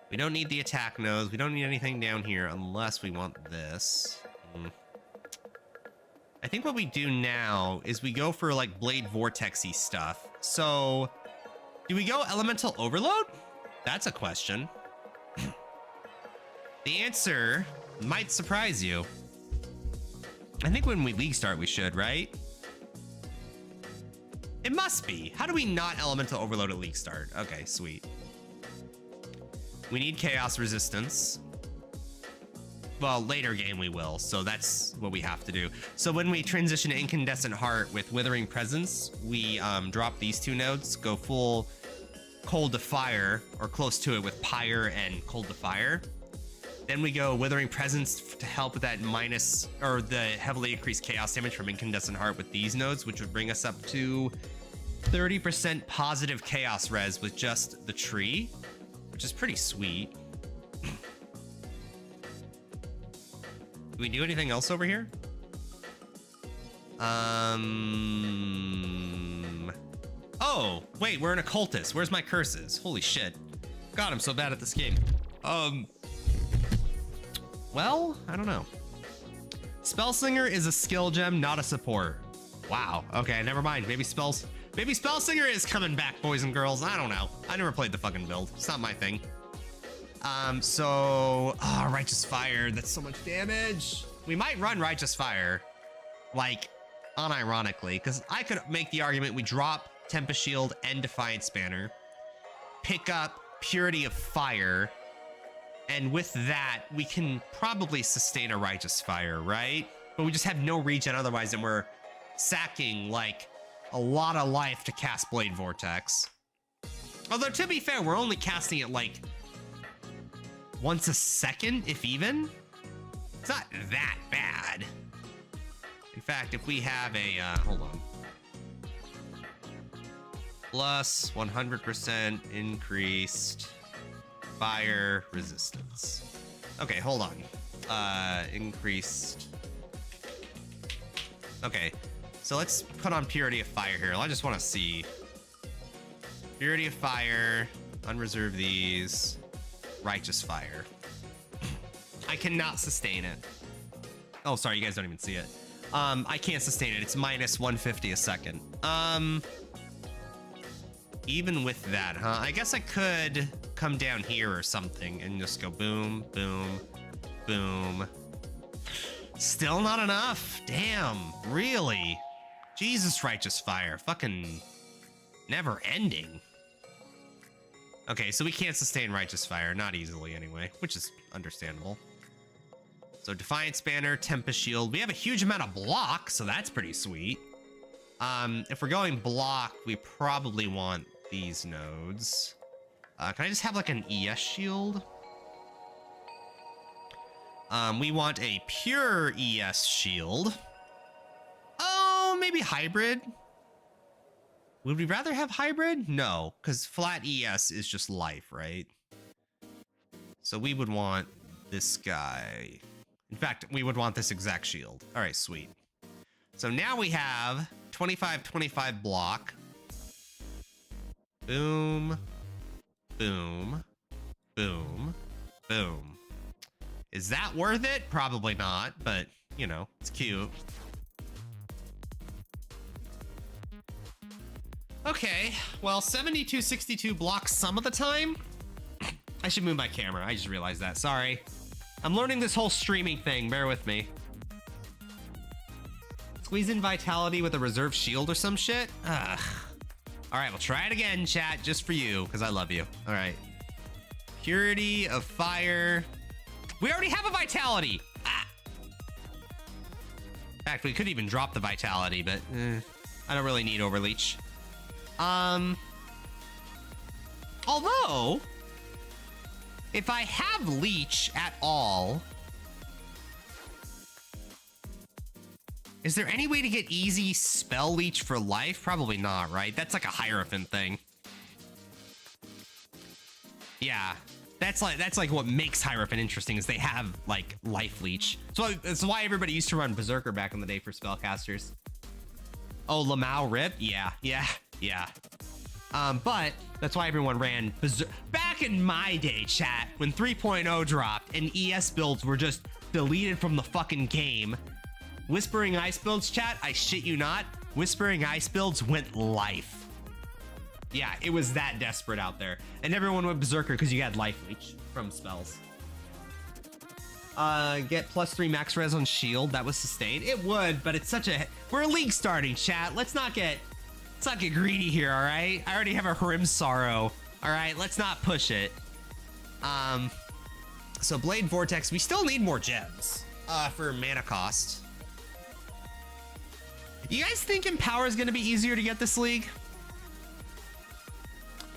We don't need the attack nose. We don't need anything down here unless we want this. I think what we do now is we go for like Blade Vortex-y stuff. So do we go Elemental Overload? That's a question. The answer might surprise you. I think when we League start, we should, right? It must be. How do we not Elemental Overload at League start? Okay, sweet. We need Chaos Resistance. Well, later game we will, so that's what we have to do. So when we transition to Incandescent Heart with Withering Presence, we drop these two nodes, go full Cold to Fire, or close to it with Pyre and Cold to Fire. Then we go Withering Presence to help with that minus, or the heavily increased chaos damage from Incandescent Heart with these nodes, which would bring us up to 30% positive chaos res with just the tree, which is pretty sweet. Do we do anything else over here? Oh, wait, we're an occultist. Where's my curses? Holy shit. God, I'm so bad at this game. Well, I don't know. Spellslinger is a skill gem, not a support. Wow. Okay, never mind. Maybe Spellslinger is coming back, boys and girls. I don't know. I never played the fucking build. It's not my thing. Righteous Fire. That's so much damage. We might run Righteous Fire. Like, unironically, because I could make the argument we drop Tempest Shield and Defiant Spanner, pick up Purity of Fire, and with that, we can probably sustain a Righteous Fire, right? But we just have no regen otherwise, and we're sacking, like, a lot of life to cast Blade Vortex. Although, to be fair, we're only casting it, like, once a second, if even. It's not that bad. In fact, if we have a, hold on. Plus 100% increased fire resistance. Okay, hold on. Increased. Okay, so let's put on Purity of Fire here. I just want to see. Purity of Fire, unreserve these, Righteous Fire. I cannot sustain it. Oh, sorry, you guys don't even see it. I can't sustain it. It's minus 150 a second. Even with that, huh? I guess I could come down here or something and just go boom, boom, boom. Still not enough. Damn, really? Jesus, Righteous Fire. Fucking never ending. Okay, so we can't sustain Righteous Fire, not easily anyway, which is understandable. So Defiant Spanner, Tempest Shield. We have a huge amount of block, so that's pretty sweet. If we're going block, we probably want these nodes. Can I just have like an ES shield? We want a pure ES shield. Oh, maybe hybrid. Would we rather have hybrid? No, because flat ES is just life, right? So we would want this guy. In fact, we would want this exact shield. All right, sweet. So now we have 25-25 block. Boom, boom, boom, boom. Is that worth it? Probably not, but, you know, it's cute. Okay, well, 72-62 blocks some of the time. I should move my camera. I just realized that. Sorry. I'm learning this whole streaming thing. Bear with me. Squeeze in Vitality with a reserve shield or some shit? Ugh. All right, we'll try it again, chat, just for you, because I love you. All right. Purity of Fire. We already have a Vitality. Ah. In fact, we could even drop the Vitality, but I don't really need Overleech. Although, if I have Leech at all, is there any way to get easy spell Leech for life? Probably not, right? That's like a Hierophant thing. Yeah, that's like what makes Hierophant interesting is they have like life Leech. So that's why everybody used to run Berserker back in the day for spellcasters. Oh, Lamau Rip? Yeah. But that's why everyone ran Berserker. Back in my day, chat, when 3.0 dropped and ES builds were just deleted from the fucking game, Whispering Ice builds, chat, I shit you not, Whispering Ice builds went life. Yeah, it was that desperate out there. And everyone went Berserker because you had life leech from spells. Get +3 max res on shield. That was sustained. It would, but it's such a... We're a league starting, chat. Let's not get greedy here, all right? I already have a Harim Sorrow. All right, let's not push it. So Blade Vortex, we still need more gems for mana cost. You guys think Empower is going to be easier to get this league?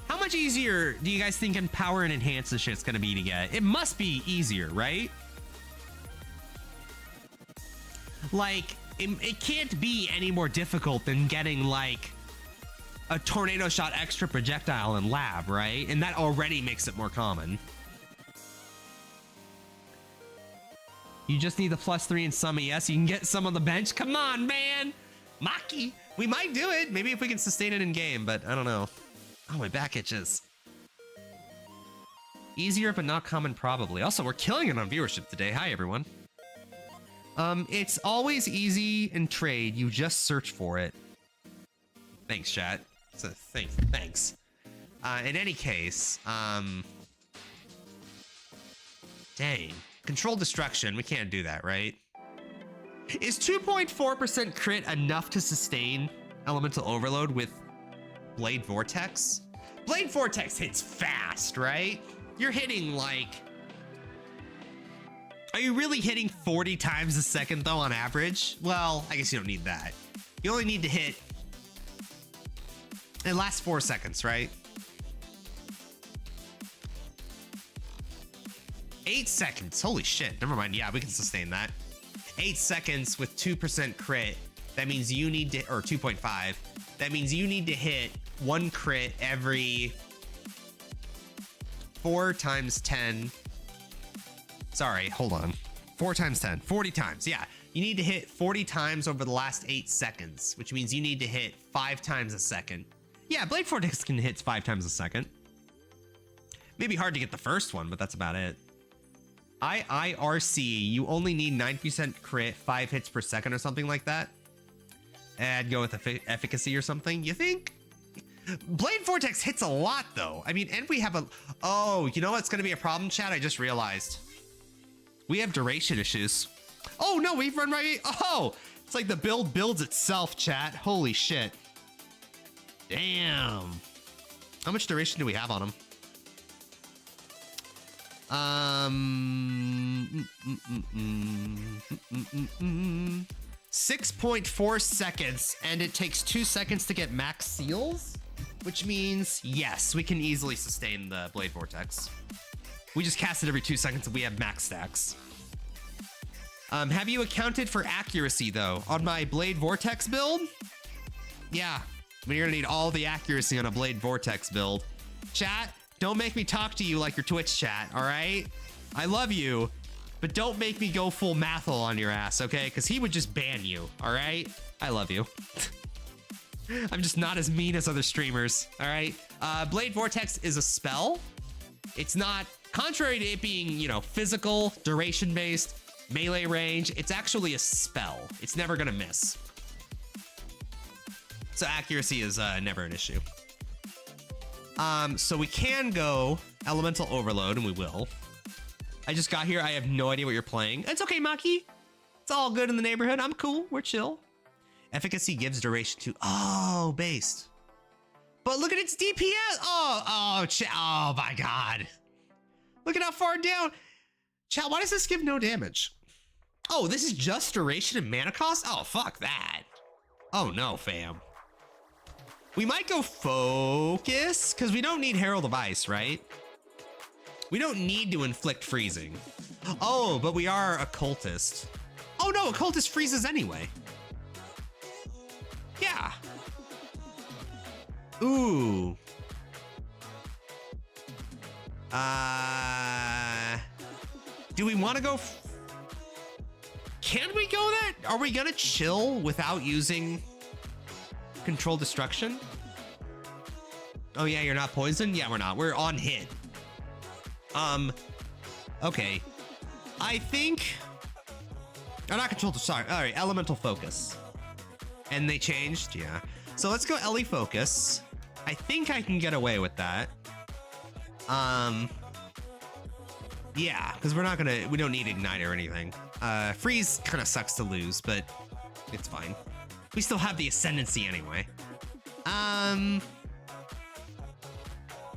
How much easier do you guys think Empower and Enhance this shit's going to be to get? It must be easier, right? Like, it can't be any more difficult than getting, like, a Tornado Shot extra projectile in Lab, right? And that already makes it more common. You just need the +3 in some ES. You can get some on the bench. Come on, man! Maki! We might do it. Maybe if we can sustain it in game, but I don't know. Oh, my back itches. Easier, but not common, probably. Also, we're killing it on viewership today. Hi, everyone. It's always easy in trade. You just search for it. Thanks, chat. So, thanks. In any case, dang. Controlled destruction. We can't do that, right? Is 2.4% crit enough to sustain elemental overload with Blade Vortex? Blade Vortex hits fast, right? You're hitting like... Are you really hitting 40 times a second though on average? Well, I guess you don't need that. You only need to hit... It lasts 4 seconds, right? 8 seconds. Holy shit. Never mind. Yeah, we can sustain that. 8 seconds with 2% crit. That means you need to... Or 2.5. That means you need to hit 1 crit every 4 times 10. Sorry, hold on. 4 times 10. 40 times. Yeah. You need to hit 40 times over the last 8 seconds, which means you need to hit 5 times a second. Yeah, Blade Vortex can hit 5 times a second. Maybe hard to get the first one, but that's about it. IIRC, you only need 9% crit, 5 hits per second or something like that. I'd go with efficacy or something, you think? Blade Vortex hits a lot though. I mean, and we have a... Oh, you know what's gonna be a problem, chat? I just realized. We have duration issues. Oh no, we've run right... Oh! It's like the build builds itself, chat. Holy shit. Damn. How much duration do we have on him? 6.4 seconds, and it takes 2 seconds to get max seals, which means yes, we can easily sustain the Blade Vortex. We just cast it every 2 seconds and we have max stacks. Have you accounted for accuracy though on my Blade Vortex build? Yeah, I mean, you're gonna need all the accuracy on a Blade Vortex build. Chat, don't make me talk to you like your Twitch chat, all right? I love you, but don't make me go full Mathel on your ass, okay? Because he would just ban you, all right? I love you. I'm just not as mean as other streamers, all right? Blade Vortex is a spell. It's not, contrary to it being, you know, physical, duration-based, melee range, it's actually a spell. It's never gonna miss. So accuracy is never an issue. So we can go Elemental Overload, and we will. I just got here. I have no idea what you're playing. It's okay, Maki. It's all good in the neighborhood. I'm cool. We're chill. Efficacy gives duration to... Oh, based. But look at its DPS. Oh my God. Look at how far down. Chat, why does this give no damage? Oh, this is just duration and mana cost? Oh, fuck that. Oh, no, fam. We might go focus, because we don't need Herald of Ice, right? We don't need to inflict freezing. Oh, but we are occultist. Oh no, occultist freezes anyway. Yeah. Ooh. Do we want to go? Can we go that? Are we gonna chill without using Control Destruction? Oh yeah, you're not poisoned? Yeah, we're not. We're on hit. Okay. I think... Oh, not Control, sorry. All right, Elemental Focus. And they changed, yeah. So let's go Ele Focus. I think I can get away with that. Yeah, because we're not gonna... We don't need Ignite or anything. Freeze kind of sucks to lose, but it's fine. We still have the Ascendancy anyway.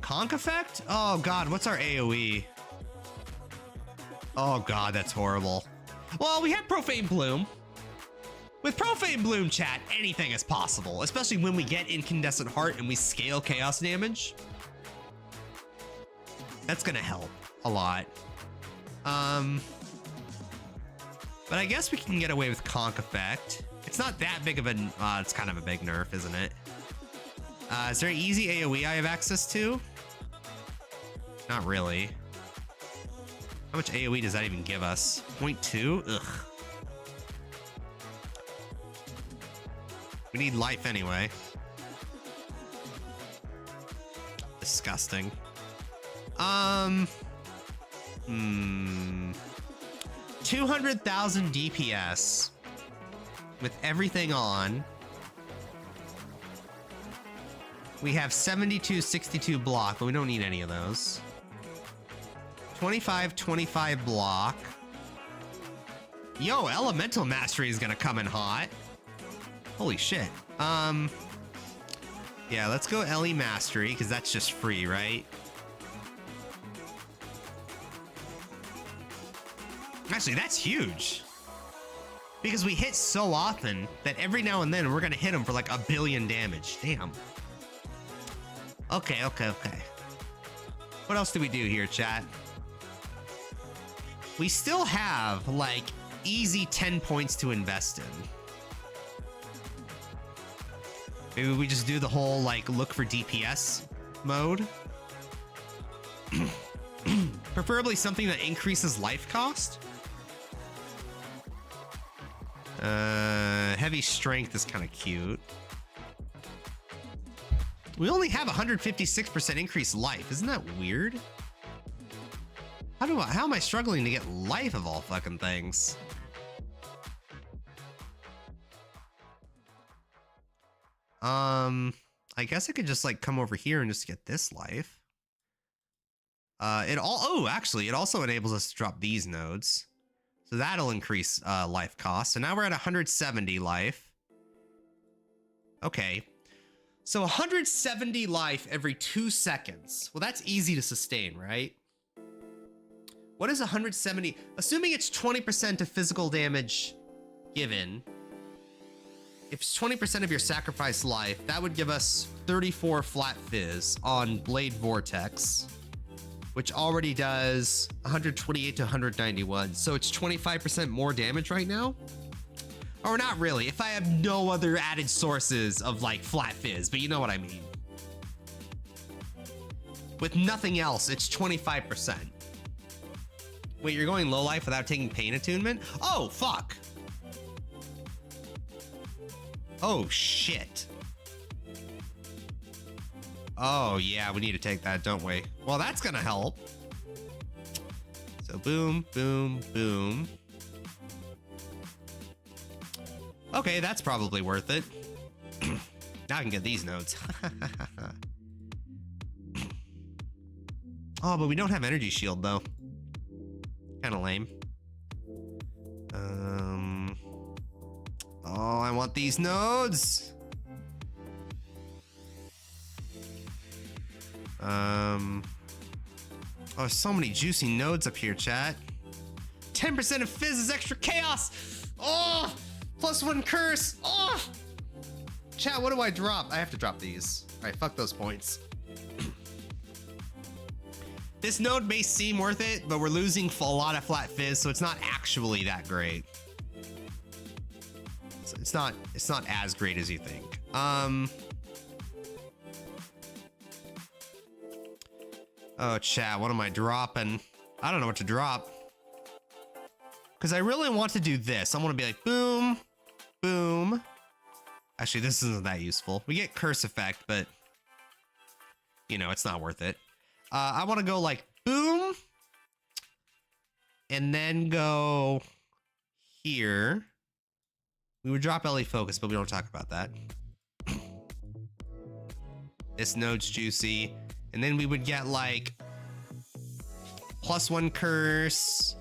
Conk Effect? Oh God, what's our AoE? Oh God, that's horrible. Well, we have Profane Bloom. With Profane Bloom, chat, anything is possible, especially when we get Incandescent Heart and we scale chaos damage. That's gonna help a lot. But I guess we can get away with Conk Effect. It's not that big of a, it's kind of a big nerf, isn't it? Is there an easy AoE I have access to? Not really. How much AoE does that even give us? 0.2? Ugh. We need life anyway. Disgusting. 200,000 DPS with everything on. We have 72, 62 block, but we don't need any of those. 25, 25 block. Yo, elemental mastery is gonna come in hot. Holy shit. Yeah, let's go LE mastery because that's just free, right? Actually, that's huge. Because we hit so often that every now and then we're gonna hit them for like 1 billion damage. Damn. Okay. What else do we do here, chat? We still have like easy 10 points to invest in. Maybe we just do the whole like look for DPS mode. Preferably something that increases life cost. Heavy strength is kind of cute. We only have 156% increased life. Isn't that weird? How am I struggling to get life of all fucking things? I guess I could just like come over here and just get this life. It also enables us to drop these nodes. So that'll increase life cost. So now we're at 170 life. Okay. So 170 life every 2 seconds. Well, that's easy to sustain, right? What is 170? Assuming it's 20% of physical damage given. If it's 20% of your sacrifice life, that would give us 34 flat fizz on Blade Vortex, which already does 128 to 191. So it's 25% more damage right now. Or not really, if I have no other added sources of like flat fizz, but you know what I mean. With nothing else, it's 25%. Wait, you're going low life without taking pain attunement? Oh, fuck. Oh, shit. Oh, yeah, we need to take that, don't we? Well, that's gonna help. So boom, boom, boom. Okay, that's probably worth it. Now I can get these nodes. Oh, but we don't have energy shield, though. Kind of lame. Oh, I want these nodes. Oh, so many juicy nodes up here, chat. 10% of fizz is extra chaos. Oh, +1 curse. Oh, chat, what do I drop? I have to drop these. All right, fuck those points. This node may seem worth it, but we're losing a lot of flat fizz, so it's not actually that great. So it's not as great as you think. Oh, chat, what am I dropping? I don't know what to drop. Because I really want to do this. I want to be like, boom, boom. Actually, this isn't that useful. We get curse effect, but, you know, it's not worth it. I want to go like, boom. And then go here. We would drop LA focus, but we don't talk about that. This node's juicy. And then we would get like +1 curse.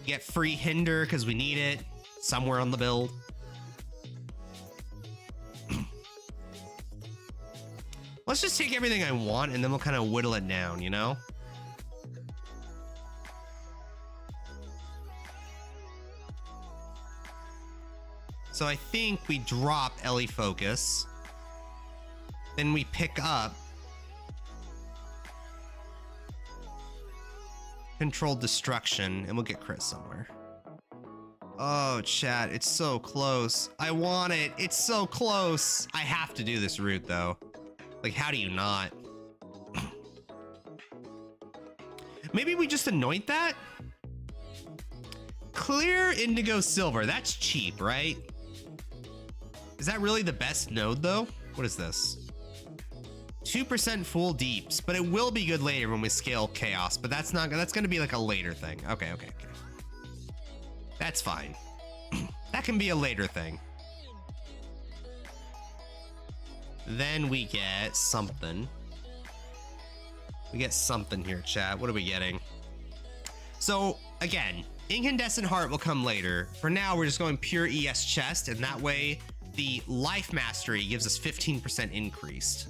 Get free hinder because we need it somewhere on the build. Let's just take everything I want and then we'll kind of whittle it down, you know? So I think we drop LE focus. Then we pick up controlled destruction and we'll get crit somewhere. Oh, chat, it's so close. I want it. It's so close. I have to do this route though. Like, how do you not? Maybe we just anoint that? Clear indigo silver. That's cheap, right? Is that really the best node though? What is this? 2% full deeps, but it will be good later when we scale chaos, but that's gonna be like a later thing. Okay. That's fine. That can be a later thing. Then we get something. We get something here, chat. What are we getting? So again, Incandescent Heart will come later. For now, we're just going pure ES chest, and that way the life mastery gives us 15% increased.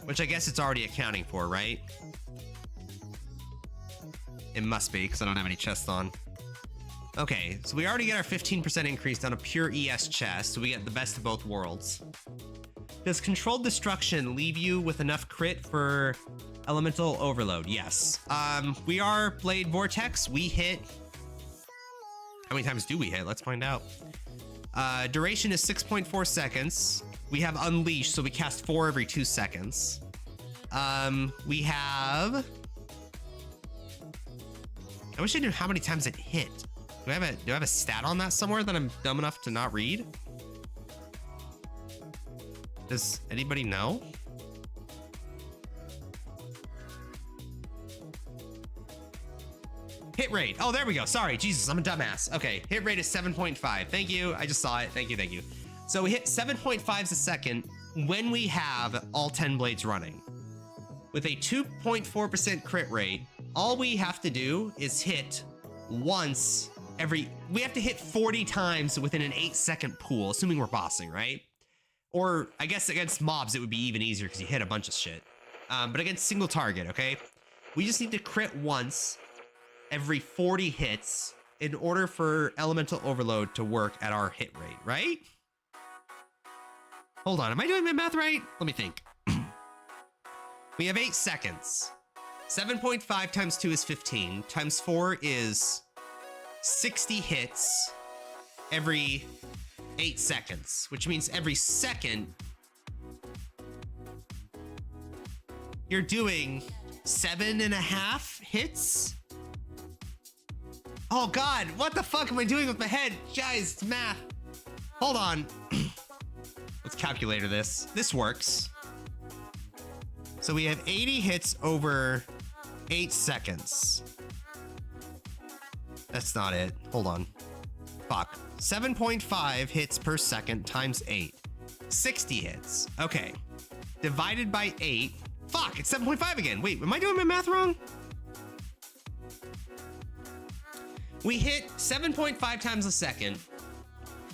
Which I guess it's already accounting for, right? It must be, because I don't have any chests on. Okay, so we already get our 15% increase on a pure ES chest, so we get the best of both worlds. Does Controlled Destruction leave you with enough crit for Elemental Overload? Yes. We are Blade Vortex. We hit... How many times do we hit? Let's find out. Duration is 6.4 seconds. We have Unleash, so we cast 4 every 2 seconds. We have... I wish I knew how many times it hit. Do I have a stat on that somewhere that I'm dumb enough to not read? Does anybody know? Hit rate. Oh, there we go. Sorry, Jesus, I'm a dumbass. Okay, hit rate is 7.5. Thank you. I just saw it. Thank you, thank you. So we hit 7.5s a second when we have all 10 blades running. With a 2.4% crit rate, all we have to do is hit once every... We have to hit 40 times within an 8-second pool, assuming we're bossing, right? Or I guess against mobs, it would be even easier because you hit a bunch of shit. But against single target, okay? We just need to crit once every 40 hits in order for Elemental Overload to work at our hit rate, right? Hold on, am I doing my math right? Let me think. We have 8 seconds. 7.5 times 2 is 15. Times 4 is 60 hits every 8 seconds, which means every second you're doing 7.5 hits. Oh God, what the fuck am I doing with my head? Guys, it's math. Hold on. Let's calculator this. This works. So we have 80 hits over 8 seconds. That's not it. Hold on. Fuck. 7.5 hits per second times 8. 60 hits. Okay. Divided by 8. Fuck, it's 7.5 again. Wait, am I doing my math wrong? We hit 7.5 times a second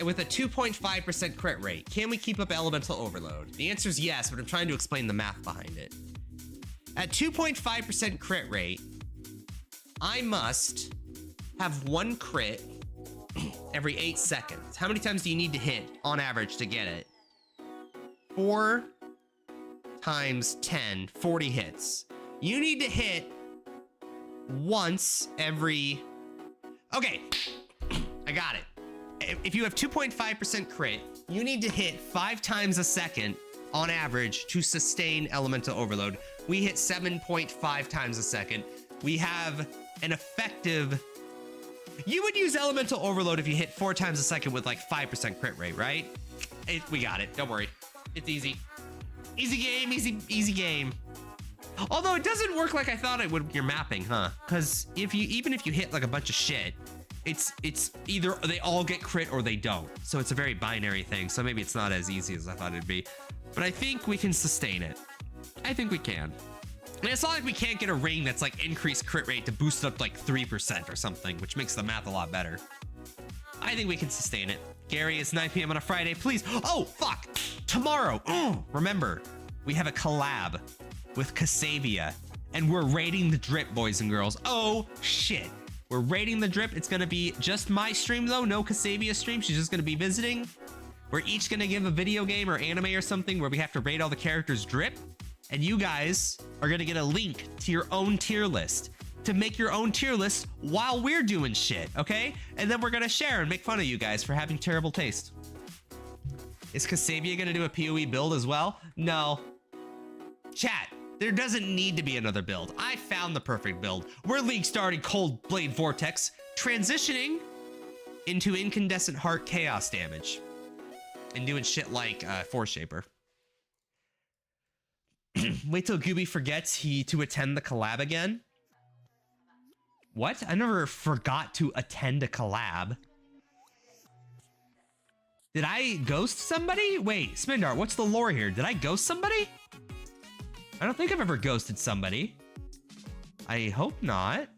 with a 2.5% crit rate. Can we keep up Elemental Overload? The answer is yes, but I'm trying to explain the math behind it. At 2.5% crit rate, I must have 1 crit every 8 seconds. How many times do you need to hit on average to get it? 4 times 10, 40 hits. You need to hit once every... Okay, I got it. If you have 2.5% crit, you need to hit 5 times a second on average to sustain Elemental Overload. We hit 7.5 times a second. We have an effective... You would use Elemental Overload if you hit 4 times a second with like 5% crit rate, right? We got it, don't worry. It's easy. Easy game, easy game. Although it doesn't work like I thought it would with your mapping, huh? Because even if you hit like a bunch of shit, it's either they all get crit or they don't. So it's a very binary thing. So maybe it's not as easy as I thought it'd be. But I think we can sustain it. I think we can. And it's not like we can't get a ring that's like increased crit rate to boost it up to like 3% or something, which makes the math a lot better. I think we can sustain it. Gary, it's 9 p.m. on a Friday, please. Oh, fuck. Tomorrow. Remember, we have a collab with Casavia, and we're raiding the drip, boys and girls. Oh, shit. We're raiding the drip. It's going to be just my stream, though. No Casavia stream. She's just going to be visiting. We're each going to give a video game or anime or something where we have to raid all the characters drip. And you guys are going to get a link to your own tier list to make your own tier list while we're doing shit, okay? And then we're going to share and make fun of you guys for having terrible taste. Is Casavia going to do a PoE build as well? No. Chat, there doesn't need to be another build. I found the perfect build. We're league starting Cold Blade Vortex, transitioning into Incandescent Heart Chaos damage, and doing shit like Force Shaper. Wait till Gooby forgets to attend the collab again. What? I never forgot to attend a collab. Did I ghost somebody? Wait, Smindar, what's the lore here? Did I ghost somebody? I don't think I've ever ghosted somebody. I hope not.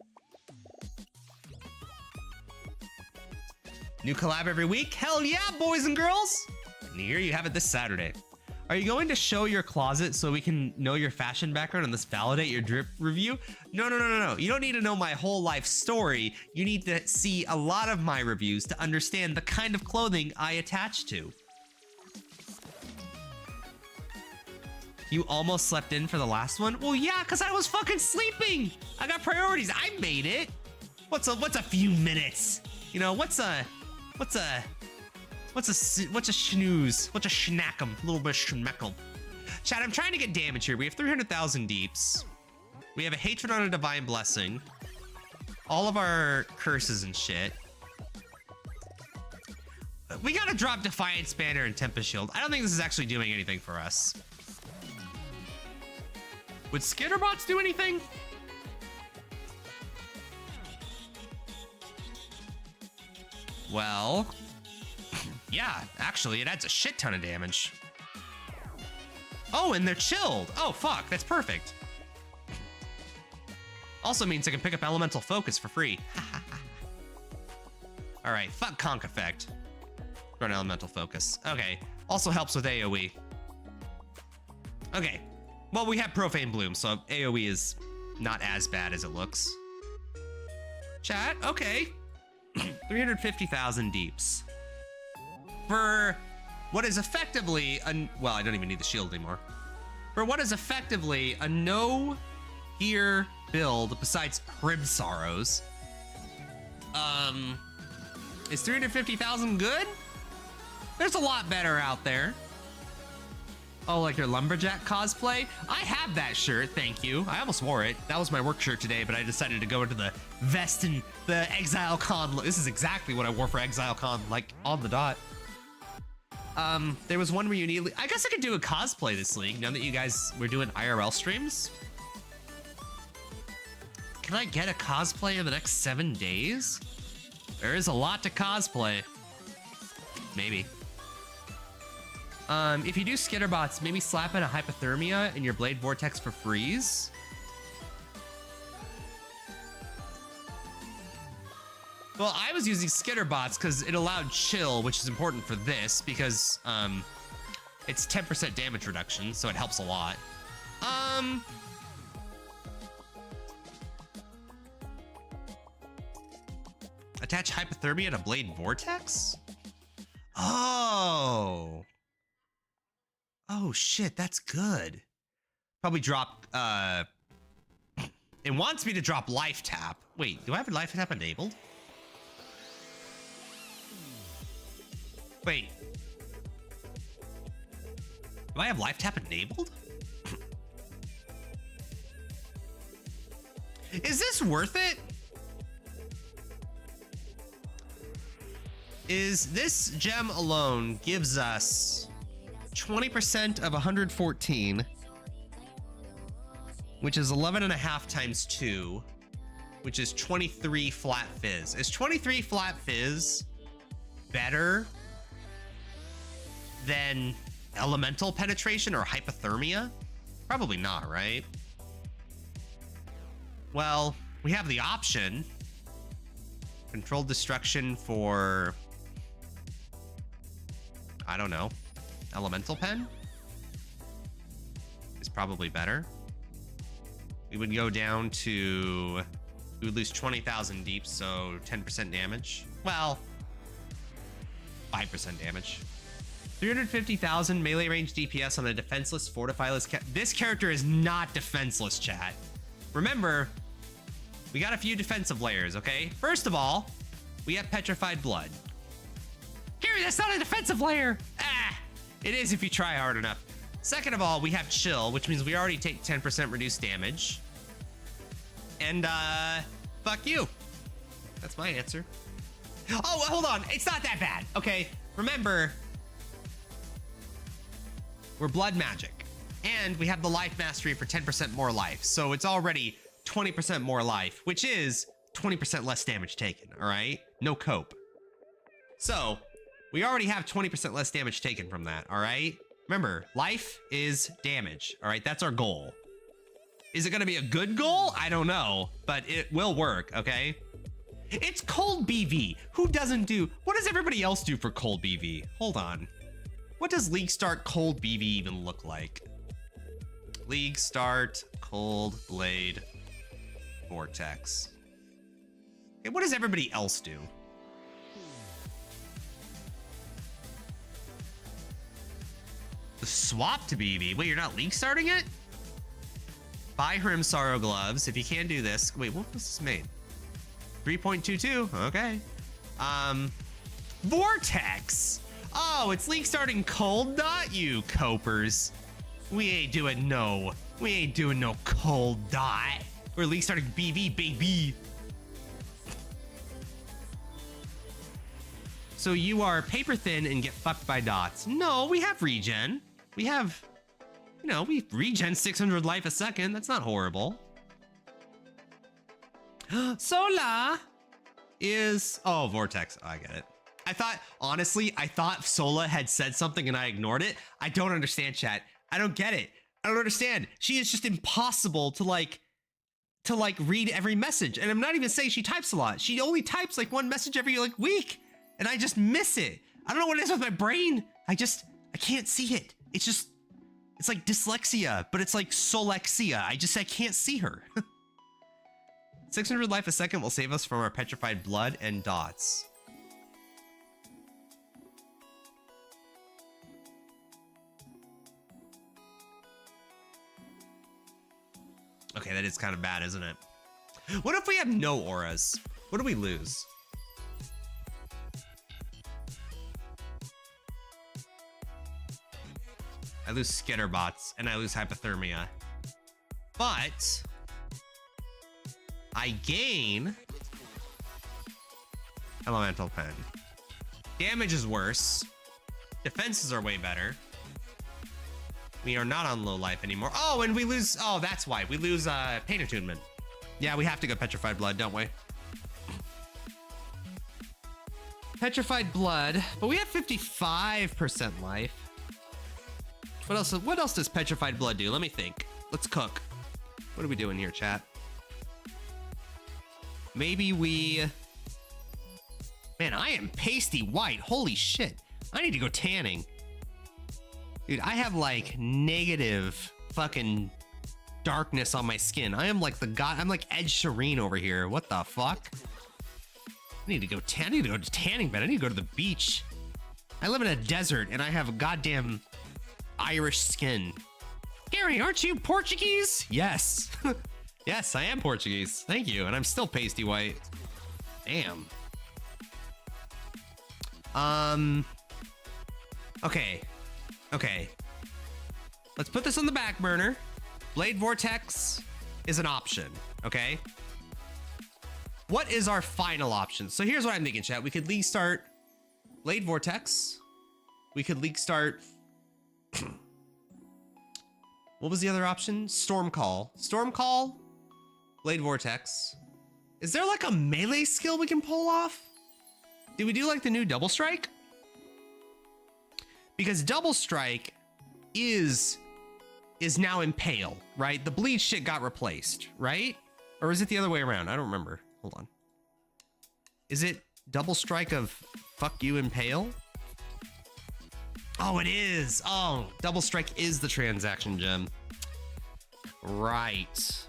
New collab every week? Hell yeah, boys and girls! And here you have it this Saturday. Are you going to show your closet so we can know your fashion background and thus validate your drip review? No. You don't need to know my whole life story. You need to see a lot of my reviews to understand the kind of clothing I attach to. You almost slept in for the last one? Well, yeah, because I was fucking sleeping. I got priorities. I made it. What's a few minutes? You know, what's a snooze? What's a schnack'em? A little bit of schmeck'em. Chat, I'm trying to get damage here. We have 300,000 deeps. We have a hatred on a divine blessing. All of our curses and shit. We gotta drop Defiance Banner and Tempest Shield. I don't think this is actually doing anything for us. Would Skitterbots do anything? Well, yeah, actually, it adds a shit ton of damage. Oh, and they're chilled. Oh, fuck, that's perfect. Also means I can pick up Elemental Focus for free. All right, fuck Conk Effect. Run Elemental Focus. Okay, also helps with AoE. Okay, well, we have Profane Bloom, so AoE is not as bad as it looks. Chat, okay. 350,000 deeps. For what is effectively, well, I don't even need the shield anymore. For what is effectively a no-gear build besides Crib Sorrows. Is 350,000 good? There's a lot better out there. Oh, like your lumberjack cosplay? I have that shirt, thank you. I almost wore it. That was my work shirt today, but I decided to go into the vest and the ExileCon look. This is exactly what I wore for ExileCon, like on the dot. There was one where you need, I guess I could do a cosplay this league now that you guys were doing IRL streams. Can I get a cosplay in the next 7 days? There is a lot to cosplay. Maybe. If you do Skitterbots, maybe slap in a Hypothermia in your Blade Vortex for freeze. Well, I was using Skitterbots because it allowed chill, which is important for this because it's 10% damage reduction, so it helps a lot. Attach Hypothermia to Blade Vortex? Oh. Oh shit, that's good. Probably drop, it wants me to drop Life Tap. Wait, do I have Life Tap enabled? Wait. Do I have Life Tap enabled? Is this worth it? Is this gem alone gives us 20% of 114, which is 11.5 times 2, which is 23 flat fizz. Is 23 flat fizz better than elemental penetration or hypothermia? Probably not, right? Well, we have the option. Controlled destruction for, I don't know, elemental pen is probably better. We would go down to, we would lose 20,000 deep, so 10% damage. Well, 5% damage. 350,000 melee range DPS on a defenseless, fortifyless. This character is not defenseless, chat. Remember, we got a few defensive layers, okay? First of all, we have Petrified Blood. Gary, that's not a defensive layer. Ah, it is if you try hard enough. Second of all, we have Chill, which means we already take 10% reduced damage. And, fuck you. That's my answer. Oh, hold on. It's not that bad. Okay, remember, we're blood magic. And we have the life mastery for 10% more life. So it's already 20% more life, which is 20% less damage taken, all right? No cope. So we already have 20% less damage taken from that, all right? Remember, life is damage, all right? That's our goal. Is it gonna be a good goal? I don't know, but it will work, okay? It's cold BV. Who doesn't do, what does everybody else do for cold BV? Hold on. What does League Start cold BV even look like? League Start Cold Blade Vortex. Okay, what does everybody else do? The swap to BV. Wait, you're not League starting it? Buy Hrim Sorrow Gloves. If you can't do this. Wait, what was this made? 3.22. Okay. Vortex. Oh, it's League starting cold, not you, copers. We ain't doing no cold dot. We're League starting BV, baby. So you are paper thin and get fucked by dots. No, we have regen. We have, you know, we regen 600 life a second. That's not horrible. Sola is, oh, Vortex. Oh, I get it. I thought, honestly, I thought Sola had said something and I ignored it. I don't understand, chat. I don't get it. I don't understand. She is just impossible to read every message. And I'm not even saying she types a lot. She only types like one message every like week. And I just miss it. I don't know what it is with my brain. I can't see it. It's like dyslexia, but it's like solexia. I can't see her. 600 life a second will save us from our petrified blood and dots. Okay, that is kind of bad, isn't it? What if we have no auras? What do we lose? I lose skitterbots and I lose hypothermia. But I gain elemental pen. Damage is worse. Defenses are way better. We are not on low life anymore. Oh, and we lose, oh, that's why. We lose pain attunement. Yeah, we have to go petrified blood, don't we? Petrified blood, but we have 55% life. What else does petrified blood do? Let me think. Let's cook. What are we doing here, chat? Maybe we... Man, I am pasty white. Holy shit. I need to go tanning. Dude, I have like negative fucking darkness on my skin. I am like I'm like Ed Sheeran over here. What the fuck? I need to go to tanning bed. I need to go to the beach. I live in a desert and I have a goddamn Irish skin. Gary, aren't you Portuguese? Yes. Yes, I am Portuguese. Thank you. And I'm still pasty white. Damn. Okay. Let's put this on the back burner. Blade Vortex is an option, okay? What is our final option? So here's what I'm thinking, chat. We could league start Blade Vortex. We could league start... What was the other option? Stormcall. Stormcall, Blade Vortex. Is there like a melee skill we can pull off? Did we do like the new Double Strike? Because Double Strike is now Impale, right? The bleed shit got replaced, right? Or is it the other way around? I don't remember. Hold on. Is it Double Strike of fuck you Impale? Oh, it is. Oh, Double Strike is the transaction gem. Right.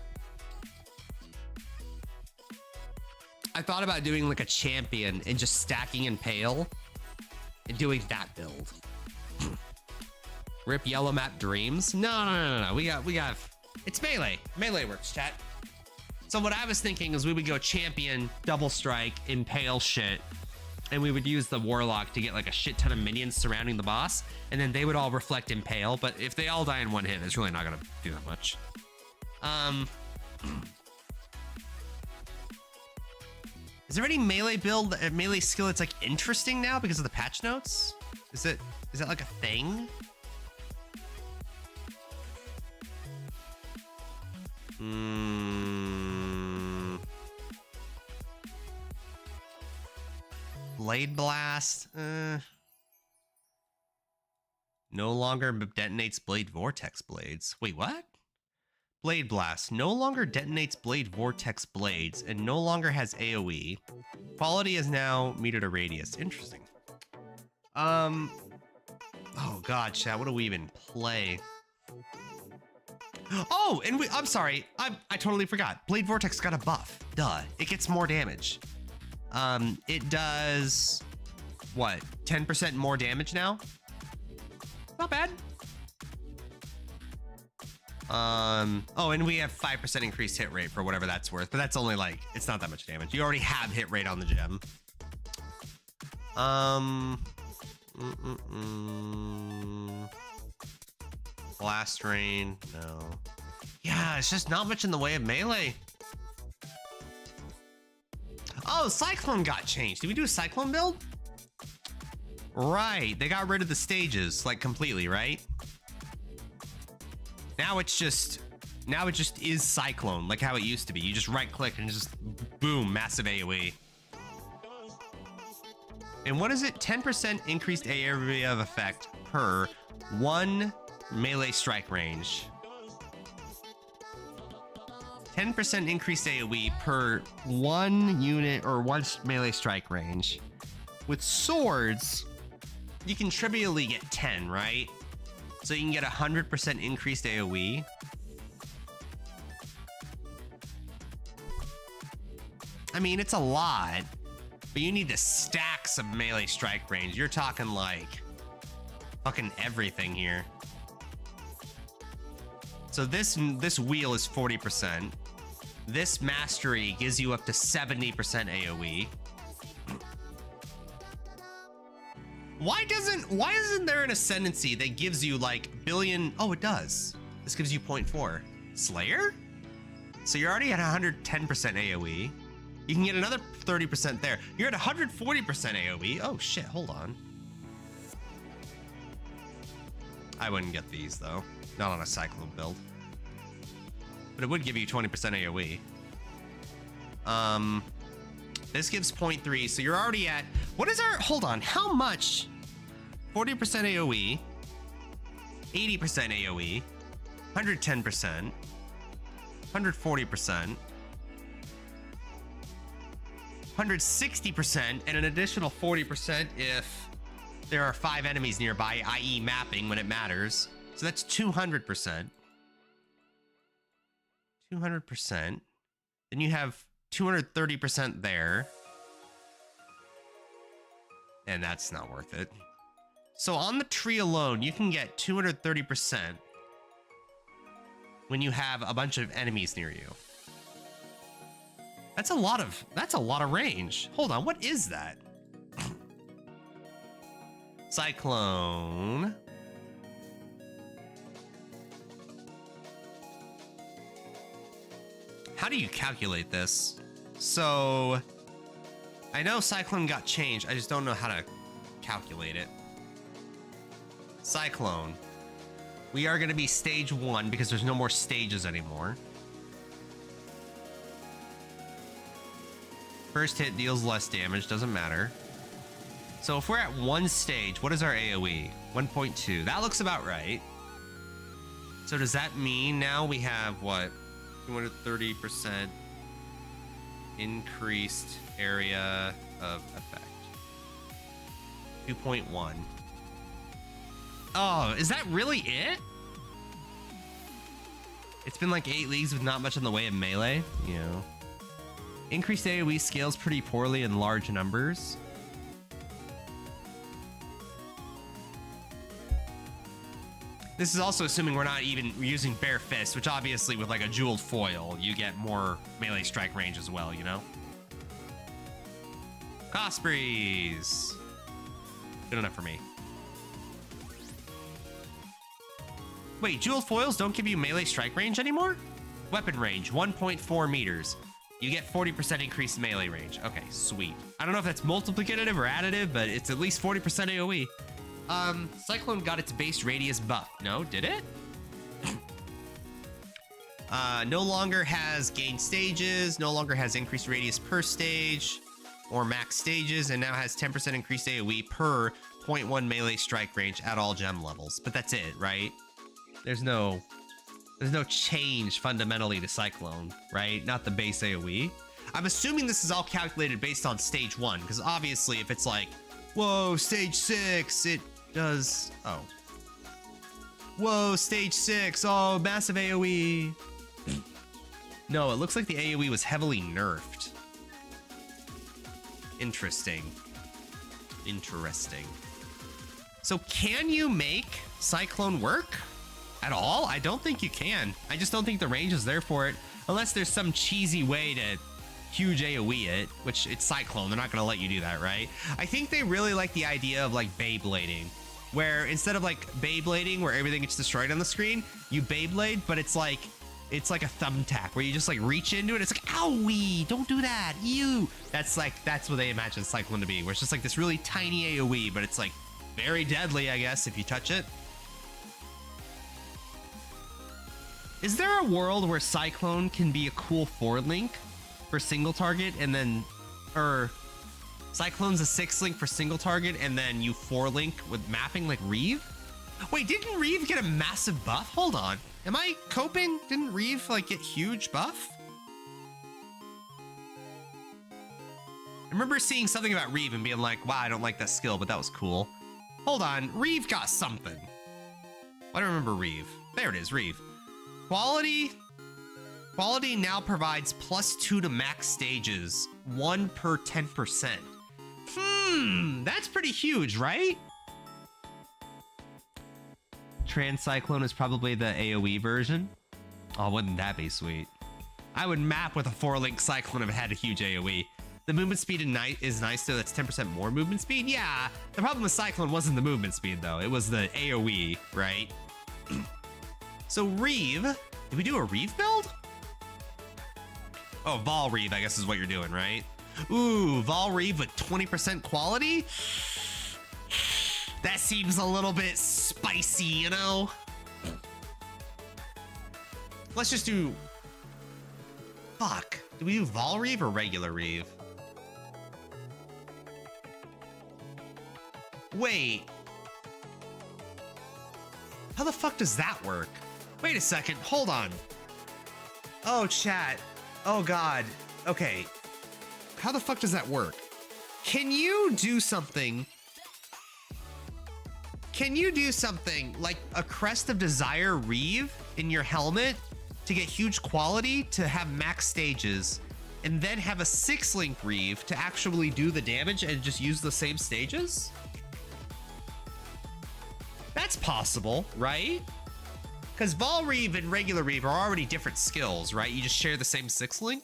I thought about doing like a champion and just stacking Impale and doing that build. Rip Yellow Map Dreams? No. We got. It's melee. Melee works, chat. So what I was thinking is we would go champion, Double Strike, Impale shit, and we would use the Warlock to get like a shit ton of minions surrounding the boss, and then they would all reflect Impale, but if they all die in one hit, it's really not gonna do that much. Is there any melee build, melee skill that's like interesting now because of the patch notes? Is that like a thing? Blade Blast. No longer detonates Blade Vortex blades. Wait, what? Blade Blast no longer detonates blade vortex blades and no longer has AoE. Quality is now meter to radius. Interesting. Oh god, chat, what do we even play? Oh, and I'm sorry, I totally forgot. Blade Vortex got a buff. Duh. It gets more damage. It does what? 10% more damage now? Not bad. Oh, and we have 5% increased hit rate for whatever that's worth, but that's only like, it's not that much damage. You already have hit rate on the gem. Blast rain, no. Yeah, it's just not much in the way of melee. Oh, Cyclone got changed. Did we do a Cyclone build? Right, they got rid of the stages, like completely, right? Now it just is Cyclone, like how it used to be. You just right click and just boom, massive AoE. And what is it? 10% increased area of effect per 1 melee strike range. 10% increased AoE per 1 unit or 1 melee strike range. With swords, you can trivially get 10, right? So you can get 100% increased AoE. I mean, it's a lot, but you need to stack some melee strike range. You're talking like fucking everything here. So this wheel is 40%. This mastery gives you up to 70% AoE. Why isn't there an ascendancy that gives you like billion? Oh, it does. This gives you 0.4. Slayer? So you're already at 110% AoE. You can get another 30% there. You're at 140% AoE. Oh shit, hold on. I wouldn't get these though. Not on a Cyclone build. But it would give you 20% AoE. This gives 0.3, so you're already at, what is our, hold on, how much? 40% AoE, 80% AoE, 110%, 140%, 160%, and an additional 40% if there are 5 enemies nearby, i.e. mapping when it matters. So that's 200%. 200%. Then you have 230% there. And that's not worth it. So on the tree alone, you can get 230% when you have a bunch of enemies near you. That's a lot of range. Hold on, what is that? Cyclone. How do you calculate this? So, I know Cyclone got changed. I just don't know how to calculate it. Cyclone. We are going to be stage 1 because there's no more stages anymore. First hit deals less damage, doesn't matter. So if we're at 1 stage, what is our AoE? 1.2. That looks about right. So does that mean now we have what? 230% increased area of effect. 2.1. Oh, is that really it? It's been like 8 leagues with not much in the way of melee. You know. Increased AoE scales pretty poorly in large numbers. This is also assuming we're not even using bare fist, which obviously with like a jeweled foil, you get more melee strike range as well, you know? Cost breeze. Good enough for me. Wait, jeweled foils don't give you melee strike range anymore? Weapon range, 1.4 meters. You get 40% increased melee range. Okay, sweet. I don't know if that's multiplicative or additive, but it's at least 40% AoE. Cyclone got its base radius buff. No, did it? No longer has gained stages, no longer has increased radius per stage or max stages, and now has 10% increased AoE per 0.1 melee strike range at all gem levels. But that's it, right? There's no There's no change fundamentally to Cyclone, right? Not the base AoE. I'm assuming this is all calculated based on stage 1, because obviously if it's like, whoa, stage 6, it does, oh. Whoa, stage 6, oh, massive AoE. No, it looks like the AoE was heavily nerfed. Interesting. Interesting. So can you make Cyclone work at all? I don't think you can. I just don't think the range is there for it, unless there's some cheesy way to huge AoE it, which it's Cyclone. They're not going to let you do that, right? I think they really like the idea of like Beyblading, where instead of like Beyblading where everything gets destroyed on the screen, you Beyblade, but it's like a thumbtack where you just like reach into it. It's like, owie, don't do that. Ew. That's what they imagine Cyclone to be, where it's just like this really tiny AoE, but it's like very deadly, I guess, if you touch it. Is there a world where Cyclone can be a cool 4-link for single target and then, or Cyclone's a 6-link for single target and then you 4-link with mapping like Reeve? Wait, didn't Reeve get a massive buff? Hold on. Am I coping? Didn't Reeve like get huge buff? I remember seeing something about Reeve and being like, wow, I don't like that skill, but that was cool. Hold on, Reeve got something. I don't remember Reeve. There it is, Reeve. Quality now provides +2 to max stages, 1 per 10%. That's pretty huge, right? Trans Cyclone is probably the AoE version. Oh, wouldn't that be sweet? I would map with a 4-link Cyclone if it had a huge AoE. The movement speed is nice, though. That's 10% more movement speed. Yeah, the problem with Cyclone wasn't the movement speed, though. It was the AoE, right? So Reeve, did we do a Reeve build? Oh, Vol Reeve, I guess is what you're doing, right? Ooh, Vol Reeve with 20% quality? That seems a little bit spicy, you know? Let's just do... Fuck. Do we do Vol Reeve or regular Reeve? Wait. How the fuck does that work? Wait a second, hold on. Oh, chat. Oh, God. Okay. How the fuck does that work? Can you do something? Can you do something like a Crest of Desire Reeve in your helmet to get huge quality to have max stages, and then have a 6-link Reeve to actually do the damage and just use the same stages? That's possible, right? Because Vol Reeve and regular Reeve are already different skills, right? You just share the same 6-link.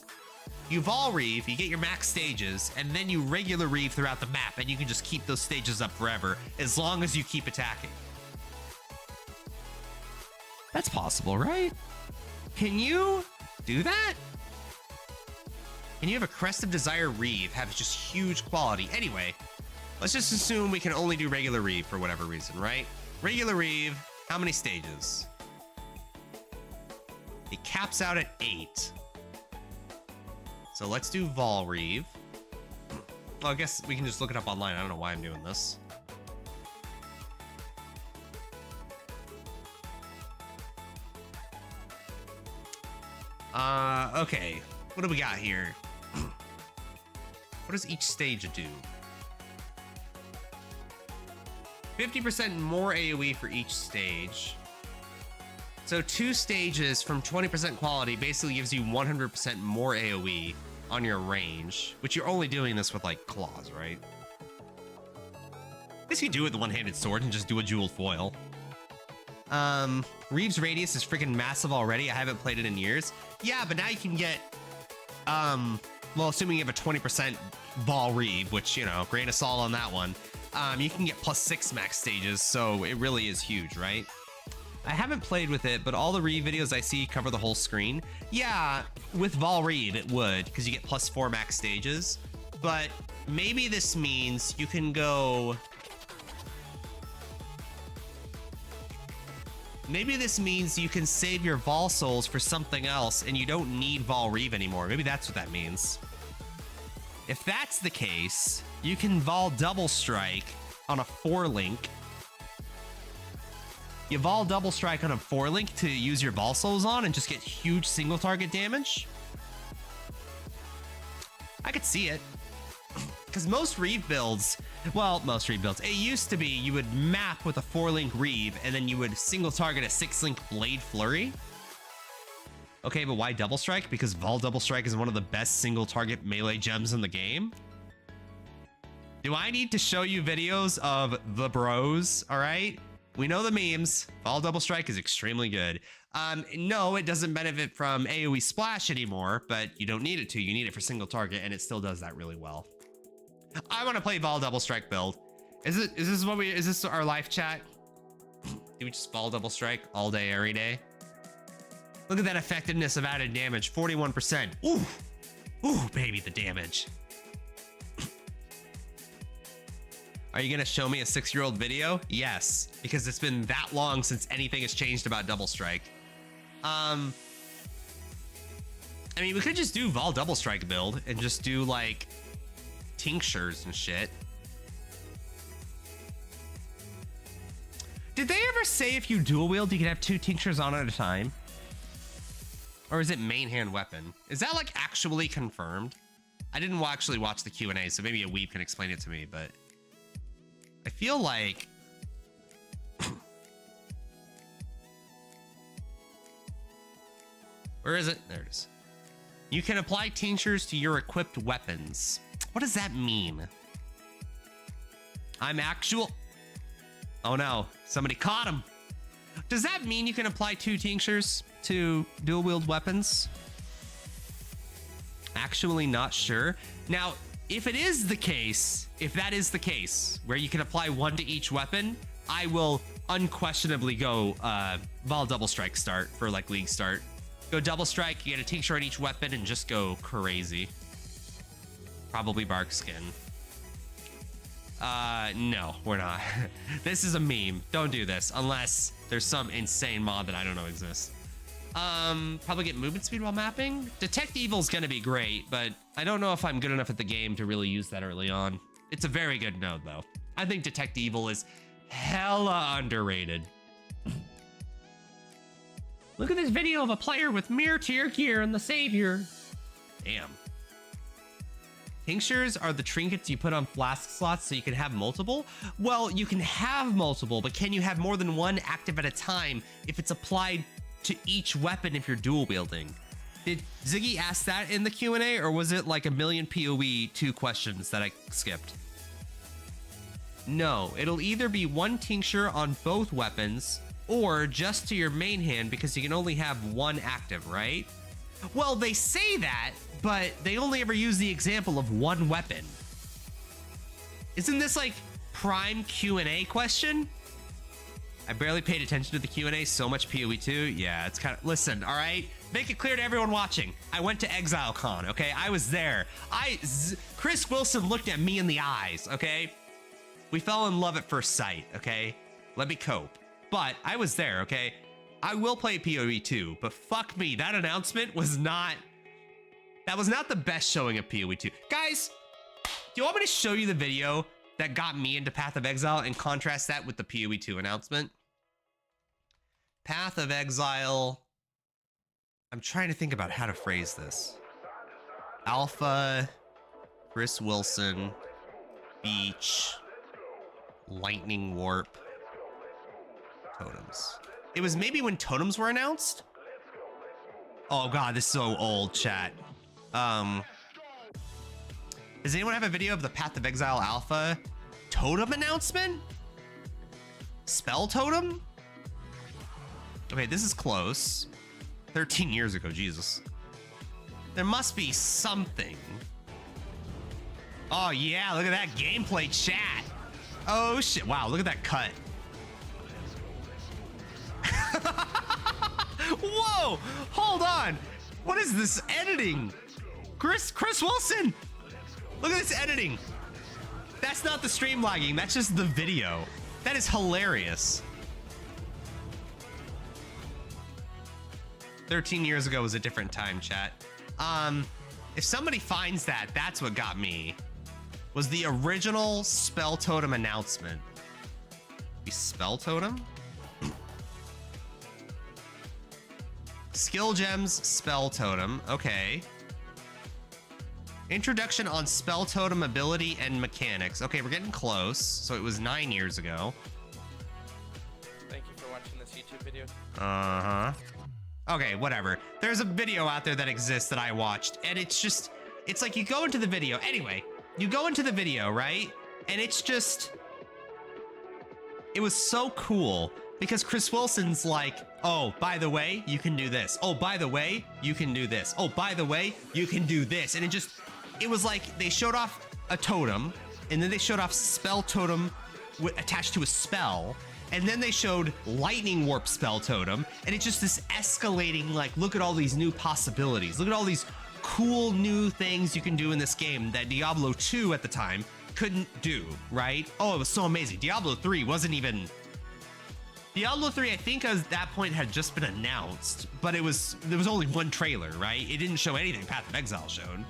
You Vol Reeve, you get your max stages, and then you regular Reeve throughout the map, and you can just keep those stages up forever, as long as you keep attacking. That's possible, right? Can you do that? Can you have a Crest of Desire Reeve have just huge quality? Anyway, let's just assume we can only do regular Reeve for whatever reason, right? Regular Reeve, how many stages? It caps out at 8. So let's do Vol Reeve. Well, I guess we can just look it up online. I don't know why I'm doing this. Okay. What do we got here? What does each stage do? 50% more AoE for each stage. So 2 stages from 20% quality basically gives you 100% more AoE on your range, which you're only doing this with like claws, right? I guess you do it with the one-handed sword and just do a jeweled foil. Reeve's radius is freaking massive already. I haven't played it in years. Yeah, but now you can get, well, assuming you have a 20% Vol Reeve, which, you know, grain of salt on that one, you can get +6 max stages, so it really is huge, right? I haven't played with it, but all the Reeve videos I see cover the whole screen. Yeah, with Vol Reeve it would, because you get +4 max stages, but maybe this means you can go... Maybe this means you can save your Vol Souls for something else and you don't need Vol Reeve anymore. Maybe that's what that means. If that's the case, you can Vol Double Strike on a 4-link You Vol double strike on a 4-link to use your Vol Souls on and just get huge single target damage. I could see it. Because most Reeve builds, well, most Reeve builds, it used to be you would map with a 4-link Reeve and then you would single target a 6-link Blade Flurry. Okay, but why double strike? Because Vol double strike is one of the best single target melee gems in the game. Do I need to show you videos of the bros? All right, we know the memes. Vol double strike is extremely good. No, it doesn't benefit from AoE splash anymore, but you don't need it to. You need it for single target, and it still does that really well. I want to play Vol double strike build. Is this our live chat? Do we just Vol double strike all day, every day? Look at that effectiveness of added damage, 41%. Ooh, ooh, baby, the damage. Are you gonna show me a 6-year-old video? Yes, because it's been that long since anything has changed about double strike. I mean, we could just do Vol double strike build and just do like tinctures and shit. Did they ever say if you dual wield, you can have 2 tinctures on at a time? Or is it main hand weapon? Is that like actually confirmed? I didn't actually watch the Q&A, so maybe a weeb can explain it to me, but I feel like where is it? There it is. You can apply tinctures to your equipped weapons. What does that mean? Oh no, somebody caught him. Does that mean you can apply 2 tinctures to dual wield weapons? Actually not sure. Now, if it is the case, if that is the case, where you can apply 1 to each weapon, I will unquestionably go Vol double strike start for like league start. Go double strike, you get a tincture on each weapon and just go crazy. Probably bark skin. No, we're not. This is a meme. Don't do this unless there's some insane mod that I don't know exists. Probably get movement speed while mapping. Detect Evil's gonna be great, but I don't know if I'm good enough at the game to really use that early on. It's a very good node though. I think Detect Evil is hella underrated. Look at this video of a player with mirror tier gear and the savior. Damn. Tinctures are the trinkets you put on flask slots so you can have multiple? Well, you can have multiple, but can you have more than 1 active at a time if it's applied to each weapon if you're dual wielding? Did Ziggy ask that in the Q&A, or was it like a million PoE 2 questions that I skipped? No, it'll either be 1 tincture on both weapons or just to your main hand because you can only have 1 active, right? Well, they say that, but they only ever use the example of 1 weapon. Isn't this like prime Q&A question? I barely paid attention to the Q&A, so much PoE 2. Yeah, it's kind of, listen, all right? Make it clear to everyone watching. I went to ExileCon, okay? I was there. Chris Wilson looked at me in the eyes, okay? We fell in love at first sight, okay? Let me cope. But I was there, okay? I will play PoE 2, but fuck me, that announcement was not... That was not the best showing of PoE 2. Guys, do you want me to show you the video that got me into Path of Exile and contrast that with the PoE 2 announcement? Path of Exile... I'm trying to think about how to phrase this. Alpha, Chris Wilson, Beach, Lightning Warp, Totems. It was maybe when Totems were announced? Oh god, this is so old, chat. Does anyone have a video of the Path of Exile Alpha Totem announcement? Spell Totem? Okay, this is close. 13 years ago, Jesus. There must be something. Oh yeah, look at that gameplay chat. Oh shit, wow, look at that cut. Whoa, hold on. What is this editing? Chris Wilson. Look at this editing. That's not the stream lagging, that's just the video. That is hilarious. 13 years ago was a different time, chat. If somebody finds that, that's what got me. Was the original Spell Totem announcement. The Spell Totem? Skill gems, spell totem. Okay. Introduction on spell totem ability and mechanics. Okay, we're getting close. So it was 9 years ago. Thank you for watching this YouTube video. Uh-huh. Okay, whatever. There's a video out there that exists that I watched, and it's just, it's like you go into the video. Anyway, you go into the video, right? And it's just, it was so cool because Chris Wilson's like, oh, by the way, you can do this. Oh, by the way, you can do this. Oh, by the way, you can do this. And it was like they showed off a totem, and then they showed off spell totem attached to a spell, and then they showed lightning warp spell totem, and it's just this escalating, like, look at all these new possibilities. Look at all these cool new things you can do in this game that Diablo 2 at the time couldn't do, right? Oh, it was so amazing. Diablo 3 wasn't even... Diablo 3, I think at that point had just been announced, but there was only one trailer, right? It didn't show anything Path of Exile showed.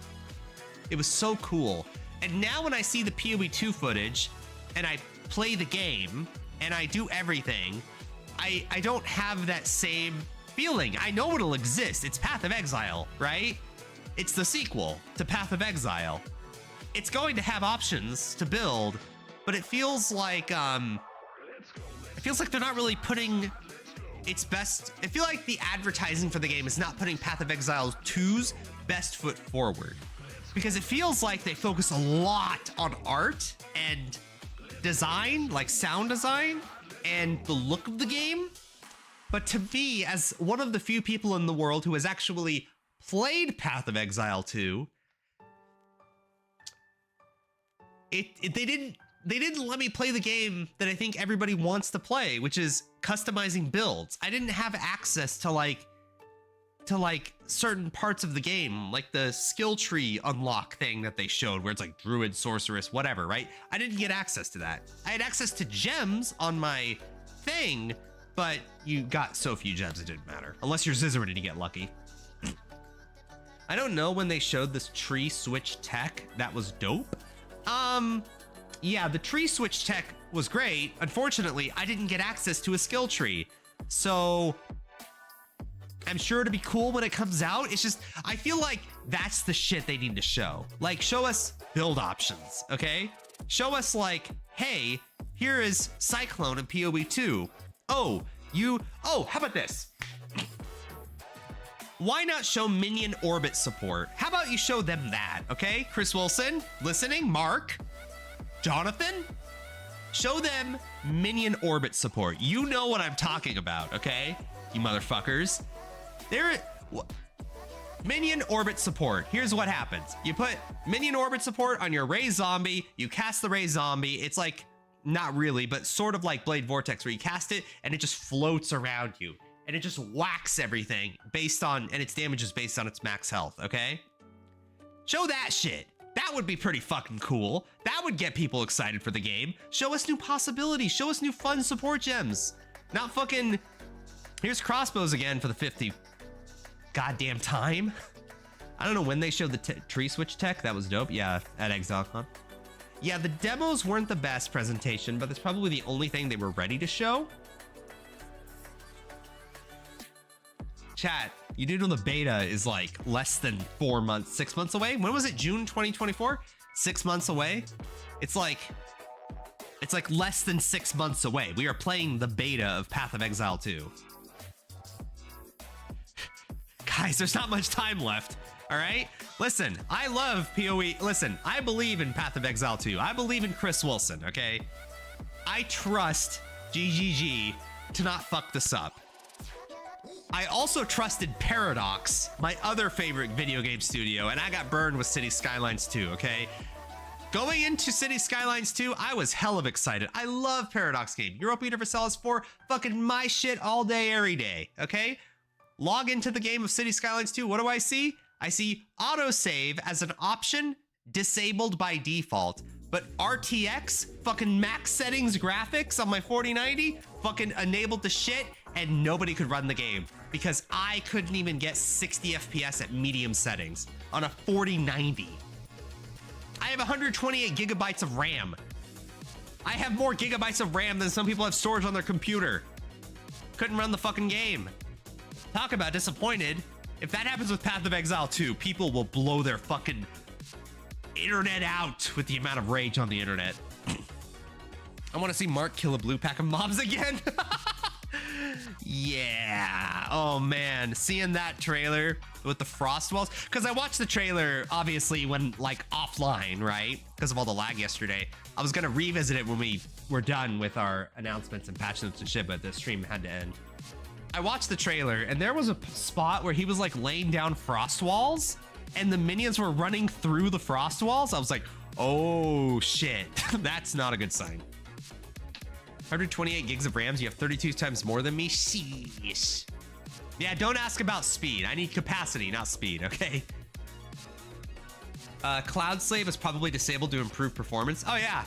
It was so cool. And now when I see the PoE 2 footage and I play the game and I do everything, I don't have that same feeling. I know it'll exist. It's Path of Exile, right? It's the sequel to Path of Exile. It's going to have options to build, but it feels like they're not really putting its best. I feel like the advertising for the game is not putting Path of Exile 2's best foot forward, because it feels like they focus a lot on art and design, like sound design and the look of the game. But to me, as one of the few people in the world who has actually played Path of Exile 2, they didn't let me play the game that I think everybody wants to play, which is customizing builds. I didn't have access to like certain parts of the game, like the skill tree unlock thing that they showed where it's like druid, sorceress, whatever, right? I didn't get access to that. I had access to gems on my thing, but you got so few gems it didn't matter. Unless you're Zizzarin and you get lucky. I don't know when they showed this tree switch tech. That was dope. Yeah, the tree switch tech was great. Unfortunately, I didn't get access to a skill tree. So I'm sure it'll be cool when it comes out. It's just, I feel like that's the shit they need to show. Like, show us build options, okay? Show us like, hey, here is Cyclone in PoE 2. Oh, how about this? Why not show minion orbit support? How about you show them that, okay? Chris Wilson, listening, Mark, Jonathan, show them minion orbit support. You know what I'm talking about, okay? You motherfuckers. Minion orbit support. Here's what happens. You put minion orbit support on your Ray Zombie, you cast the Ray Zombie. It's like, not really, but sort of like Blade Vortex, where you cast it and it just floats around you. And it just whacks everything and its damage is based on its max health, okay? Show that shit. That would be pretty fucking cool. That would get people excited for the game. Show us new possibilities. Show us new fun support gems. Not fucking, here's crossbows again for the 50th goddamn time. I don't know when they showed the tree switch tech. That was dope. Yeah, at ExileCon. Yeah, the demos weren't the best presentation, but that's probably the only thing they were ready to show. Chat, you do know the beta is like less than 4 months, 6 months away. When was it? June 2024? 6 months away? It's like less than 6 months away. We are playing the beta of Path of Exile 2. Guys, there's not much time left. All right? Listen, I love PoE. Listen, I believe in Path of Exile 2. I believe in Chris Wilson, okay? I trust GGG to not fuck this up. I also trusted Paradox, my other favorite video game studio, and I got burned with City Skylines 2, okay? Going into City Skylines 2, I was hell of excited. I love Paradox game. Europa Universalis 4, fucking my shit all day, every day, okay? Log into the game of City Skylines 2, what do I see? I see autosave as an option, disabled by default. But RTX, fucking max settings graphics on my 4090, fucking enabled the shit, and nobody could run the game because I couldn't even get 60 FPS at medium settings on a 4090. I have 128 gigabytes of RAM. I have more gigabytes of RAM than some people have storage on their computer. Couldn't run the fucking game. Talk about disappointed. If that happens with Path of Exile 2, people will blow their fucking internet out with the amount of rage on the internet. I want to see Mark kill a blue pack of mobs again. Yeah. Oh man, seeing that trailer with the frost walls, because I watched the trailer obviously when like offline, right? Because of all the lag yesterday. I was gonna revisit it when we were done with our announcements and patch notes and shit, but the stream had to end. I watched the trailer and there was a spot where he was like laying down frost walls and the minions were running through the frost walls. I was like, oh shit, that's not a good sign. 128 gigs of RAMs, you have 32 times more than me? Sheesh. Yeah, don't ask about speed. I need capacity, not speed, okay? Cloud Slave is probably disabled to improve performance. Oh yeah,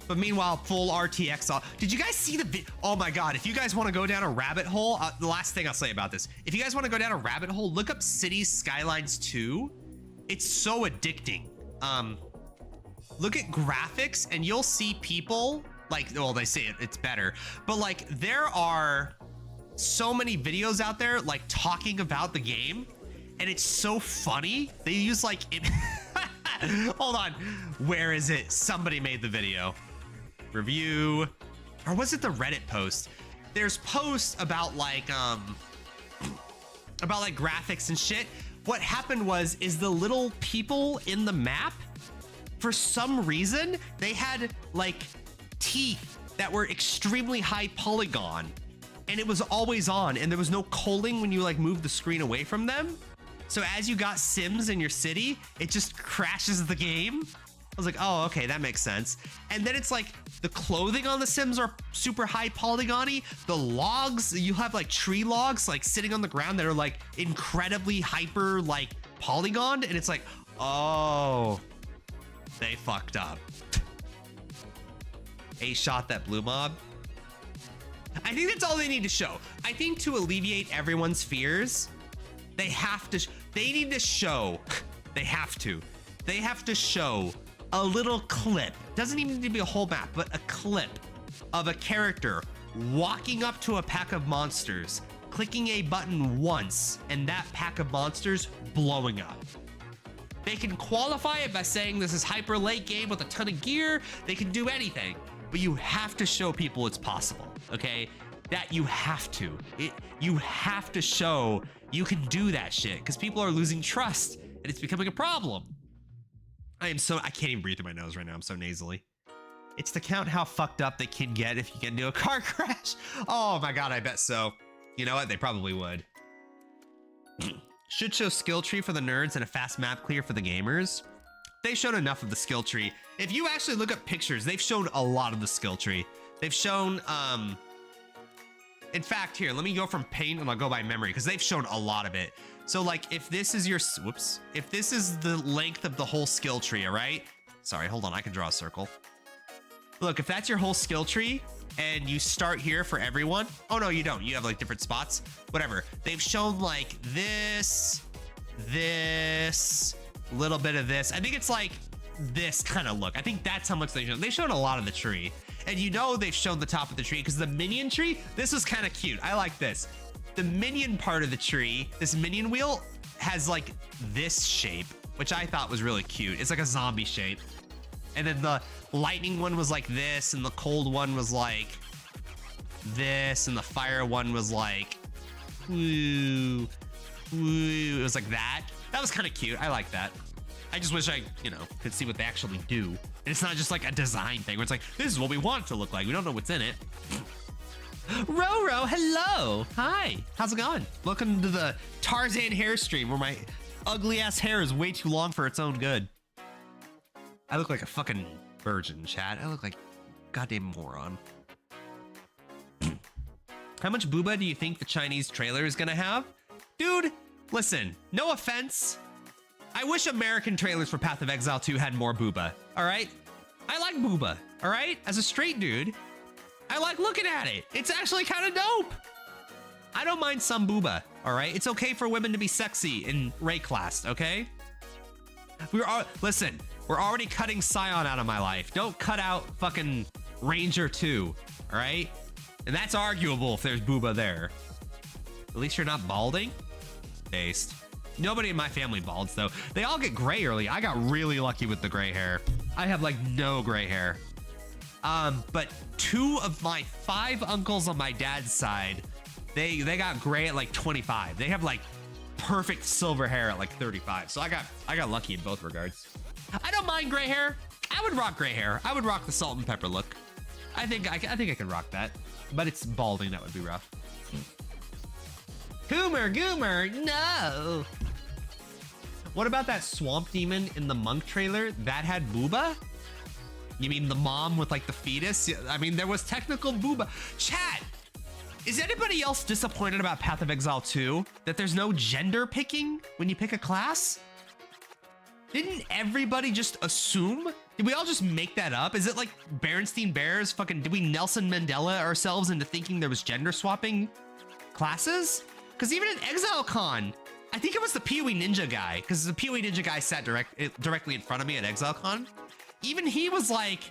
but meanwhile, full RTX. Did you guys see the oh my God, if you guys wanna go down a rabbit hole, the last thing I'll say about this, if you guys wanna go down a rabbit hole, look up Cities Skylines 2. It's so addicting. Look at graphics and you'll see people, like, well, they say it's better, but like there are so many videos out there like talking about the game and it's so funny. They use like it hold on, where is it? Somebody made the video review, or was it the Reddit post? There's posts about like graphics and shit. What happened is the little people in the map, for some reason they had like teeth that were extremely high polygon and it was always on and there was no culling when you like move the screen away from them. So as you got Sims in your city, it just crashes the game. I was like, oh, okay, that makes sense. And then it's like the clothing on the Sims are super high polygony. The logs, you have like tree logs like sitting on the ground that are like incredibly hyper like polygoned, and it's like, oh, they fucked up. A shot that blue mob. I think that's all they need to show. I think to alleviate everyone's fears, they need to show a little clip. Doesn't even need to be a whole map, but a clip of a character walking up to a pack of monsters, clicking a button once, and that pack of monsters blowing up. They can qualify it by saying this is hyper late game with a ton of gear. They can do anything, but you have to show people it's possible, okay? That you have to. You have to show you can do that shit, because people are losing trust and it's becoming a problem. I can't even breathe through my nose right now. I'm so nasally. It's to count how fucked up they can get if you get into a car crash. Oh my God, I bet so. You know what? They probably would. Should show skill tree for the nerds and a fast map clear for the gamers. They've shown enough of the skill tree. If you actually look up pictures, they've shown a lot of the skill tree. They've shown, in fact, here, let me go from paint and I'll go by memory because they've shown a lot of it. So like if this is your, if this is the length of the whole skill tree, all right? Sorry, hold on, I can draw a circle. Look, if that's your whole skill tree and you start here for everyone. Oh no, you don't, you have like different spots, whatever. They've shown like this, little bit of this. I think it's like this kind of look. I think that's how much they've shown. They've shown a lot of the tree. And you know they've shown the top of the tree because the minion tree, this was kind of cute. I like this. The minion part of the tree, this minion wheel has like this shape, which I thought was really cute. It's like a zombie shape. And then the lightning one was like this, and the cold one was like this, and the fire one was like, woo, woo. It was like that. That was kind of cute. I like that. I just wish I, could see what they actually do. And it's not just like a design thing where it's like, this is what we want it to look like. We don't know what's in it. Roro, hello. Hi, how's it going? Welcome to the Tarzan hair stream where my ugly ass hair is way too long for its own good. I look like a fucking virgin, chat. I look like a goddamn moron. How much booba do you think the Chinese trailer is gonna have? Dude, listen, no offense. I wish American trailers for Path of Exile 2 had more booba, all right? I like booba, all right? As a straight dude, I like looking at it. It's actually kind of dope. I don't mind some booba, all right? It's okay for women to be sexy in Rayclast, okay? Listen, we're already cutting Scion out of my life. Don't cut out fucking Ranger 2, all right? And that's arguable if there's booba there. At least you're not balding. Based. Nobody in my family balds though. They all get gray early. I got really lucky with the gray hair. I have like no gray hair. But 2 of my 5 uncles on my dad's side, they got gray at like 25. They have like perfect silver hair at like 35. So I got lucky in both regards. I don't mind gray hair. I would rock gray hair. I would rock the salt and pepper look. I think I can rock that. But it's balding that would be rough. Goomer, no. What about that swamp demon in the Monk trailer that had booba? You mean the mom with like the fetus? I mean, there was technical booba. Chat, is anybody else disappointed about Path of Exile 2? That there's no gender picking when you pick a class? Didn't everybody just assume? Did we all just make that up? Is it like Berenstein Bears? Fucking, did we Nelson Mandela ourselves into thinking there was gender swapping classes? Because even in ExileCon, I think it was the PoE Ninja guy, because the PoE Ninja guy sat directly in front of me at ExileCon. Even he was like,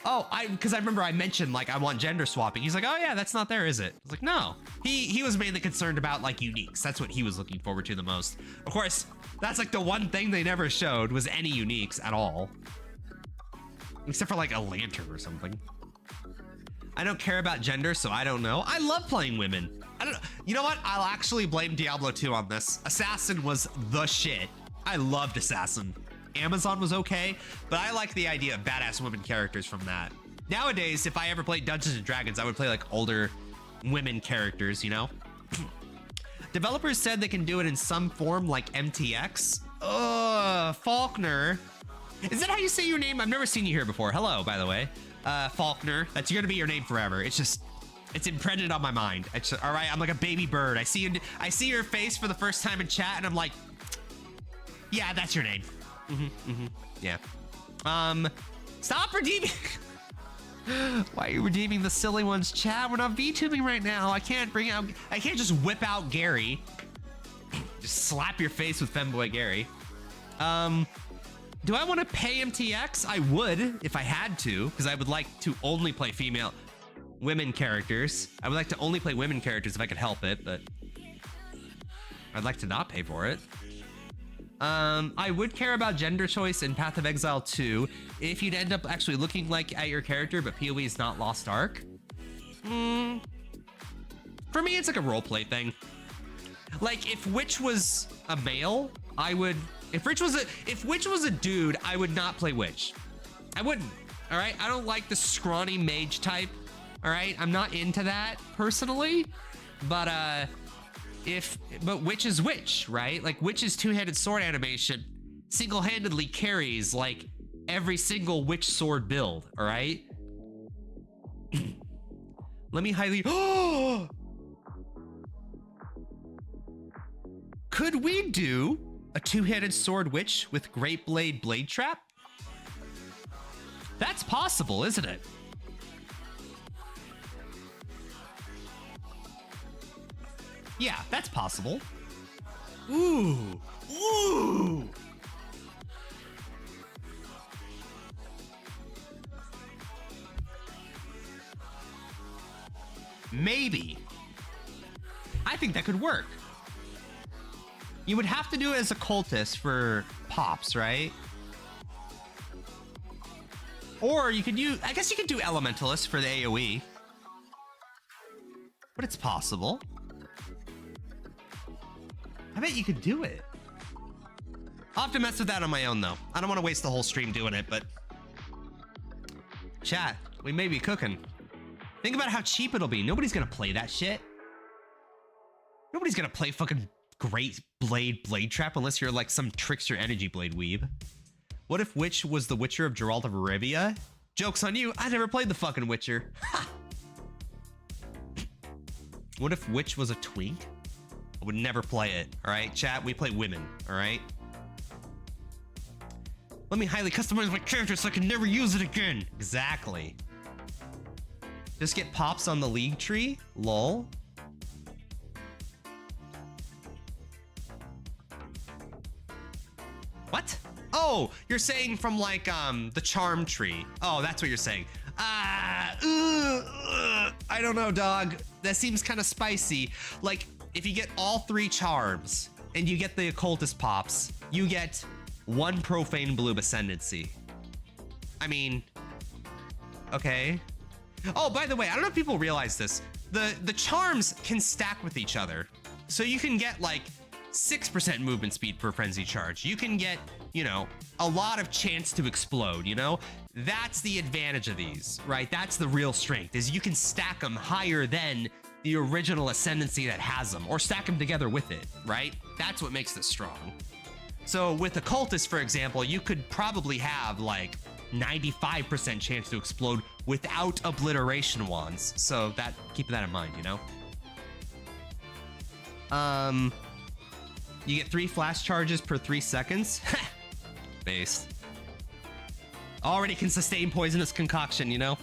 oh, because I remember I mentioned like I want gender swapping. He's like, oh yeah, that's not there, is it? I was like, no. He was mainly concerned about like uniques. That's what he was looking forward to the most. Of course, that's like the one thing they never showed was any uniques at all. Except for like a lantern or something. I don't care about gender, so I don't know. I love playing women. I don't know. You know what? I'll actually blame Diablo 2 on this. Assassin was the shit. I loved Assassin. Amazon was okay, but I like the idea of badass women characters from that. Nowadays, if I ever played Dungeons and Dragons, I would play like older women characters, you know? Developers said they can do it in some form like MTX. Faulkner. Is that how you say your name? I've never seen you here before. Hello, by the way. Faulkner. That's gonna be your name forever. It's just, it's imprinted on my mind. It's just, all right, I'm like a baby bird. I see your face for the first time in chat and I'm like, yeah, that's your name. Yeah. Stop redeeming. Why are you redeeming the silly ones, chat? We're not VTubing right now. I can't just whip out Gary. Just slap your face with Femboy Gary. Do I want to pay MTX? I would if I had to, because I would like to only play women characters. I would like to only play women characters if I could help it, but I'd like to not pay for it. I would care about gender choice in Path of Exile 2 if you'd end up actually looking like at your character, but PoE is not Lost Ark. For me, it's like a roleplay thing. Like if Witch was a male, I would. If Witch was a dude, I would not play Witch. I wouldn't. All right, I don't like the scrawny mage type. All right, I'm not into that personally, but Witch is Witch, right? Like Witch's two-handed sword animation single-handedly carries like every single Witch sword build, all right? Let me highly, could we do a two-handed sword Witch with Great Blade Trap? That's possible, isn't it? Yeah, that's possible. Ooh. Maybe. I think that could work. You would have to do it as a cultist for pops, right? Or you could I guess you could do elementalist for the AoE. But it's possible. I bet you could do it. I'll have to mess with that on my own, though. I don't want to waste the whole stream doing it, but... Chat, we may be cooking. Think about how cheap it'll be. Nobody's gonna play that shit. Nobody's gonna play fucking Great Blade Trap unless you're like some Trickster Energy Blade weeb. What if Witch was the Witcher of Geralt of Rivia? Joke's on you, I never played the fucking Witcher. What if Witch was a twink? I would never play it, all right? Chat, we play women, all right? Let me highly customize my character so I can never use it again. Exactly. Just get pops on the league tree? Lol. What? Oh, you're saying from like the charm tree. Oh, that's what you're saying. I don't know, dog. That seems kind of spicy. Like if you get all 3 charms and you get the occultist pops, you get 1 profane bloom ascendancy. I mean, okay. Oh, by the way, I don't know if people realize this. The charms can stack with each other. So you can get like 6% movement speed per frenzy charge. You can get, you know, a lot of chance to explode, you know? That's the advantage of these, right? That's the real strength, is you can stack them higher than the original ascendancy that has them, or stack them together with it, right? That's what makes this strong. So with occultist, for example, you could probably have like 95% chance to explode without obliteration wands. So that, keep that in mind, you know? You get 3 flash charges per 3 seconds. Based. Already can sustain poisonous concoction, you know?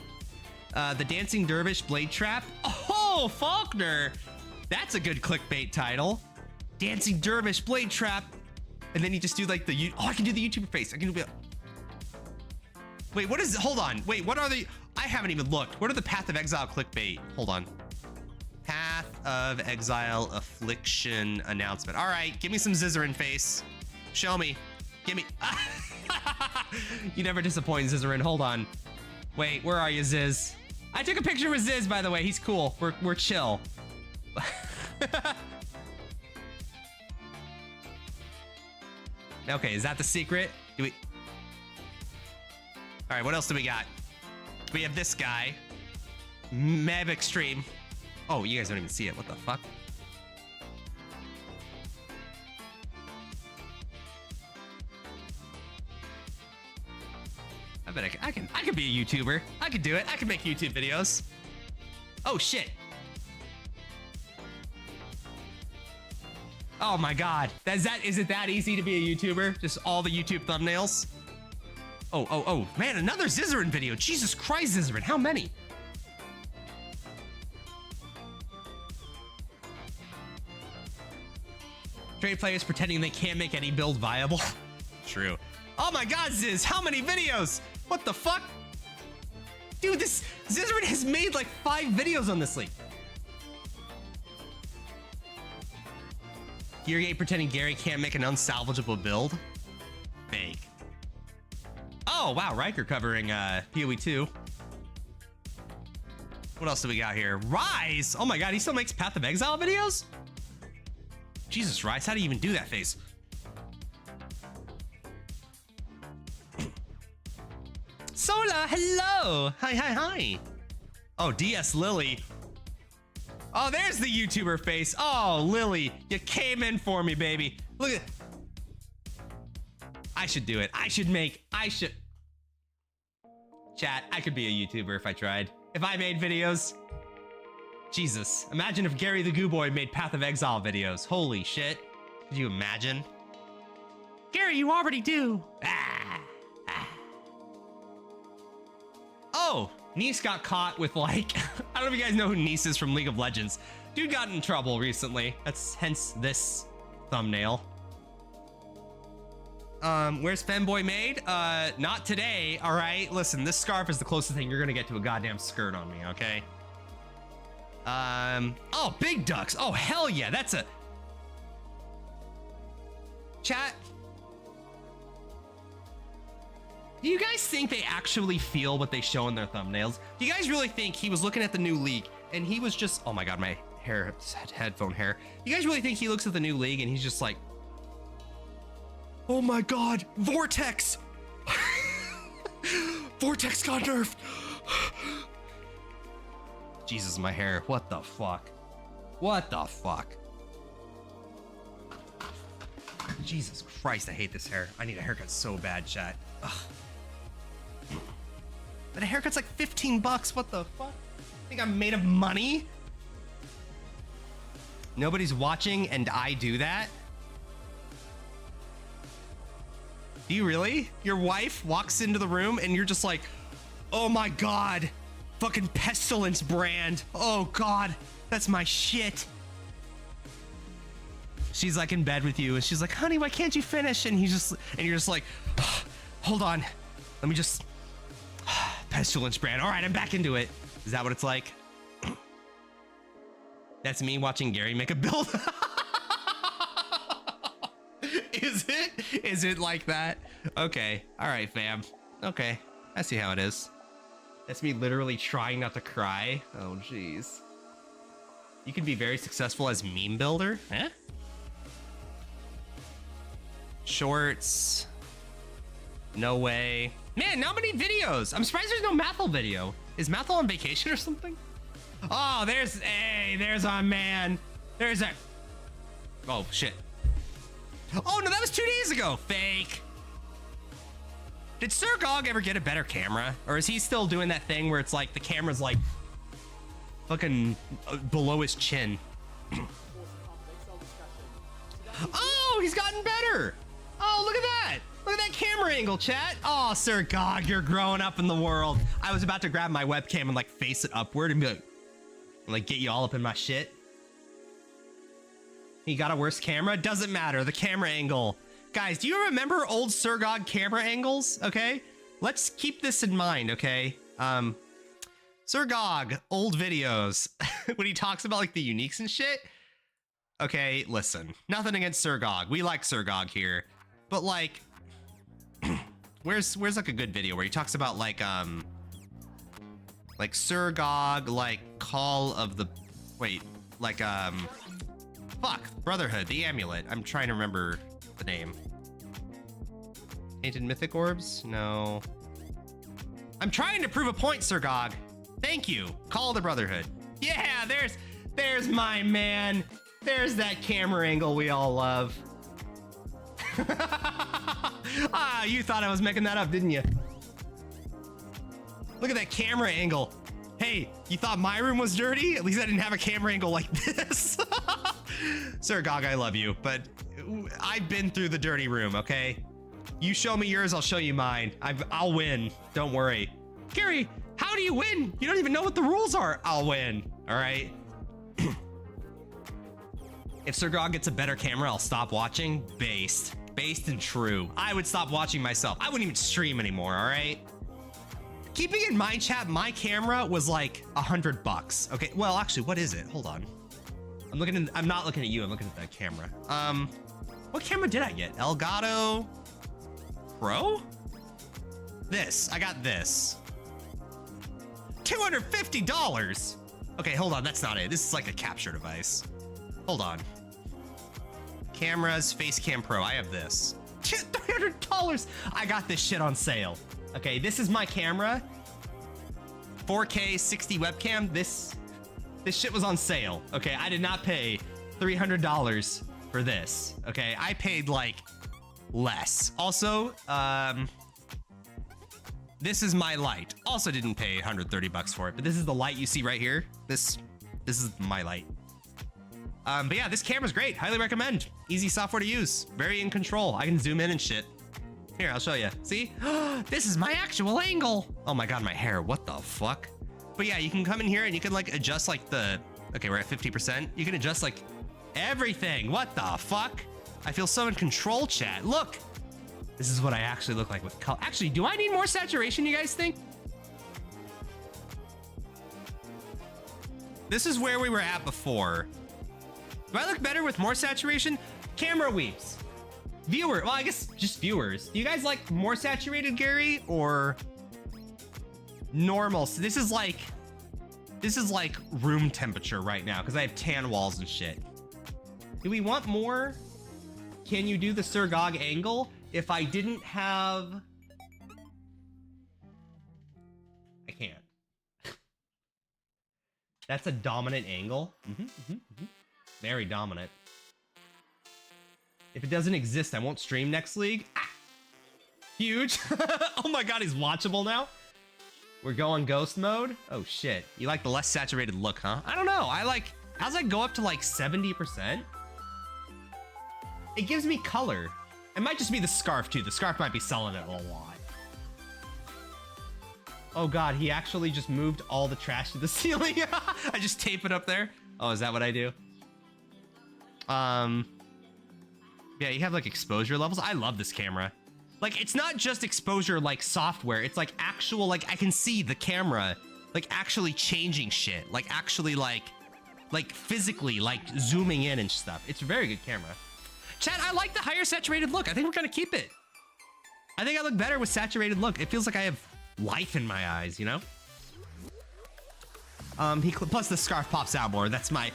The Dancing Dervish Blade Trap. Oh, Faulkner! That's a good clickbait title. Dancing Dervish Blade Trap. And then you just do like the, oh, I can do the YouTuber face. I can do, wait, what is, hold on. Wait, what are the, I haven't even looked. What are the Path of Exile clickbait? Hold on. Path of Exile Affliction announcement. All right, give me some Zizzarin face. Show me. Give me. You never disappoint, Zizzarin. Hold on. Wait, where are you, Ziz? I took a picture with Ziz, by the way. He's cool. We're chill. Okay, is that the secret? Do we? All right, what else do we got? We have this guy, Mev Extreme. Oh, you guys don't even see it. What the fuck? I bet I can be a YouTuber. I can do it. I can make YouTube videos. Oh shit. Oh my god. Is it that easy to be a YouTuber? Just all the YouTube thumbnails? Oh, man, another Zizzarin video. Jesus Christ, Zizzarin, how many? Trade players pretending they can't make any build viable. True. Oh my god, Ziz, how many videos? What the fuck? Dude, this Zizzarin has made like 5 videos on this league. Geargate pretending Gary can't make an unsalvageable build. Fake. Oh, wow, Riker covering PoE 2. What else do we got here? Rise! Oh my god, he still makes Path of Exile videos? Jesus, Rise, how do you even do that face? Sola, hello! Hi. Oh, DS Lily. Oh, there's the YouTuber face. Oh, Lily, you came in for me, baby. Look at. I should do it. I should. Chat, I could be a YouTuber if I tried. If I made videos. Jesus, imagine if Gary the Goo Boy made Path of Exile videos. Holy shit. Could you imagine? Gary, you already do. Oh, Nice got caught with like, I don't know if you guys know who Nice is from League of Legends. Dude got in trouble recently. That's hence this thumbnail. Where's Femboy made? Not today, all right? Listen, this scarf is the closest thing you're gonna get to a goddamn skirt on me, okay? Oh, Big Ducks. Oh, hell yeah, that's a... Chat. Do you guys think they actually feel what they show in their thumbnails? Do you guys really think he was looking at the new league and he was just... Oh my god, my hair, headphone hair. You guys really think he looks at the new league and he's just like... Oh my god, Vortex! Vortex got nerfed! Jesus, my hair. What the fuck? What the fuck? Jesus Christ, I hate this hair. I need a haircut so bad, chat. Ugh. But a haircut's like 15 bucks. What the fuck? Think I'm made of money? Nobody's watching and I do that? Do you really? Your wife walks into the room and you're just like, oh my god, fucking Pestilence brand. Oh god, that's my shit. She's like in bed with you and she's like, honey, why can't you finish? And you're just like, hold on, let me just, Pestilence brand. All right, I'm back into it. Is that what it's like? That's me watching Gary make a build. Is it? Is it like that? Okay. All right, fam. Okay. I see how it is. That's me literally trying not to cry. Oh, jeez. You can be very successful as meme builder. Eh? Shorts. No way. Man, not many videos. I'm surprised there's no Mathel video. Is Mathel on vacation or something? Oh, there's our man. There's a... Oh, shit. Oh, no, that was 2 days ago. Fake. Did Sir Gog ever get a better camera? Or is he still doing that thing where it's like the camera's like fucking below his chin? Oh, he's gotten better. Oh, look at that. Look at that camera angle, chat. Oh, Sir Gog, you're growing up in the world. I was about to grab my webcam and like face it upward and be like get you all up in my shit. He got a worse camera? Doesn't matter. The camera angle. Guys, do you remember old Sir Gog camera angles? Okay, let's keep this in mind, okay? Sir Gog, old videos, when he talks about like the uniques and shit. Okay, listen, nothing against Sir Gog. We like Sir Gog here, but like, where's like a good video where he talks about like Sir Gog, like Call of the, wait, like fuck, Brotherhood, the amulet. I'm trying to remember the name. Painted mythic orbs? No. I'm trying to prove a point, Sir Gog. Thank you. Call of the Brotherhood. Yeah, there's my man. There's that camera angle we all love. Ah, you thought I was making that up, didn't you? Look at that camera angle. Hey, you thought my room was dirty? At least I didn't have a camera angle like this. Sir Gog, I love you, but I've been through the dirty room, okay? You show me yours, I'll show you mine. I'll win, don't worry. Gary, how do you win? You don't even know what the rules are. I'll win, all right? If Sir Gog gets a better camera, I'll stop watching. Based and true. I would stop watching myself. I wouldn't even stream anymore, all right? Keeping in mind, chat, my camera was like $100. Okay, well, actually, what is it? Hold on. I'm not looking at you, I'm looking at that camera. What camera did I get? Elgato Pro? This, I got this. $250. Okay, hold on, that's not it. This is like a capture device. Hold on. Cameras, Facecam Pro, I have this. $300. I got this shit on sale. Okay, this is my camera. 4K 60 webcam. This shit was on sale. Okay, I did not pay $300 for this. Okay, I paid like less. Also, this is my light. Also didn't pay $130 for it, but this is the light you see right here. This is my light. But yeah, this camera's great. Highly recommend. Easy software to use. Very in control. I can zoom in and shit. Here, I'll show you. See? This is my actual angle. Oh my God, my hair. What the fuck? But yeah, you can come in here and you can like adjust like the, okay, we're at 50%. You can adjust like everything. What the fuck? I feel so in control, chat. Look, this is what I actually look like with color. Actually, do I need more saturation, you guys think? This is where we were at before. Do I look better with more saturation? Camera weeps. Viewer, well, I guess just viewers. Do you guys like more saturated, Gary, or normal? So this is like room temperature right now because I have tan walls and shit. Do we want more? Can you do the Sir Gog angle? If I didn't have... I can't. That's a dominant angle. Very dominant. If it doesn't exist, I won't stream next league. Ah! Huge. Oh my God, he's watchable now. We're going ghost mode. Oh shit. You like the less saturated look, huh? I don't know. I like, as I go up to like 70%, it gives me color. It might just be the scarf too. The scarf might be selling it a lot. Oh God, he actually just moved all the trash to the ceiling. I just tape it up there. Oh, is that what I do? Yeah, you have like exposure levels. I love this camera. Like, it's not just exposure like software. It's like actual, like I can see the camera like actually changing shit. Like actually like like physically, like zooming in and stuff. It's a very good camera. Chat, I like the higher saturated look. I think we're gonna keep it. I think I look better with saturated look. It feels like I have life in my eyes, you know? Plus the scarf pops out more. That's my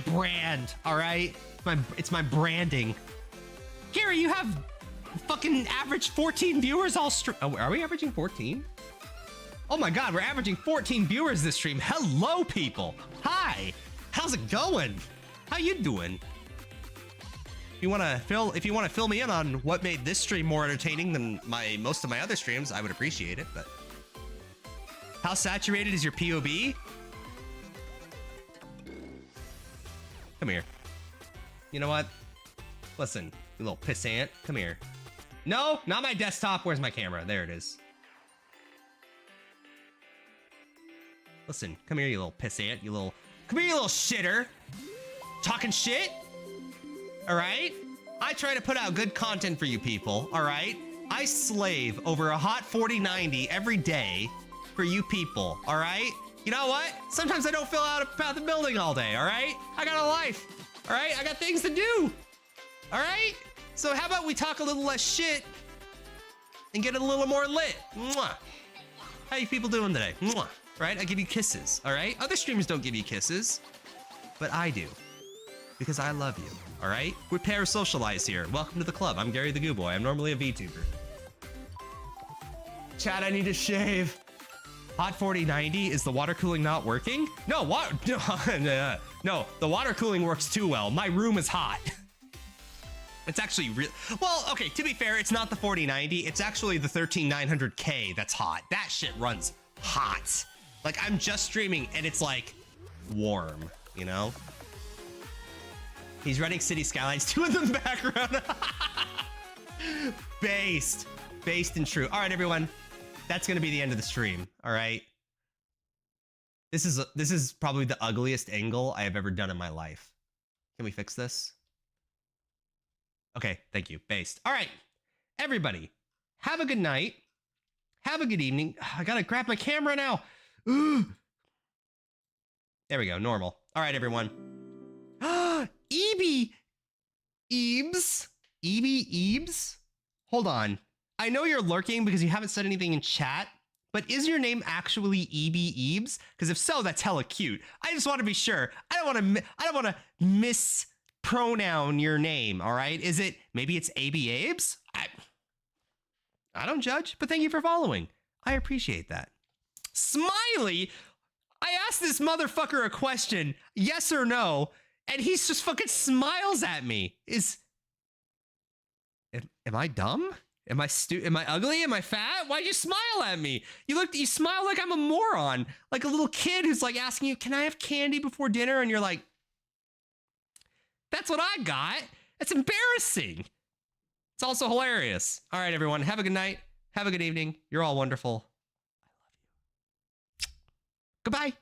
brand, all right? It's my branding. Gary, you have fucking average 14 viewers all stream. Oh, are we averaging 14? Oh my God, we're averaging 14 viewers this stream. Hello, people. Hi. How's it going? How you doing? If you want to fill me in on what made this stream more entertaining than most of my other streams, I would appreciate it. But how saturated is your POV? Come here. You know what? Listen, you little pissant. Come here. No, not my desktop. Where's my camera? There it is. Listen, come here, you little pissant. Come here, you little shitter. Talking shit? All right? I try to put out good content for you people, all right? I slave over a hot 4090 every day for you people, all right? You know what? Sometimes I don't feel out about the building all day, all right? I got a life, all right? I got things to do, all right? So how about we talk a little less shit and get a little more lit? Mwah. How you people doing today? Mwah. Right? I give you kisses, all right? Other streamers don't give you kisses, but I do, because I love you, all right? We're parasocialized here. Welcome to the club. I'm Gary the Goo Boy. I'm normally a VTuber. Chat, I need to shave. Hot 4090, is the water cooling not working? No, no, the water cooling works too well. My room is hot. It's actually real. Well, okay, to be fair, it's not the 4090. It's actually the 13900K that's hot. That shit runs hot. Like, I'm just streaming and it's like warm, you know? He's running City Skylines 2 in the background. Based and true. All right, everyone. That's gonna be the end of the stream. All right. This is probably the ugliest angle I have ever done in my life. Can we fix this? Okay, thank you. Based. All right, everybody, have a good night. Have a good evening. I gotta grab my camera now. There we go, normal. All right, everyone. Eebs? Hold on. I know you're lurking because you haven't said anything in chat, but is your name actually Eebs? Because if so, that's hella cute. I just want to be sure. I don't want to mispronoun your name, all right? Is it, maybe it's Abes? I don't judge, but thank you for following. I appreciate that. Smiley, I asked this motherfucker a question, yes or no, and he just fucking smiles at me. Am I dumb? Am I ugly? Am I fat? Why'd you smile at me? You smile like I'm a moron. Like a little kid who's like asking you, can I have candy before dinner? And you're like, that's what I got. That's embarrassing. It's also hilarious. All right, everyone. Have a good night. Have a good evening. You're all wonderful. I love you. Goodbye.